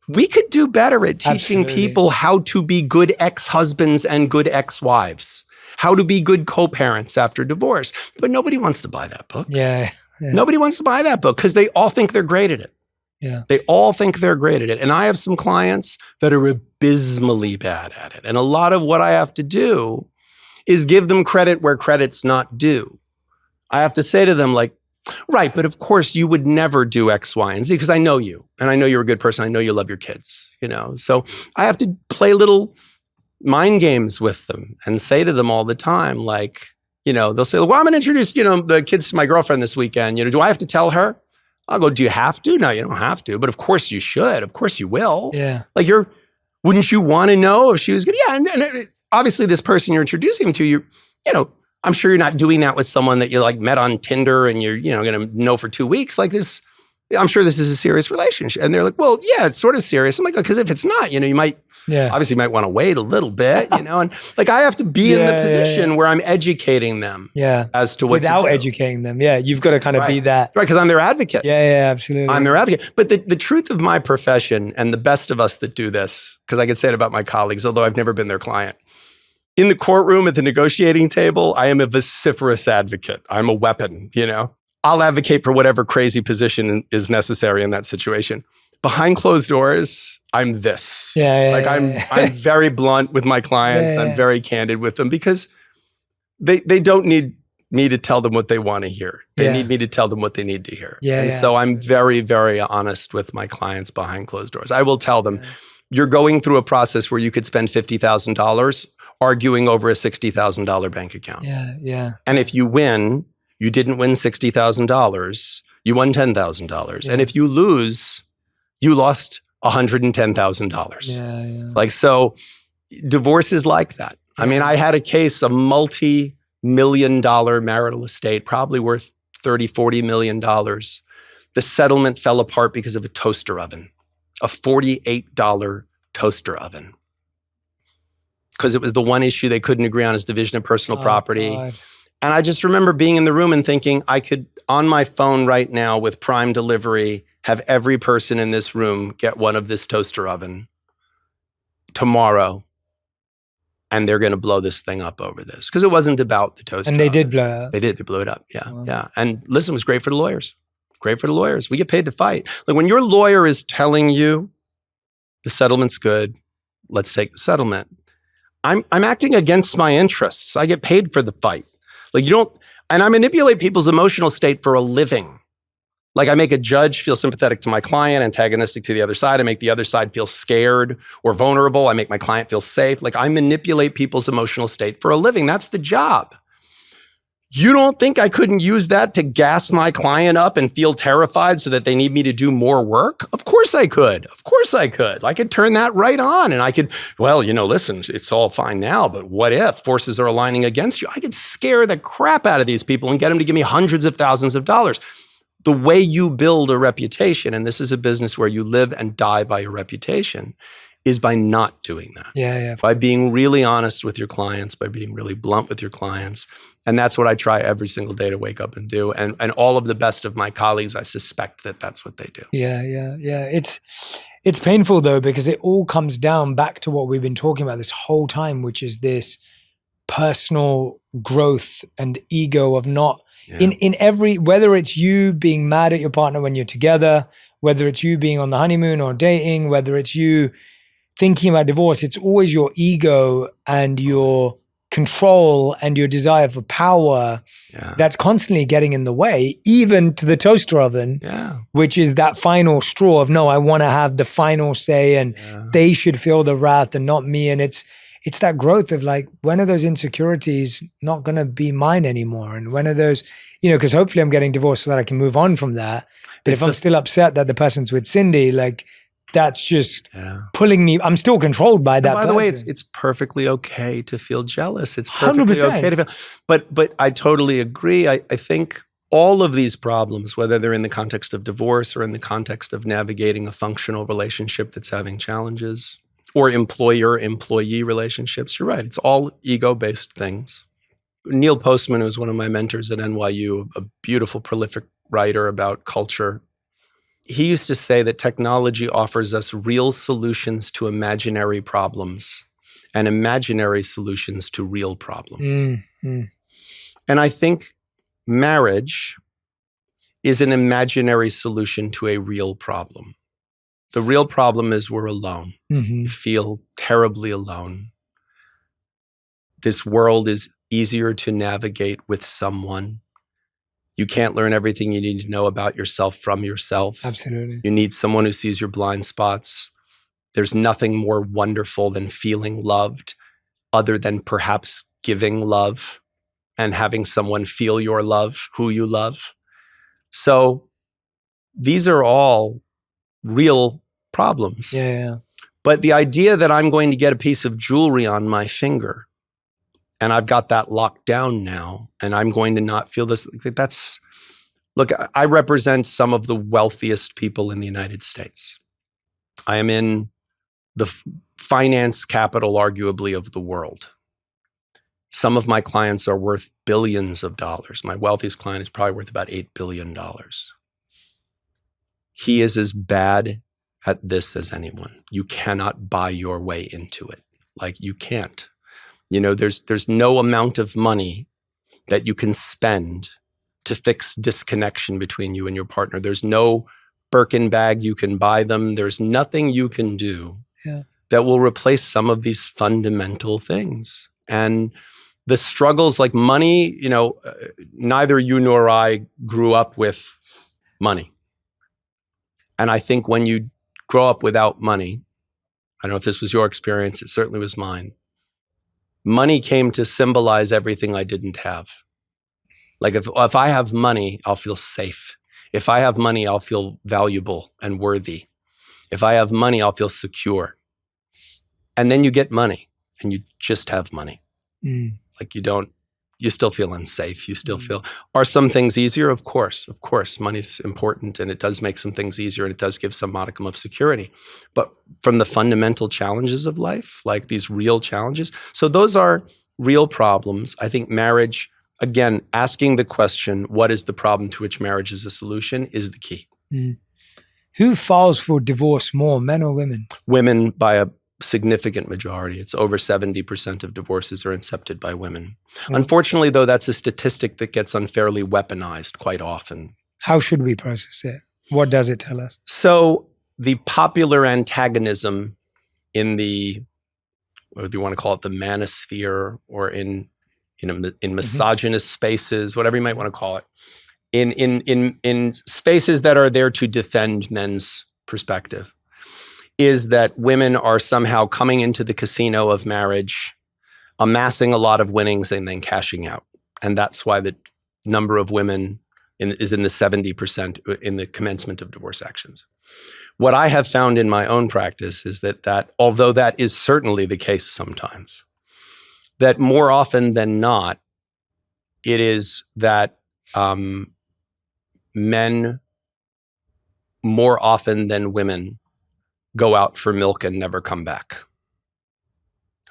we could do better at teaching people how to be good ex-husbands and good ex-wives, how to be good co-parents after divorce. But nobody wants to buy that book. Yeah. Nobody wants to buy that book because they all think they're great at it. Yeah. They all think they're great at it. And I have some clients that are abysmally bad at it. And a lot of what I have to do is give them credit where credit's not due. I have to say to them like, right, but of course you would never do X, Y, and Z because I know you and I know you're a good person. I know you love your kids, you know? So I have to play little mind games with them and say to them all the time, like, you know, they'll say, well, I'm going to introduce, you know, the kids to my girlfriend this weekend. You know, do I have to tell her? I'll go, do you have to? No, you don't have to. But of course you should. Of course you will. Yeah. Like wouldn't you want to know if she was good? Yeah. And obviously this person you're introducing them to, you know, I'm sure you're not doing that with someone that you like met on Tinder and you're, you know, going to know for 2 weeks like this. I'm sure this is a serious relationship. And they're like, well, yeah, it's sort of serious. I'm like, because if it's not, you know, you might, obviously you might want to wait a little bit, you know, and like I have to be in the position where I'm educating them as to what without to do. educating them. Yeah. You've got to kind of be that. Right. Because I'm their advocate. Yeah, absolutely. I'm their advocate. But the truth of my profession and the best of us that do this, because I can say it about my colleagues, although I've never been their client. In the courtroom at the negotiating table, I am a vociferous advocate. I'm a weapon, you know. I'll advocate for whatever crazy position is necessary in that situation. Behind closed doors, I'm this. I'm very blunt with my clients. I'm very candid with them because they don't need me to tell them what they want to hear. They need me to tell them what they need to hear. So I'm very, very honest with my clients behind closed doors. I will tell them, you're going through a process where you could spend $50,000 arguing over a $60,000 bank account. And if you win, you didn't win $60,000, you won $10,000. And if you lose, you lost $110,000. Like, so divorce is like that. I mean, I had a case, a multi-million-dollar marital estate, probably worth $30, $40 million. The settlement fell apart because of a toaster oven, a $48 toaster oven. Because it was the one issue they couldn't agree on is division of personal property. God. And I just remember being in the room and thinking I could, on my phone right now with Prime delivery, have every person in this room get one of this toaster oven tomorrow. And they're going to blow this thing up over this. Because it wasn't about the toaster oven. And they did blow it up. They did. They blew it up. Yeah. Wow. Yeah. And listen, it was great for the lawyers. Great for the lawyers. We get paid to fight. Like when your lawyer is telling you the settlement's good, let's take the settlement. I'm acting against my interests. I get paid for the fight. Like and I manipulate people's emotional state for a living. Like I make a judge feel sympathetic to my client, antagonistic to the other side. I make the other side feel scared or vulnerable. I make my client feel safe. Like I manipulate people's emotional state for a living. That's the job. You don't think I couldn't use that to gas my client up and feel terrified so that they need me to do more work? Of course I could. Of course I could. I could turn that right on and I could, well, you know, listen, it's all fine now, but what if forces are aligning against you? I could scare the crap out of these people and get them to give me hundreds of thousands of dollars. The way you build a reputation, and this is a business where you live and die by your reputation, is by not doing that. By being really honest with your clients, by being really blunt with your clients. And that's what I try every single day to wake up and do. And all of the best of my colleagues, I suspect that that's what they do. Yeah. It's painful though, because it all comes down back to what we've been talking about this whole time, which is this personal growth and ego of not Yeah. in every, whether it's you being mad at your partner when you're together, whether it's you being on the honeymoon or dating, whether it's you thinking about divorce, it's always your ego and your control and your desire for power Yeah. that's constantly getting in the way, even to the toaster oven, Yeah. which is that final straw of, no, I want to have the final say and they should feel the wrath and not me. And it's that growth of like, when are those insecurities not going to be mine anymore? And when are those, because hopefully I'm getting divorced so that I can move on from that. But if I'm still upset that the person's with Cindy, like, that's just pulling me. I'm still controlled by that. And by the way, it's perfectly okay to feel jealous. It's perfectly 100%. okay to feel. But I totally agree. I think all of these problems, whether they're in the context of divorce or in the context of navigating a functional relationship that's having challenges, or employer-employee relationships, you're right. It's all ego-based things. Neil Postman, who was one of my mentors at NYU, a beautiful, prolific writer about culture, he used to say that technology offers us real solutions to imaginary problems and imaginary solutions to real problems. And I think marriage is an imaginary solution to a real problem. The real problem is we're alone. You feel terribly alone. This world is easier to navigate with someone. You can't learn everything you need to know about yourself from yourself. Absolutely. You need someone who sees your blind spots. There's nothing more wonderful than feeling loved, other than perhaps giving love and having someone feel your love, who you love. So these are all real problems. Yeah. But the idea that I'm going to get a piece of jewelry on my finger and I've got that locked down now, and I'm going to not feel this. Look, I represent some of the wealthiest people in the United States. I am in the finance capital, arguably, of the world. Some of my clients are worth billions of dollars. My wealthiest client is probably worth about $8 billion. He is as bad at this as anyone. You cannot buy your way into it. Like, you can't. There's no amount of money that you can spend to fix disconnection between you and your partner. There's no Birkin bag you can buy them. There's nothing you can do that will replace some of these fundamental things. And the struggles like money, neither you nor I grew up with money. And I think when you grow up without money, I don't know if this was your experience, it certainly was mine. Money came to symbolize everything I didn't have. Like if I have money, I'll feel safe. If I have money, I'll feel valuable and worthy. If I have money, I'll feel secure. And then you get money and you just have money. Like you still feel unsafe. You still feel, are some things easier? Of course, money's important and it does make some things easier and it does give some modicum of security. But from the fundamental challenges of life, like these real challenges, so those are real problems. I think marriage, again, asking the question, what is the problem to which marriage is a solution, is the key. Who falls for divorce more, men or women? Women by a significant majority. It's over 70% of divorces are incepted by women. Unfortunately, though, that's a statistic that gets unfairly weaponized quite often. How should we process it? What does it tell us? So the popular antagonism in the, what do you want to call it, the manosphere, or in misogynist spaces, whatever you might want to call it, in spaces that are there to defend men's perspective, is that women are somehow coming into the casino of marriage, amassing a lot of winnings and then cashing out. And that's why the number of women is in the 70% in the commencement of divorce actions. What I have found in my own practice is that although that is certainly the case sometimes, that more often than not, it is that men more often than women go out for milk and never come back.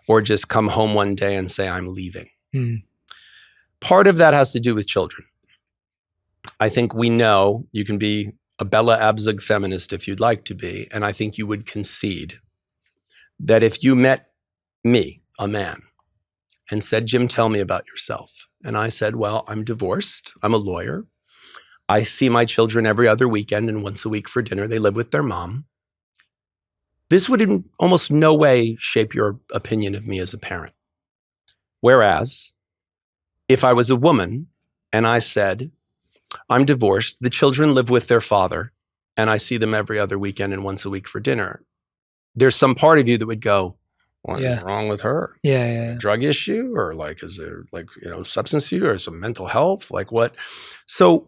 Or just come home one day and say, I'm leaving. Part of that has to do with children. I think we know you can be a Bella Abzug feminist if you'd like to be, and I think you would concede that if you met me, a man, and said, Jim, tell me about yourself. And I said, well, I'm divorced. I'm a lawyer. I see my children every other weekend and once a week for dinner. They live with their mom. This would in almost no way shape your opinion of me as a parent. Whereas if I was a woman and I said, I'm divorced, the children live with their father, and I see them every other weekend and once a week for dinner, there's some part of you that would go, what's wrong with her? Yeah. Drug issue? Or like, is there like, substance use or some mental health? Like what? So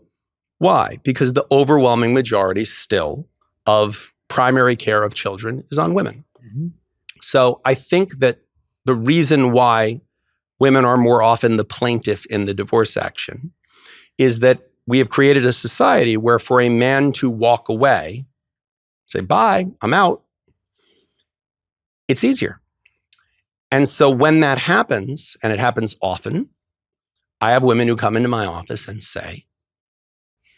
why? Because the overwhelming majority still of primary care of children is on women. Mm-hmm. So I think that the reason why women are more often the plaintiff in the divorce action is that we have created a society where for a man to walk away, say, bye, I'm out, it's easier. And so when that happens, and it happens often, I have women who come into my office and say,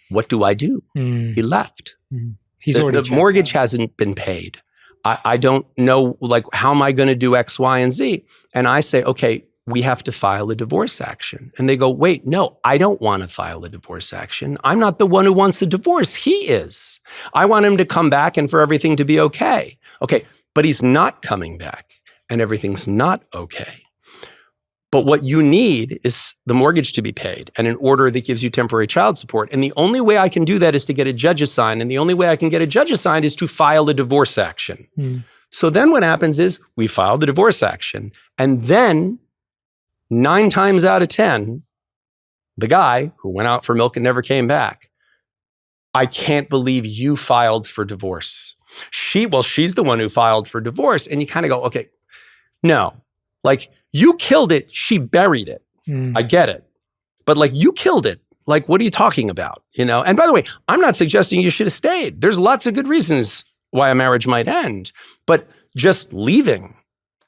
what do I do? He left. The mortgage hasn't been paid. I don't know, like, how am I going to do X, Y, and Z? And I say, okay, we have to file a divorce action. And they go, wait, no, I don't want to file a divorce action. I'm not the one who wants a divorce. He is. I want him to come back and for everything to be okay. Okay, but he's not coming back and everything's not okay. But what you need is the mortgage to be paid and an order that gives you temporary child support. And the only way I can do that is to get a judge assigned. And the only way I can get a judge assigned is to file a divorce action. So then what happens is we file the divorce action. And then 9 times out of 10, the guy who went out for milk and never came back, I can't believe you filed for divorce. She's the one who filed for divorce. And you kind of go, okay, no, like you killed it. She buried it. I get it. But like you killed it. Like, what are you talking about? And by the way, I'm not suggesting you should have stayed. There's lots of good reasons why a marriage might end, but just leaving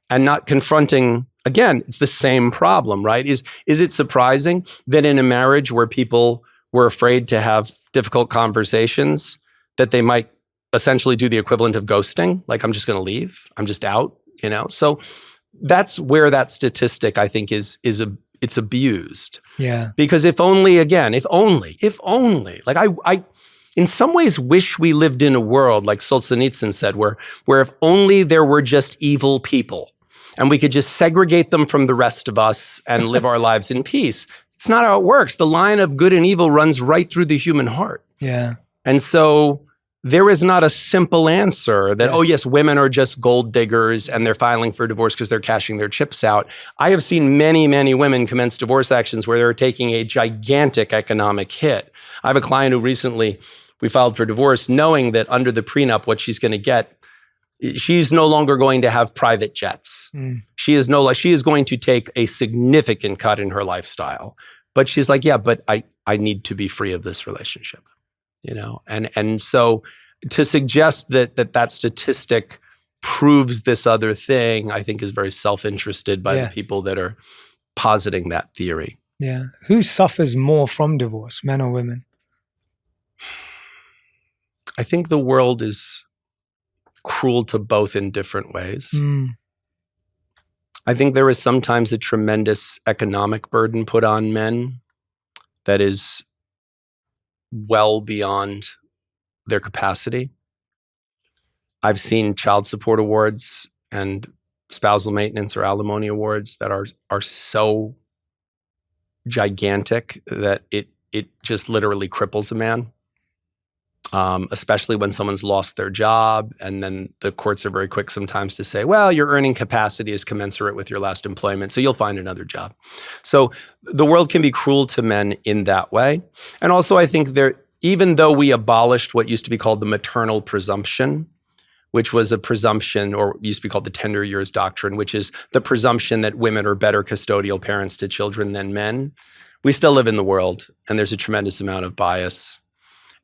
and not confronting, again, it's the same problem, right? Is it surprising that in a marriage where people were afraid to have difficult conversations, that they might essentially do the equivalent of ghosting? Like, I'm just going to leave. I'm just out, So that's where that statistic, I think, it's abused. Yeah. Because if only, like I in some ways wish we lived in a world, like Solzhenitsyn said, where if only there were just evil people and we could just segregate them from the rest of us and live our lives in peace. It's not how it works. The line of good and evil runs right through the human heart. Yeah. And so there is not a simple answer that, oh yes, women are just gold diggers and they're filing for divorce because they're cashing their chips out. I have seen many, many women commence divorce actions where they're taking a gigantic economic hit. I have a client who recently, we filed for divorce knowing that under the prenup, what she's going to get, she's no longer going to have private jets. She is going to take a significant cut in her lifestyle. But she's like, yeah, but I need to be free of this relationship, And so to suggest that statistic proves this other thing, I think is very self-interested by the people that are positing that theory. Yeah. Who suffers more from divorce, men or women? I think the world is cruel to both in different ways. I think there is sometimes a tremendous economic burden put on men that is well beyond their capacity. I've seen child support awards and spousal maintenance or alimony awards that are so gigantic that it just literally cripples a man. Especially when someone's lost their job, and then the courts are very quick sometimes to say, well, your earning capacity is commensurate with your last employment, so you'll find another job. So the world can be cruel to men in that way. And also I think even though we abolished what used to be called the maternal presumption, which was a presumption, or used to be called the tender years doctrine, which is the presumption that women are better custodial parents to children than men, we still live in the world, and there's a tremendous amount of bias.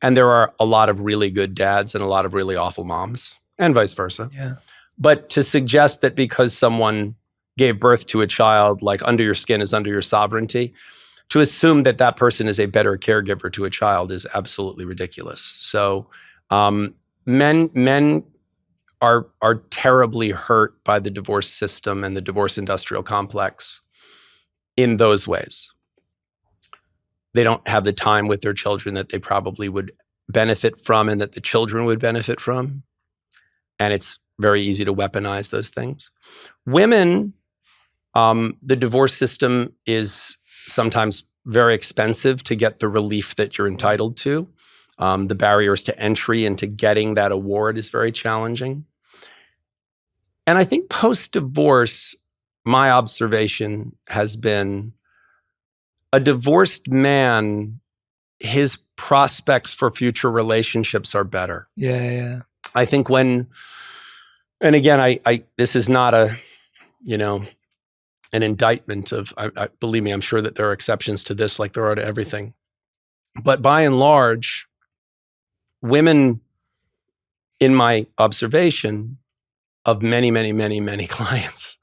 And there are a lot of really good dads and a lot of really awful moms, and vice versa. Yeah. But to suggest that because someone gave birth to a child, like under your skin is under your sovereignty, to assume that that person is a better caregiver to a child is absolutely ridiculous. So men are terribly hurt by the divorce system and the divorce industrial complex. in those ways. They don't have the time with their children that they probably would benefit from and that the children would benefit from. And it's very easy to weaponize those things. Women, the divorce system is sometimes very expensive to get the relief that you're entitled to. The barriers to entry into getting that award is very challenging. And I think post-divorce, my observation has been a divorced man, his prospects for future relationships are better. Yeah. I think and again, I this is not an indictment of, believe me, I'm sure that there are exceptions to this like there are to everything. But by and large, women, in my observation of many, many, many, many clients,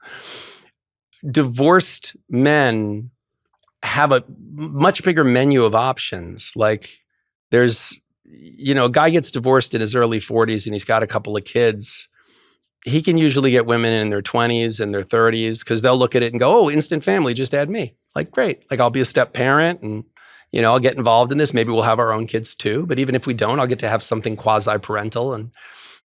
divorced men have a much bigger menu of options. Like there's, a guy gets divorced in his early 40s and he's got a couple of kids. He can usually get women in their 20s and their 30s because they'll look at it and go, oh, instant family, just add me. Like, great. Like I'll be a step parent and, I'll get involved in this. Maybe we'll have our own kids too. But even if we don't, I'll get to have something quasi-parental.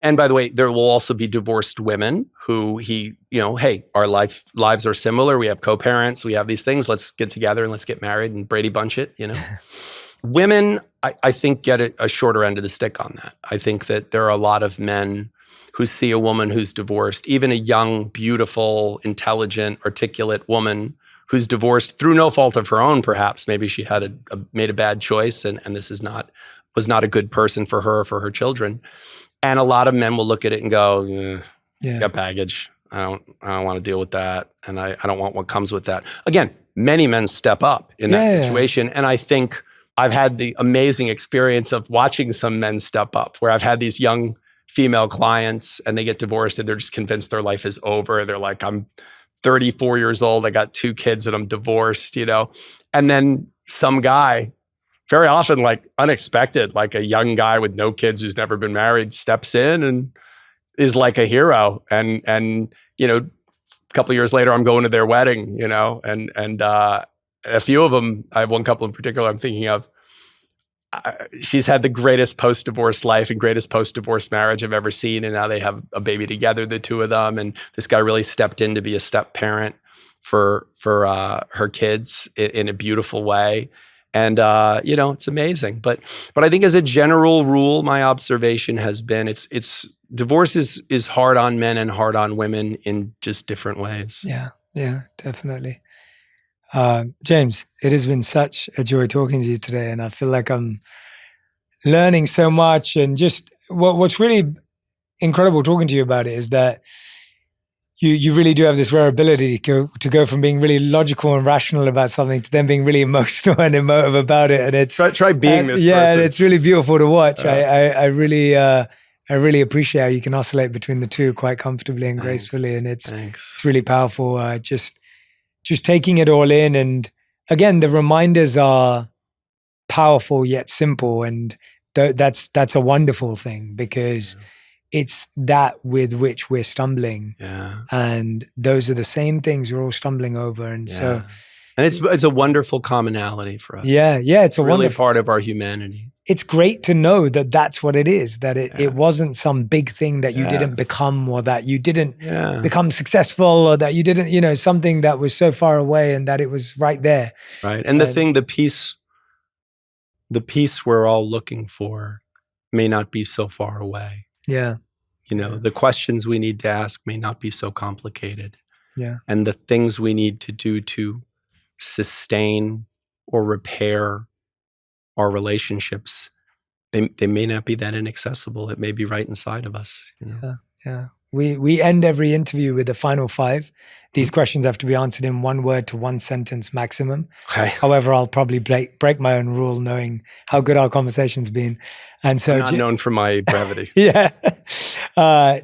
And by the way, there will also be divorced women who hey, our lives are similar. We have co-parents. We have these things. Let's get together and let's get married and Brady Bunch it, Women, I think, get a shorter end of the stick on that. I think that there are a lot of men who see a woman who's divorced, even a young, beautiful, intelligent, articulate woman who's divorced through no fault of her own, perhaps. Maybe she had made a bad choice and this was not a good person for her or for her children. And a lot of men will look at it and go, It's got baggage. I don't want to deal with that. And I don't want what comes with that. Again, many men step up in that situation. And I think I've had the amazing experience of watching some men step up where I've had these young female clients and they get divorced and they're just convinced their life is over. They're like, I'm 34 years old. I got 2 kids and I'm divorced, And then some guy, very often like unexpected, like a young guy with no kids who's never been married steps in and is like a hero. And a couple of years later, I'm going to their wedding, and a few of them, I have one couple in particular I'm thinking of. She's had the greatest post-divorce life and greatest post-divorce marriage I've ever seen. And now they have a baby together, the two of them. And this guy really stepped in to be a step parent for her kids in a beautiful way. And, it's amazing. But I think as a general rule, my observation has been it's divorce is hard on men and hard on women in just different ways. Yeah, definitely. James, it has been such a joy talking to you today. And I feel like I'm learning so much. And just what's really incredible talking to you about it is that you really do have this rare ability to go from being really logical and rational about something to then being really emotional and emotive about it. And it's try being this person. Yeah, it's really beautiful to watch. I really appreciate how you can oscillate between the two quite comfortably and gracefully. And it's really powerful. Just taking it all in. And again, the reminders are powerful yet simple. And that's a wonderful thing because it's that with which we're stumbling. Yeah. And those are the same things we're all stumbling over. And so. And it's a wonderful commonality for us. Yeah. It's a really wonderful part of our humanity. It's great to know that that's what it is, that it wasn't some big thing that you didn't become or that you didn't become successful or that you didn't, something that was so far away and that it was right there. Right. And the peace we're all looking for may not be so far away. Yeah. The questions we need to ask may not be so complicated. Yeah. And the things we need to do to sustain or repair our relationships, they may not be that inaccessible. It may be right inside of us. Yeah. We end every interview with the final 5. These questions have to be answered in 1 word to 1 sentence maximum. Okay. However, I'll probably break my own rule knowing how good our conversation's been. And so I'm not known for my brevity. Yeah.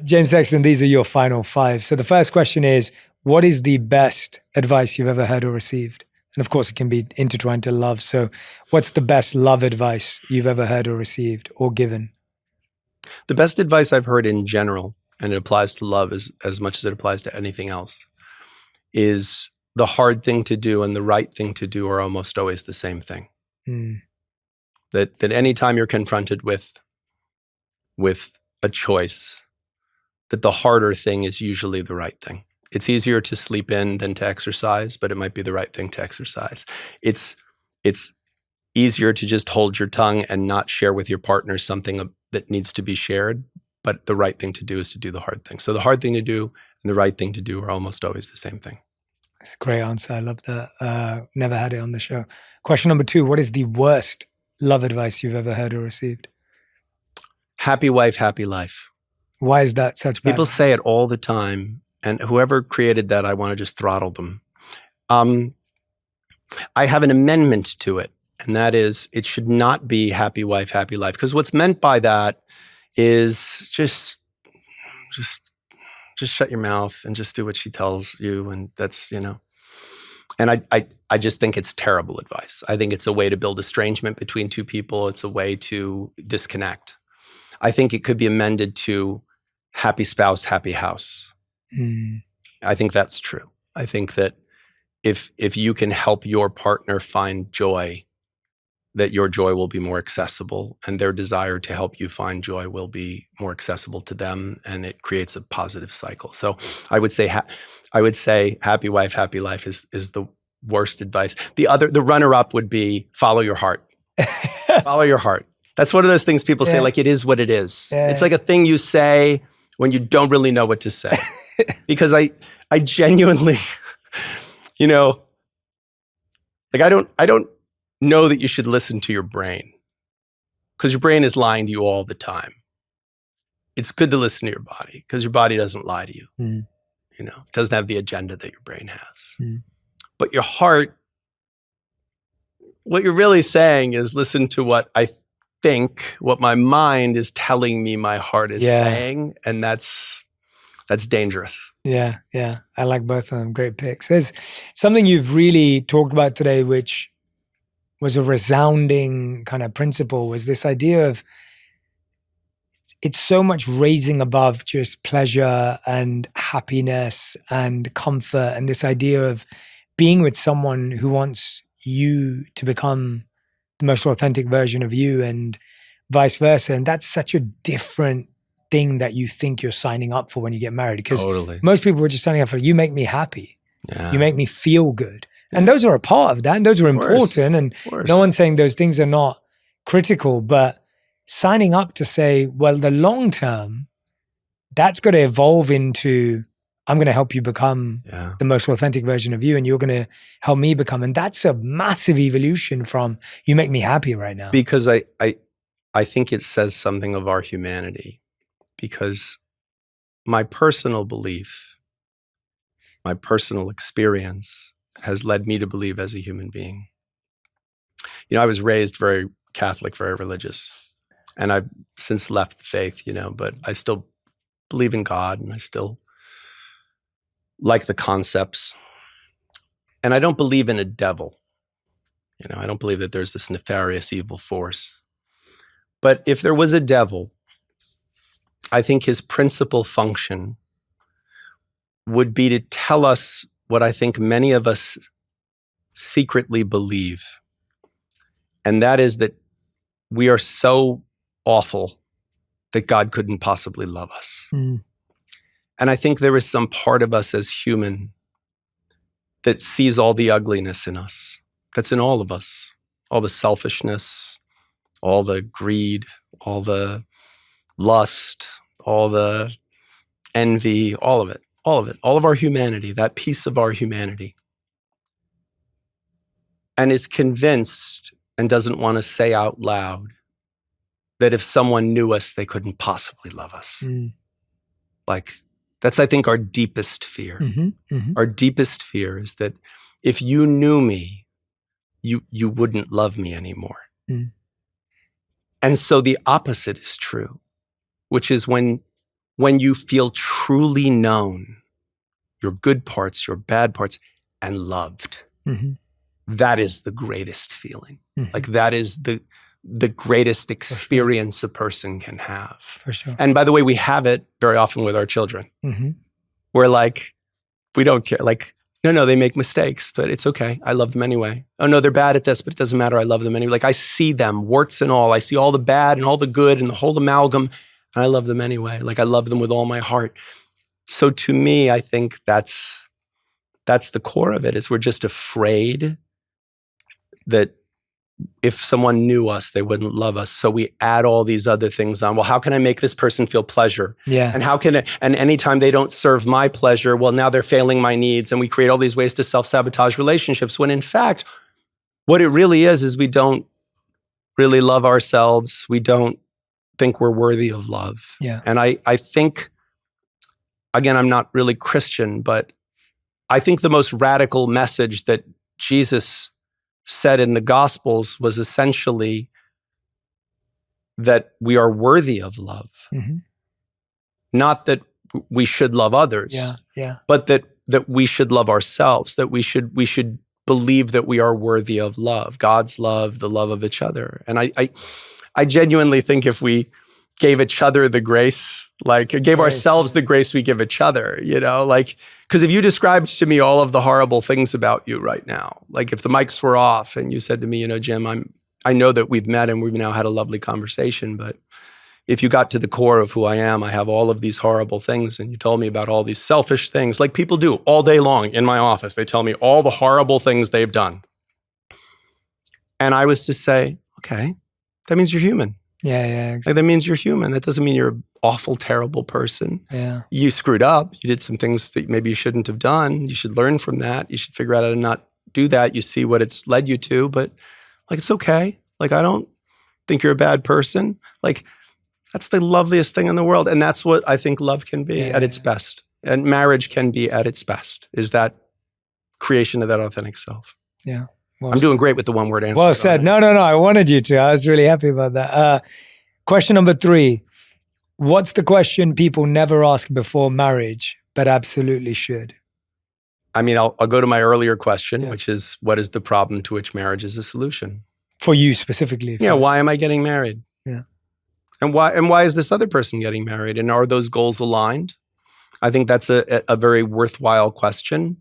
James Sexton, these are your final 5. So the first question is, what is the best advice you've ever heard or received? And of course, it can be intertwined to love. So what's the best love advice you've ever heard or received or given? The best advice I've heard in general, and it applies to love as much as it applies to anything else, is the hard thing to do and the right thing to do are almost always the same thing. That anytime you're confronted with a choice, that the harder thing is usually the right thing. It's easier to sleep in than to exercise, but it might be the right thing to exercise. It's easier to just hold your tongue and not share with your partner something that needs to be shared, but the right thing to do is to do the hard thing. So the hard thing to do and the right thing to do are almost always the same thing. That's a great answer. I love that. Never had it on the show. Question number 2, what is the worst love advice you've ever heard or received? Happy wife, happy life. Why is that such bad? People say it all the time, and whoever created that, I want to just throttle them. I have an amendment to it, and that is it should not be happy wife, happy life. Because what's meant by that is just shut your mouth and just do what she tells you, and that's, And I just think it's terrible advice. I think it's a way to build estrangement between two people. It's a way to disconnect. I think it could be amended to happy spouse, happy house. I think that's true. I think that if you can help your partner find joy, that your joy will be more accessible, and their desire to help you find joy will be more accessible to them, and it creates a positive cycle. So I would say happy wife, happy life is the worst advice. The runner-up would be follow your heart. Follow your heart. That's one of those things people say, like, it is what it is. Yeah. It's like a thing you say when you don't really know what to say. Because I genuinely, like I don't know that you should listen to your brain, because your brain is lying to you all the time. It's good to listen to your body, because your body doesn't lie to you. It doesn't have the agenda that your brain has. But your heart, what you're really saying is listen to what I think, what my mind is telling me my heart is saying, and that's dangerous. Yeah. I like both of them. Great picks. There's something you've really talked about today, which was a resounding kind of principle, was this idea of it's so much raising above just pleasure and happiness and comfort, and this idea of being with someone who wants you to become the most authentic version of you and vice versa. And that's such a different thing that you think you're signing up for when you get married, because most people are just signing up for, you make me happy. You make me feel good. And those are a part of that, and those are important, and no one's saying those things are not critical, but signing up to say, well, the long term, that's got to evolve into, I'm going to help you become the most authentic version of you, and you're going to help me become, and that's a massive evolution from, you make me happy right now. Because I think it says something of our humanity, because my personal belief, my personal experience has led me to believe as a human being. I was raised very Catholic, very religious, and I've since left the faith, but I still believe in God, and I still like the concepts. And I don't believe in a devil. I don't believe that there's this nefarious evil force. But if there was a devil, I think his principal function would be to tell us what I think many of us secretly believe. And that is that we are so awful that God couldn't possibly love us. And I think there is some part of us as human that sees all the ugliness in us, that's in all of us, all the selfishness, all the greed, all the lust, all the envy, all of it, all of our humanity, that piece of our humanity, and is convinced and doesn't want to say out loud that if someone knew us, they couldn't possibly love us. Like, that's, I think, our deepest fear. Our deepest fear is that if you knew me, you wouldn't love me anymore. And so the opposite is true, which is when you feel truly known, your good parts, your bad parts, and loved, that is the greatest feeling. Like, that is the greatest experience a person can have. For sure. And by the way, we have it very often with our children. We're like, we don't care. Like, No, they make mistakes, but it's okay. I love them anyway. Oh no, they're bad at this, but it doesn't matter. I love them anyway. Like I see them, warts and all. I see all the bad and all the good and the whole amalgam, and I love them anyway. Like I love them with all my heart. So to me, I think that's the core of it, is we're just afraid that if someone knew us, they wouldn't love us. So we add all these other things on. Well, how can I make this person feel pleasure? Yeah. And and anytime they don't serve my pleasure, well, now they're failing my needs. And we create all these ways to self-sabotage relationships, when in fact, what it really is we don't really love ourselves. We don't think we're worthy of love. Yeah. And I think, again, I'm not really Christian, but I think the most radical message that Jesus said in the Gospels was essentially that we are worthy of love. Mm-hmm. Not that we should love others, but that we should love ourselves, that we should believe that we are worthy of love, God's love, the love of each other. And I genuinely think if we gave each other the grace, like gave ourselves the grace we give each other, like, because if you described to me all of the horrible things about you right now, like if the mics were off and you said to me, Jim, I know that we've met and we've now had a lovely conversation, but if you got to the core of who I am, I have all of these horrible things, and you told me about all these selfish things, like people do all day long in my office. They tell me all the horrible things they've done. And I was to say, okay, that means you're human. Yeah, exactly. Like, that means you're human. That doesn't mean you're an awful, terrible person. Yeah. You screwed up. You did some things that maybe you shouldn't have done. You should learn from that. You should figure out how to not do that. You see what it's led you to, but like, it's okay. Like, I don't think you're a bad person. Like, that's the loveliest thing in the world. And that's what I think love can be at its best. And marriage can be at its best, is that creation of that authentic self. Yeah. I'm doing great with the one word answer. Well said. No. I wanted you to. I was really happy about that. Question number 3. What's the question people never ask before marriage, but absolutely should? I mean, I'll go to my earlier question, which is, what is the problem to which marriage is a solution? For you specifically. Yeah. Why am I getting married? Yeah. And why is this other person getting married? And are those goals aligned? I think that's a very worthwhile question.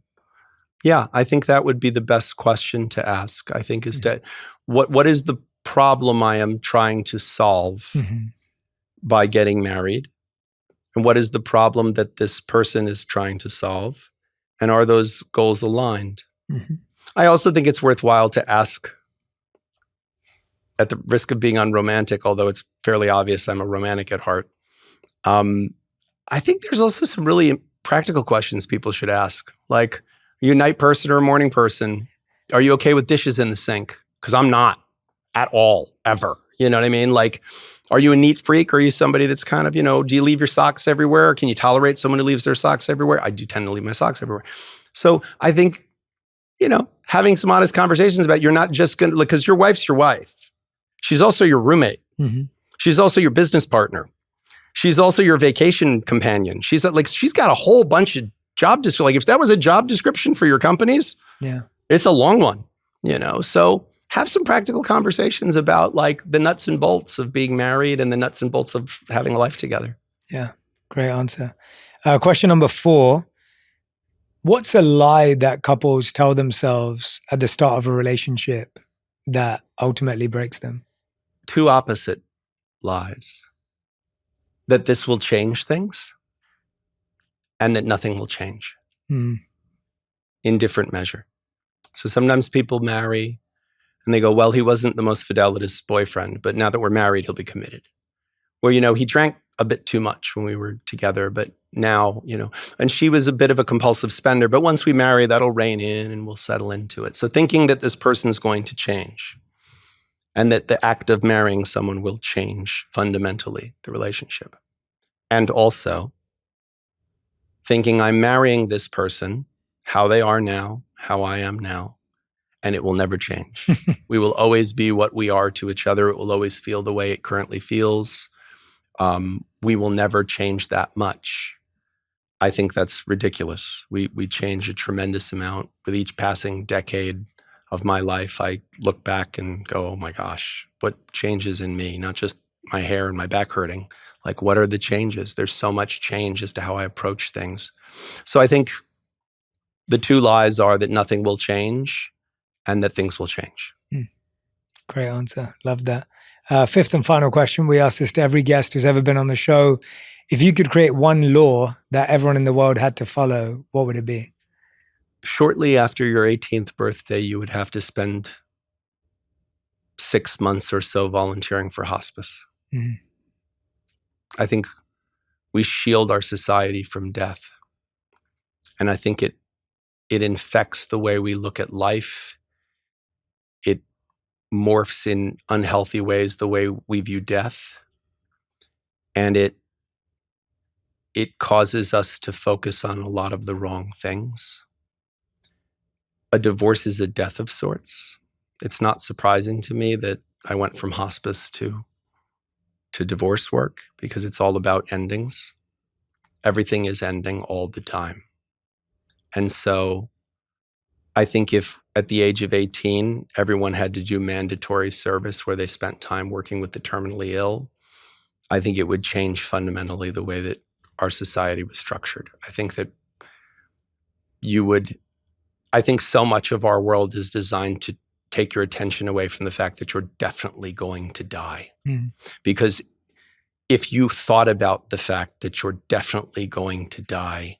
Yeah, I think that would be the best question to ask. I think is that what is the problem I am trying to solve by getting married? And what is the problem that this person is trying to solve? And are those goals aligned? Mm-hmm. I also think it's worthwhile to ask, at the risk of being unromantic, although it's fairly obvious I'm a romantic at heart, I think there's also some really practical questions people should ask. Like, are you a night person or a morning person? Are you okay with dishes in the sink? Because I'm not at all, ever. You know what I mean? Like, are you a neat freak? Or are you somebody that's kind of, do you leave your socks everywhere? Or can you tolerate someone who leaves their socks everywhere? I do tend to leave my socks everywhere. So I think, having some honest conversations about, you're not just going to, because your wife's your wife. She's also your roommate. Mm-hmm. She's also your business partner. She's also your vacation companion. She's got a whole bunch of job description. Like, if that was a job description for your companies, it's a long one, So have some practical conversations about like the nuts and bolts of being married and the nuts and bolts of having a life together. Yeah, great answer. Question number 4. What's a lie that couples tell themselves at the start of a relationship that ultimately breaks them? 2 opposite lies. That this will change things and that nothing will change in different measure. So sometimes people marry and they go, well, he wasn't the most fidelitous boyfriend, but now that we're married, he'll be committed. Or, he drank a bit too much when we were together, but now, and she was a bit of a compulsive spender, but once we marry, that'll rein in and we'll settle into it. So thinking that this person's going to change and that the act of marrying someone will change fundamentally the relationship. And also thinking I'm marrying this person, how they are now, how I am now, and it will never change. We will always be what we are to each other. It will always feel the way it currently feels. We will never change that much. I think that's ridiculous. We change a tremendous amount. With each passing decade of my life, I look back and go, oh my gosh, what changes in me? Not just my hair and my back hurting. Like, what are the changes? There's so much change as to how I approach things. So I think The two lies are that nothing will change and that things will change. Great answer. Love that. Fifth and final question. We ask this to every guest who's ever been on the show. If you could create one law that everyone in the world had to follow, what would it be? Shortly after your 18th birthday, you would have to spend 6 months or so volunteering for hospice. Mm. I think we shield our society from death. And I think it infects the way we look at life. It morphs in unhealthy ways the way we view death. And it causes us to focus on a lot of the wrong things. A divorce is a death of sorts. It's not surprising to me that I went from hospice to divorce work, because it's all about endings. Everything is ending all the time. And so I think if at the age of 18, everyone had to do mandatory service where they spent time working with the terminally ill, I think it would change fundamentally the way that our society was structured. I think that I think so much of our world is designed to take your attention away from the fact that you're definitely going to die. Mm. Because if you thought about the fact that you're definitely going to die,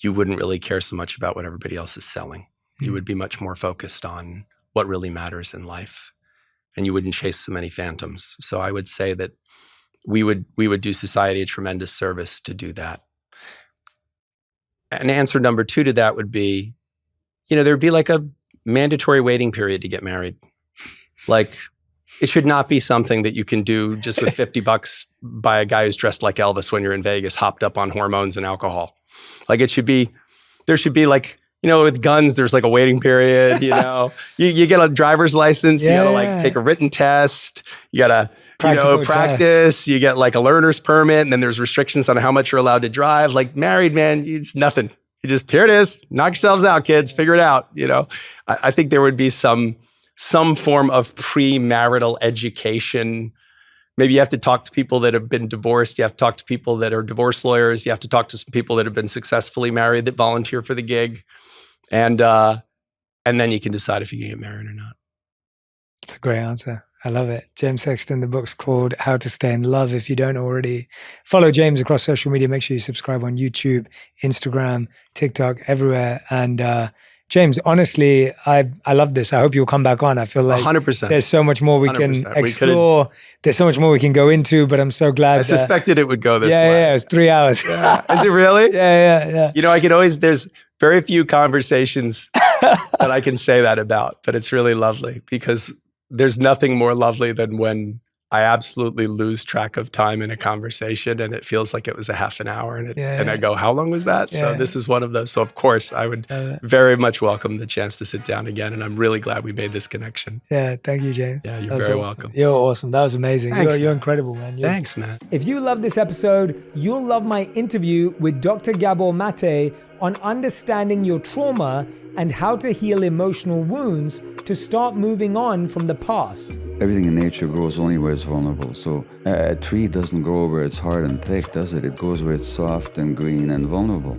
you wouldn't really care so much about what everybody else is selling. You would be much more focused on what really matters in life, and you wouldn't chase so many phantoms. So I would say that we would do society a tremendous service to do that. And answer number 2 to that would be, there'd be like a mandatory waiting period to get married. Like, it should not be something that you can do just with $50 by a guy who's dressed like Elvis when you're in Vegas, hopped up on hormones and alcohol. Like, there should be like, with guns, there's like a waiting period, you get a driver's license, you gotta take a written test, you gotta, practice, you get like a learner's permit, and then there's restrictions on how much you're allowed to drive. Like, married, man, it's nothing. You just, here it is, knock yourselves out, kids, figure it out, I think there would be some form of premarital education. Maybe you have to talk to people that have been divorced. You have to talk to people that are divorce lawyers. You have to talk to some people that have been successfully married that volunteer for the gig. And then you can decide if you can get married or not. It's a great answer. I love it. James Sexton, the book's called How to Stay in Love. If you don't already follow James across social media, make sure you subscribe on YouTube, Instagram, TikTok, everywhere. And James, honestly, I love this. I hope you'll come back on. I feel like 100%. There's so much more we can explore. There's so much more we can go into, but I'm so glad. I suspected it would go this way. Yeah, it was 3 hours. Yeah. Is it really? Yeah. There's very few conversations that I can say that about, but it's really lovely, because there's nothing more lovely than when I absolutely lose track of time in a conversation and it feels like it was a half an hour and I go, how long was that? Yeah. So this is one of those. So of course I would very much welcome the chance to sit down again. And I'm really glad we made this connection. Yeah. Thank you, James. Yeah, you're very welcome. You're awesome. That was amazing. Thanks, you're incredible, man. Thanks, man. If you love this episode, you'll love my interview with Dr. Gabor Mate on understanding your trauma and how to heal emotional wounds to start moving on from the past. Everything in nature grows only where it's vulnerable. So a tree doesn't grow where it's hard and thick, does it? It grows where it's soft and green and vulnerable.